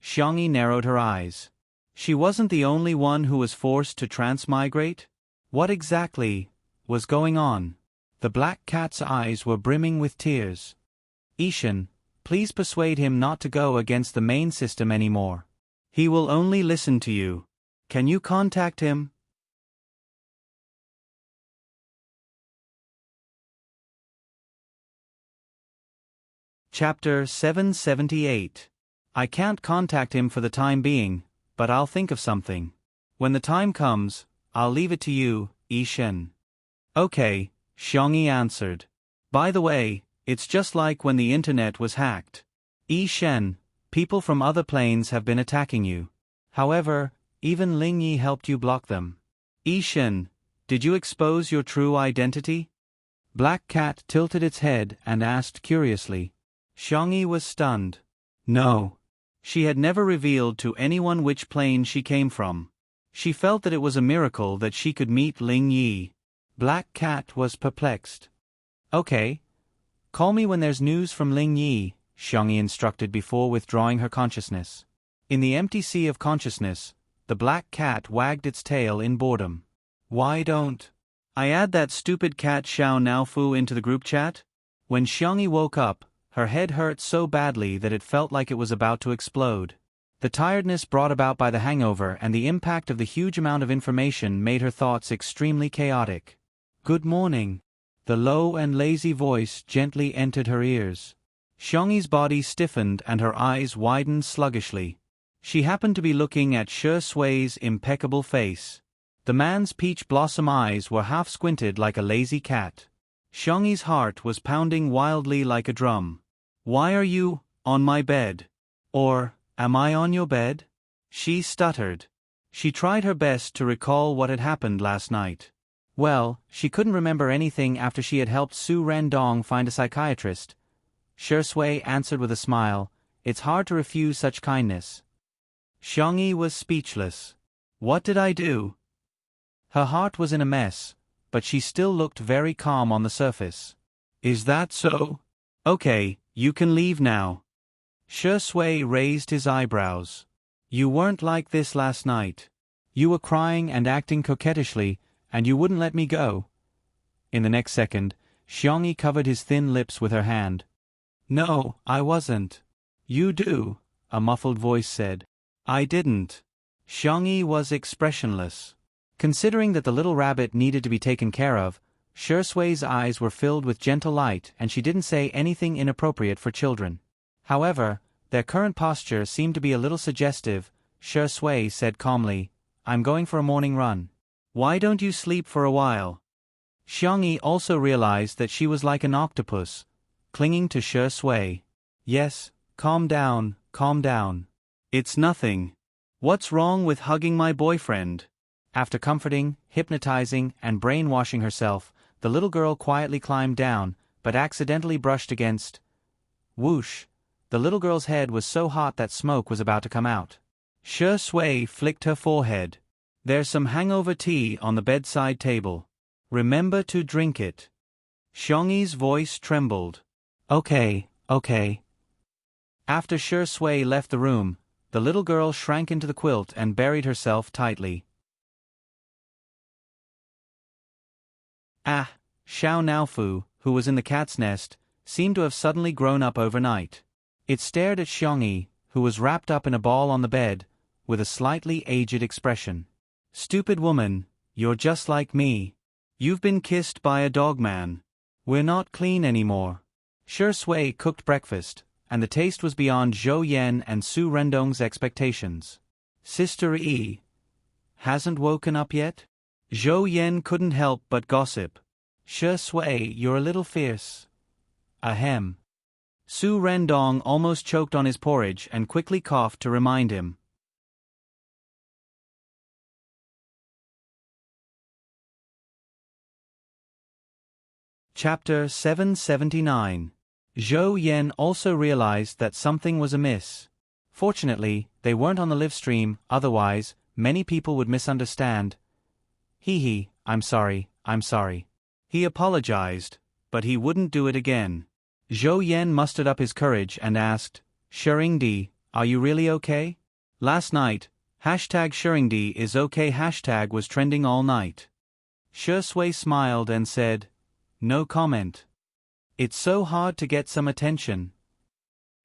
Xiangyi narrowed her eyes. She wasn't the only one who was forced to transmigrate? What exactly was going on? The black cat's eyes were brimming with tears. "Ishan, please persuade him not to go against the main system anymore. He will only listen to you. Can you contact him?" Chapter 778. I can't contact him for the time being, but I'll think of something. When the time comes, I'll leave it to you, Yi Shen. Okay, Xiangyi answered. By the way, it's just like when the internet was hacked. Yi Shen, people from other planes have been attacking you. However, even Ling Yi helped you block them. Yi Shen, did you expose your true identity? Black Cat tilted its head and asked curiously. Xiangyi was stunned. No. She had never revealed to anyone which plane she came from. She felt that it was a miracle that she could meet Ling Yi. Black Cat was perplexed. Okay. Call me when there's news from Ling Yi, Xiangyi instructed before withdrawing her consciousness. In the empty sea of consciousness, the black cat wagged its tail in boredom. Why don't I add that stupid cat Xiao Naofu into the group chat? When Xiangyi woke up, her head hurt so badly that it felt like it was about to explode. The tiredness brought about by the hangover and the impact of the huge amount of information made her thoughts extremely chaotic. Good morning. The low and lazy voice gently entered her ears. Xiangyi's body stiffened and her eyes widened sluggishly. She happened to be looking at Shi Sui's impeccable face. The man's peach blossom eyes were half squinted like a lazy cat. Xiangyi's heart was pounding wildly like a drum. "Why are you on my bed? Or, am I on your bed?" She stuttered. She tried her best to recall what had happened last night. Well, she couldn't remember anything after she had helped Su Rendong find a psychiatrist. Shi Sui answered with a smile, "It's hard to refuse such kindness." Xiangyi was speechless. "What did I do?" Her heart was in a mess, but she still looked very calm on the surface. "Is that so? Okay, you can leave now." Shi Sui raised his eyebrows. "You weren't like this last night. You were crying and acting coquettishly, and you wouldn't let me go." In the next second, Xiangyi covered his thin lips with her hand. "No, I wasn't." "You do," a muffled voice said. "I didn't." Xiangyi was expressionless. Considering that the little rabbit needed to be taken care of, Shi Sui's eyes were filled with gentle light and she didn't say anything inappropriate for children. However, their current posture seemed to be a little suggestive. Shi Sui said calmly, "I'm going for a morning run. Why don't you sleep for a while?" Xiangyi also realized that she was like an octopus, clinging to Shi Sui. "Yes, calm down, calm down. It's nothing. What's wrong with hugging my boyfriend?" After comforting, hypnotizing, and brainwashing herself, the little girl quietly climbed down, but accidentally brushed against. Whoosh! The little girl's head was so hot that smoke was about to come out. Shi Sui flicked her forehead. "There's some hangover tea on the bedside table. Remember to drink it." Xiangyi's voice trembled. Okay. After Shi Sui left the room, the little girl shrank into the quilt and buried herself tightly. Xiao Naofu, who was in the cat's nest, seemed to have suddenly grown up overnight. It stared at Xiangyi, who was wrapped up in a ball on the bed, with a slightly aged expression. "Stupid woman, you're just like me. You've been kissed by a dogman. We're not clean anymore." Shi Sui cooked breakfast, and the taste was beyond Zhou Yan and Su Rendong's expectations. "Sister E hasn't woken up yet?" Zhou Yan couldn't help but gossip. "Shi Sui, you're a little fierce." Ahem. Su Rendong almost choked on his porridge and quickly coughed to remind him. Chapter 779. Zhou Yan also realized that something was amiss. Fortunately, they weren't on the live stream, otherwise, many people would misunderstand. I'm sorry. He apologized, but he wouldn't do it again. Zhou Yan mustered up his courage and asked, "Sheringdi, are you really okay?" Last night, #Sheringdi is okay hashtag was trending all night. Shi Sui smiled and said, "No comment. It's so hard to get some attention."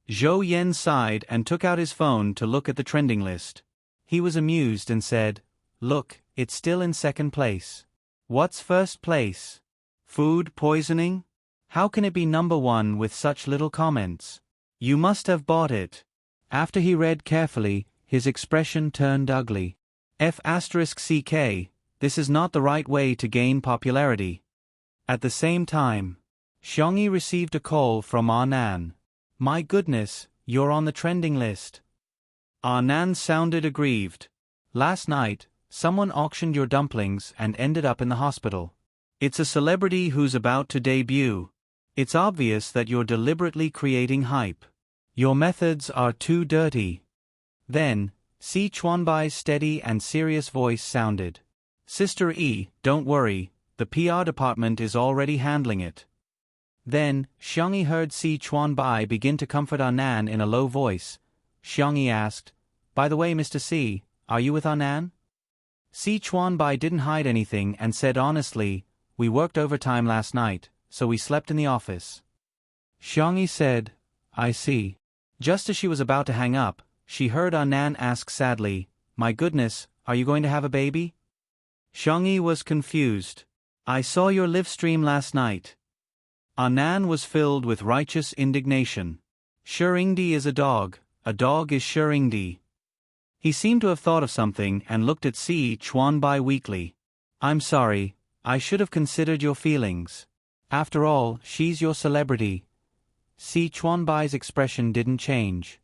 Zhou Yan sighed and took out his phone to look at the trending list. He was amused and said, "Look, it's still in second place." "What's first place? Food poisoning? How can it be number one with such little comments? You must have bought it." After he read carefully, his expression turned ugly. F***CK, this is not the right way to gain popularity. At the same time, Xiangyi received a call from Nan. "My goodness, you're on the trending list." Nan sounded aggrieved. "Last night, someone auctioned your dumplings and ended up in the hospital. It's a celebrity who's about to debut. It's obvious that you're deliberately creating hype. Your methods are too dirty." Then, Si Chuanbai's steady and serious voice sounded. "Sister E, don't worry, the PR department is already handling it." Then, Xiangyi heard Si Chuanbai begin to comfort Nan in a low voice. Xiangyi asked, "By the way, Mr. Si, are you with Nan?" Si Chuanbai didn't hide anything and said honestly, "We worked overtime last night, so we slept in the office." Xiangyi said, "I see." Just as she was about to hang up, she heard Nan ask sadly, "My goodness, are you going to have a baby?" Xiangyi was confused. "I saw your live stream last night." Nan was filled with righteous indignation. Shuringdi is a dog is Shuringdi. He seemed to have thought of something and looked at Si Chuanbai weakly. I'm sorry, I should have considered your feelings. After all, she's your celebrity. Si Chuanbai's expression didn't change.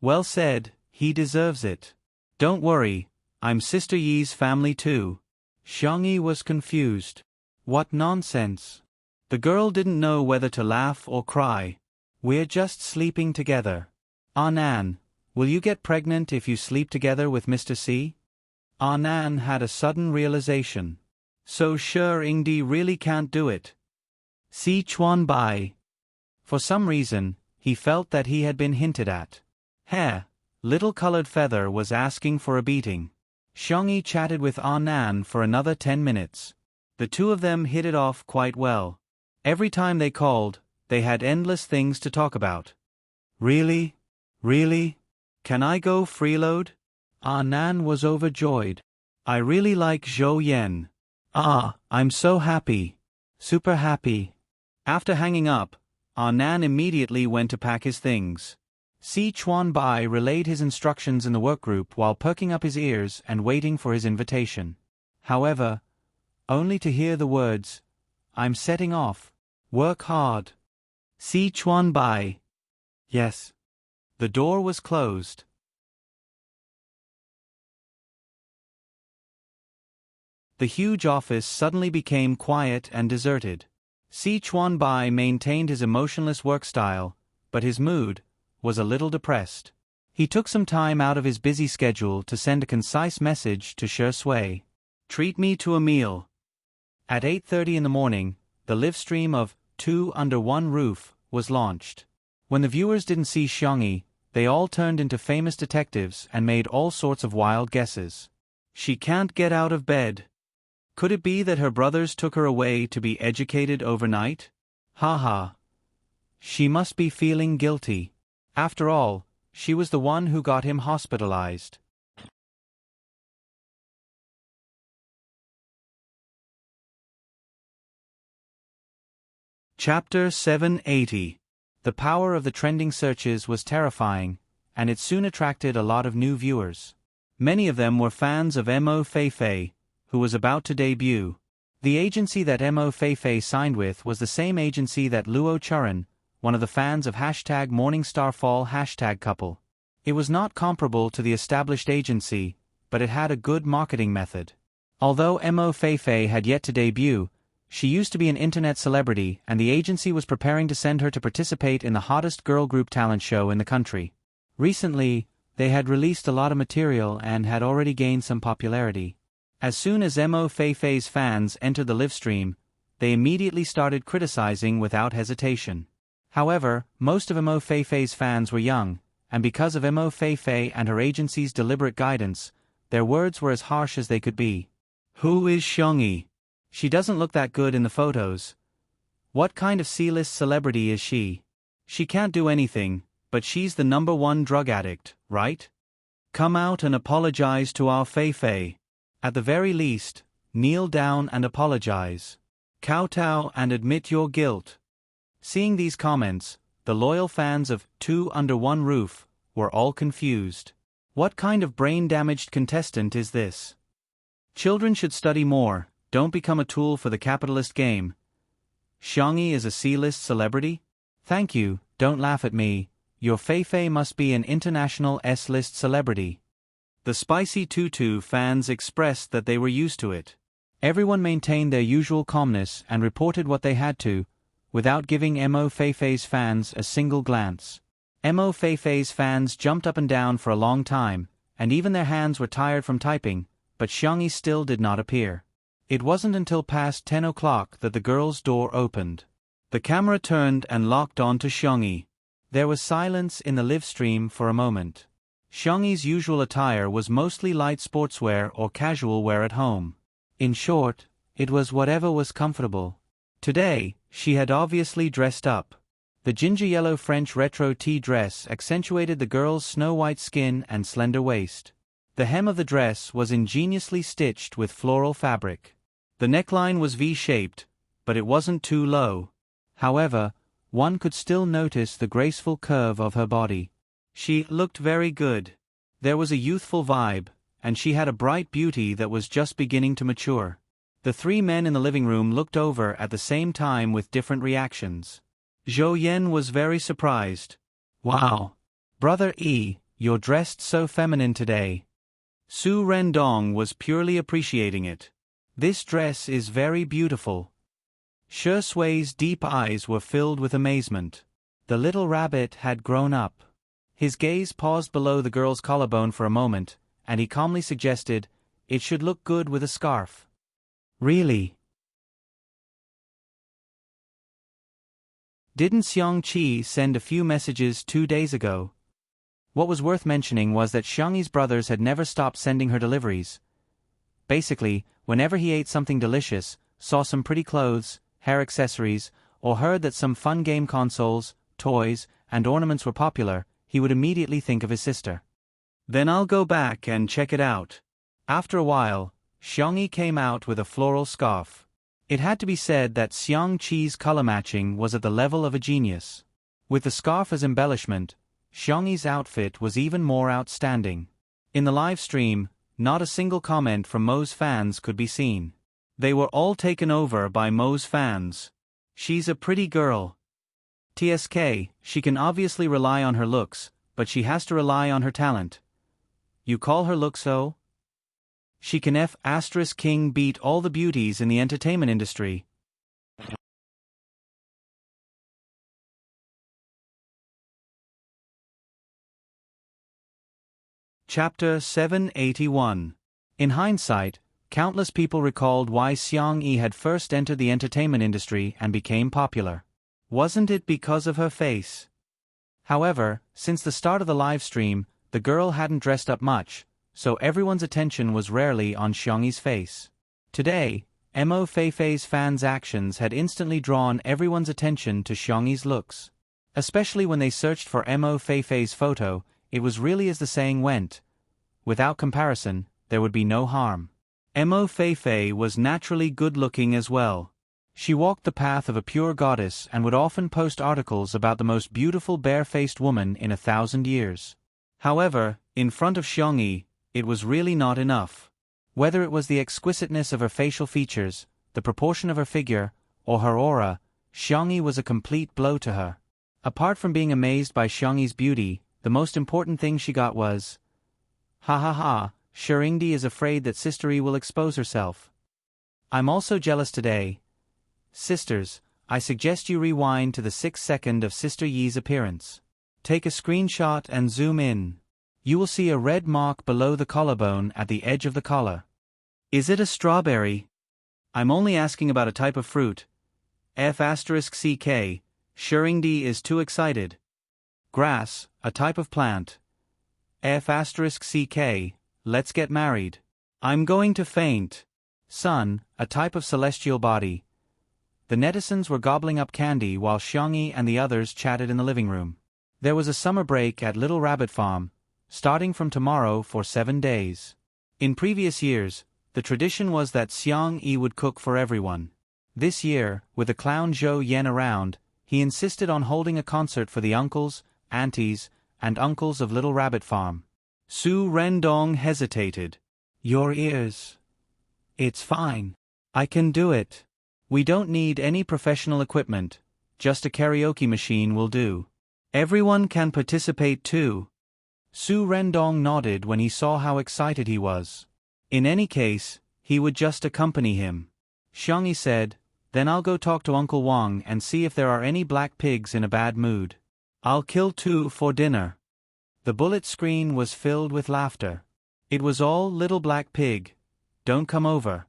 Well said, he deserves it. Don't worry, I'm Sister Yi's family too. Xiangyi was confused. What nonsense. The girl didn't know whether to laugh or cry. We're just sleeping together. Nan, will you get pregnant if you sleep together with Mr. C? Nan had a sudden realization. So Shuringdi really can't do it. Si Chuanbai. For some reason, he felt that he had been hinted at. Little Colored Feather was asking for a beating. Xiangyi chatted with Nan for another 10 minutes. The two of them hit it off quite well. Every time they called, they had endless things to talk about. Really? Really? Can I go freeload? Nan was overjoyed. I really like Zhou Yan. I'm so happy. Super happy. After hanging up, Nan immediately went to pack his things. Si Chuanbai relayed his instructions in the workgroup while perking up his ears and waiting for his invitation. However, only to hear the words, I'm setting off. Work hard. Si Chuanbai. Yes. The door was closed. The huge office suddenly became quiet and deserted. Si Chuanbai maintained his emotionless work style, but his mood was a little depressed. He took some time out of his busy schedule to send a concise message to Shi Sui. Treat me to a meal. At 8:30 in the morning, the live stream of Two Under One Roof was launched. When the viewers didn't see Xiangyi, they all turned into famous detectives and made all sorts of wild guesses. She can't get out of bed. Could it be that her brothers took her away to be educated overnight? Haha. She must be feeling guilty. After all, she was the one who got him hospitalized. Chapter 780. The power of the trending searches was terrifying, and it soon attracted a lot of new viewers. Many of them were fans of Mo Feifei, who was about to debut. The agency that Mo Feifei signed with was the same agency that Luo Churan, one of the fans of #MorningstarFall #couple. It was not comparable to the established agency, but it had a good marketing method. Although Mo Feifei had yet to debut, she used to be an internet celebrity and the agency was preparing to send her to participate in the hottest girl group talent show in the country. Recently, they had released a lot of material and had already gained some popularity. As soon as Mo Feifei's fans entered the live stream, they immediately started criticizing without hesitation. However, most of Mo Feifei's fans were young, and because of Mo Feifei and her agency's deliberate guidance, their words were as harsh as they could be. Who is Xiangyi? She doesn't look that good in the photos. What kind of C-list celebrity is she? She can't do anything, but she's the #1 drug addict, right? Come out and apologize to our Feifei. At the very least, kneel down and apologize. Kowtow and admit your guilt. Seeing these comments, the loyal fans of Two Under One Roof were all confused. What kind of brain-damaged contestant is this? Children should study more, don't become a tool for the capitalist game. Xiangyi is a C-list celebrity? Thank you, don't laugh at me, your Feifei must be an international S-list celebrity. The Spicy Tutu fans expressed that they were used to it. Everyone maintained their usual calmness and reported what they had to, without giving Mo Feifei's fans a single glance. Mo Feifei's fans jumped up and down for a long time, and even their hands were tired from typing, but Xiangyi still did not appear. It wasn't until past 10 o'clock that the girl's door opened. The camera turned and locked onto Xiangyi. There was silence in the live stream for a moment. Xiangyi's usual attire was mostly light sportswear or casual wear at home. In short, it was whatever was comfortable. Today, she had obviously dressed up. The ginger-yellow French retro tea dress accentuated the girl's snow-white skin and slender waist. The hem of the dress was ingeniously stitched with floral fabric. The neckline was V-shaped, but it wasn't too low. However, one could still notice the graceful curve of her body. She looked very good. There was a youthful vibe, and she had a bright beauty that was just beginning to mature. The three men in the living room looked over at the same time with different reactions. Zhou Yan was very surprised. Wow! Brother Yi, you're dressed so feminine today. Su Rendong was purely appreciating it. This dress is very beautiful. Shi Sui's deep eyes were filled with amazement. The little rabbit had grown up. His gaze paused below the girl's collarbone for a moment, and he calmly suggested, "It should look good with a scarf." Really? Didn't Xiang Qi send a few messages 2 days ago? What was worth mentioning was that Xiangyi's brothers had never stopped sending her deliveries. Basically, whenever he ate something delicious, saw some pretty clothes, hair accessories, or heard that some fun game consoles, toys, and ornaments were popular, he would immediately think of his sister. Then I'll go back and check it out. After a while, Xiangyi came out with a floral scarf. It had to be said that Xiang Qi's color matching was at the level of a genius. With the scarf as embellishment, Xiangyi's outfit was even more outstanding. In the live stream, not a single comment from Mo's fans could be seen. They were all taken over by Mo's fans. She's a pretty girl. TSK, she can obviously rely on her looks, but she has to rely on her talent. You call her look so? She can King beat all the beauties in the entertainment industry. Chapter 781. In hindsight, countless people recalled why Xiang Yi had first entered the entertainment industry and became popular. Wasn't it because of her face? However, since the start of the live stream, the girl hadn't dressed up much, so everyone's attention was rarely on Xiangyi's face. Today, Mo Feifei's fans' actions had instantly drawn everyone's attention to Xiangyi's looks. Especially when they searched for Mo Feifei's photo, it was really as the saying went. Without comparison, there would be no harm. Mo Feifei was naturally good-looking as well. She walked the path of a pure goddess and would often post articles about the most beautiful bare-faced woman in 1,000 years. However, in front of Xiangyi, it was really not enough. Whether it was the exquisiteness of her facial features, the proportion of her figure, or her aura, Xiangyi was a complete blow to her. Apart from being amazed by Xiangyi's beauty, the most important thing she got was, "Ha ha ha, Shiringdi is afraid that Sister Yi will expose herself. I'm also jealous today. Sisters, I suggest you rewind to the 6th second of Sister Yi's appearance. Take a screenshot and zoom in. You will see a red mark below the collarbone at the edge of the collar. Is it a strawberry? I'm only asking about a type of fruit. F*CK, Shiringdi is too excited. Grass, a type of plant. F*CK, let's get married. I'm going to faint. Sun, a type of celestial body." The netizens were gobbling up candy while Xiangyi and the others chatted in the living room. There was a summer break at Little Rabbit Farm, starting from tomorrow for 7 days. In previous years, the tradition was that Xiang Yi would cook for everyone. This year, with the clown Zhou Yan around, he insisted on holding a concert for the uncles, aunties, and uncles of Little Rabbit Farm. Su Rendong hesitated. "Your ears. It's fine. I can do it. We don't need any professional equipment, just a karaoke machine will do. Everyone can participate too." Su Rendong nodded when he saw how excited he was. In any case, he would just accompany him. Xiangyi said, "Then I'll go talk to Uncle Wang and see if there are any black pigs in a bad mood. I'll kill 2 for dinner." The bullet screen was filled with laughter. It was all "Little Black Pig, don't come over."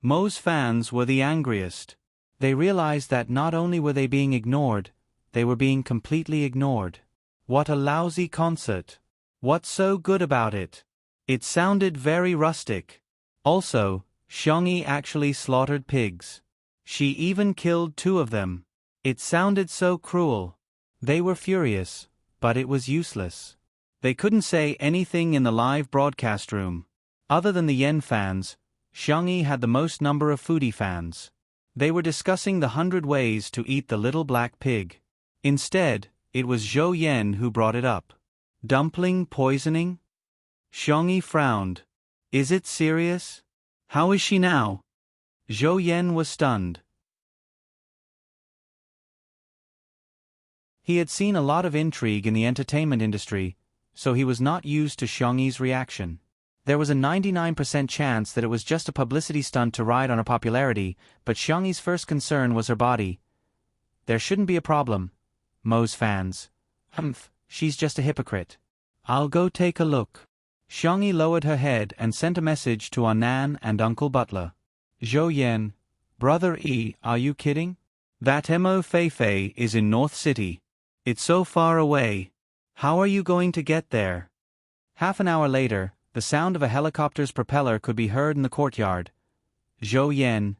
Mo's fans were the angriest. They realized that not only were they being ignored, they were being completely ignored. What a lousy concert. What's so good about it? It sounded very rustic. Also, Xiangyi actually slaughtered pigs. She even killed 2 of them. It sounded so cruel. They were furious, but it was useless. They couldn't say anything in the live broadcast room. Other than the Yen fans, Xiangyi had the most number of foodie fans. They were discussing the 100 ways to eat the little black pig. Instead, it was Zhou Yan who brought it up. Dumpling poisoning? Xiongyi frowned. Is it serious? How is she now? Zhou Yan was stunned. He had seen a lot of intrigue in the entertainment industry, so he was not used to Xiongyi's reaction. There was a 99% chance that it was just a publicity stunt to ride on her popularity, but Xiongyi's first concern was her body. There shouldn't be a problem. Mo's fans. She's just a hypocrite. I'll go take a look. Xiongyi lowered her head and sent a message to Annan and Uncle Butler. Zhou Yan, Brother E, are you kidding? That Mo Feifei is in North City. It's so far away. How are you going to get there? Half an hour later, the sound of a helicopter's propeller could be heard in the courtyard. Zhou Yan.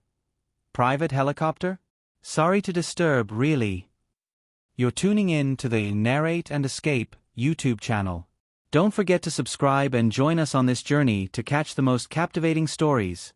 Private helicopter? Sorry to disturb, really. You're tuning in to the Narrate and Escape YouTube channel. Don't forget to subscribe and join us on this journey to catch the most captivating stories.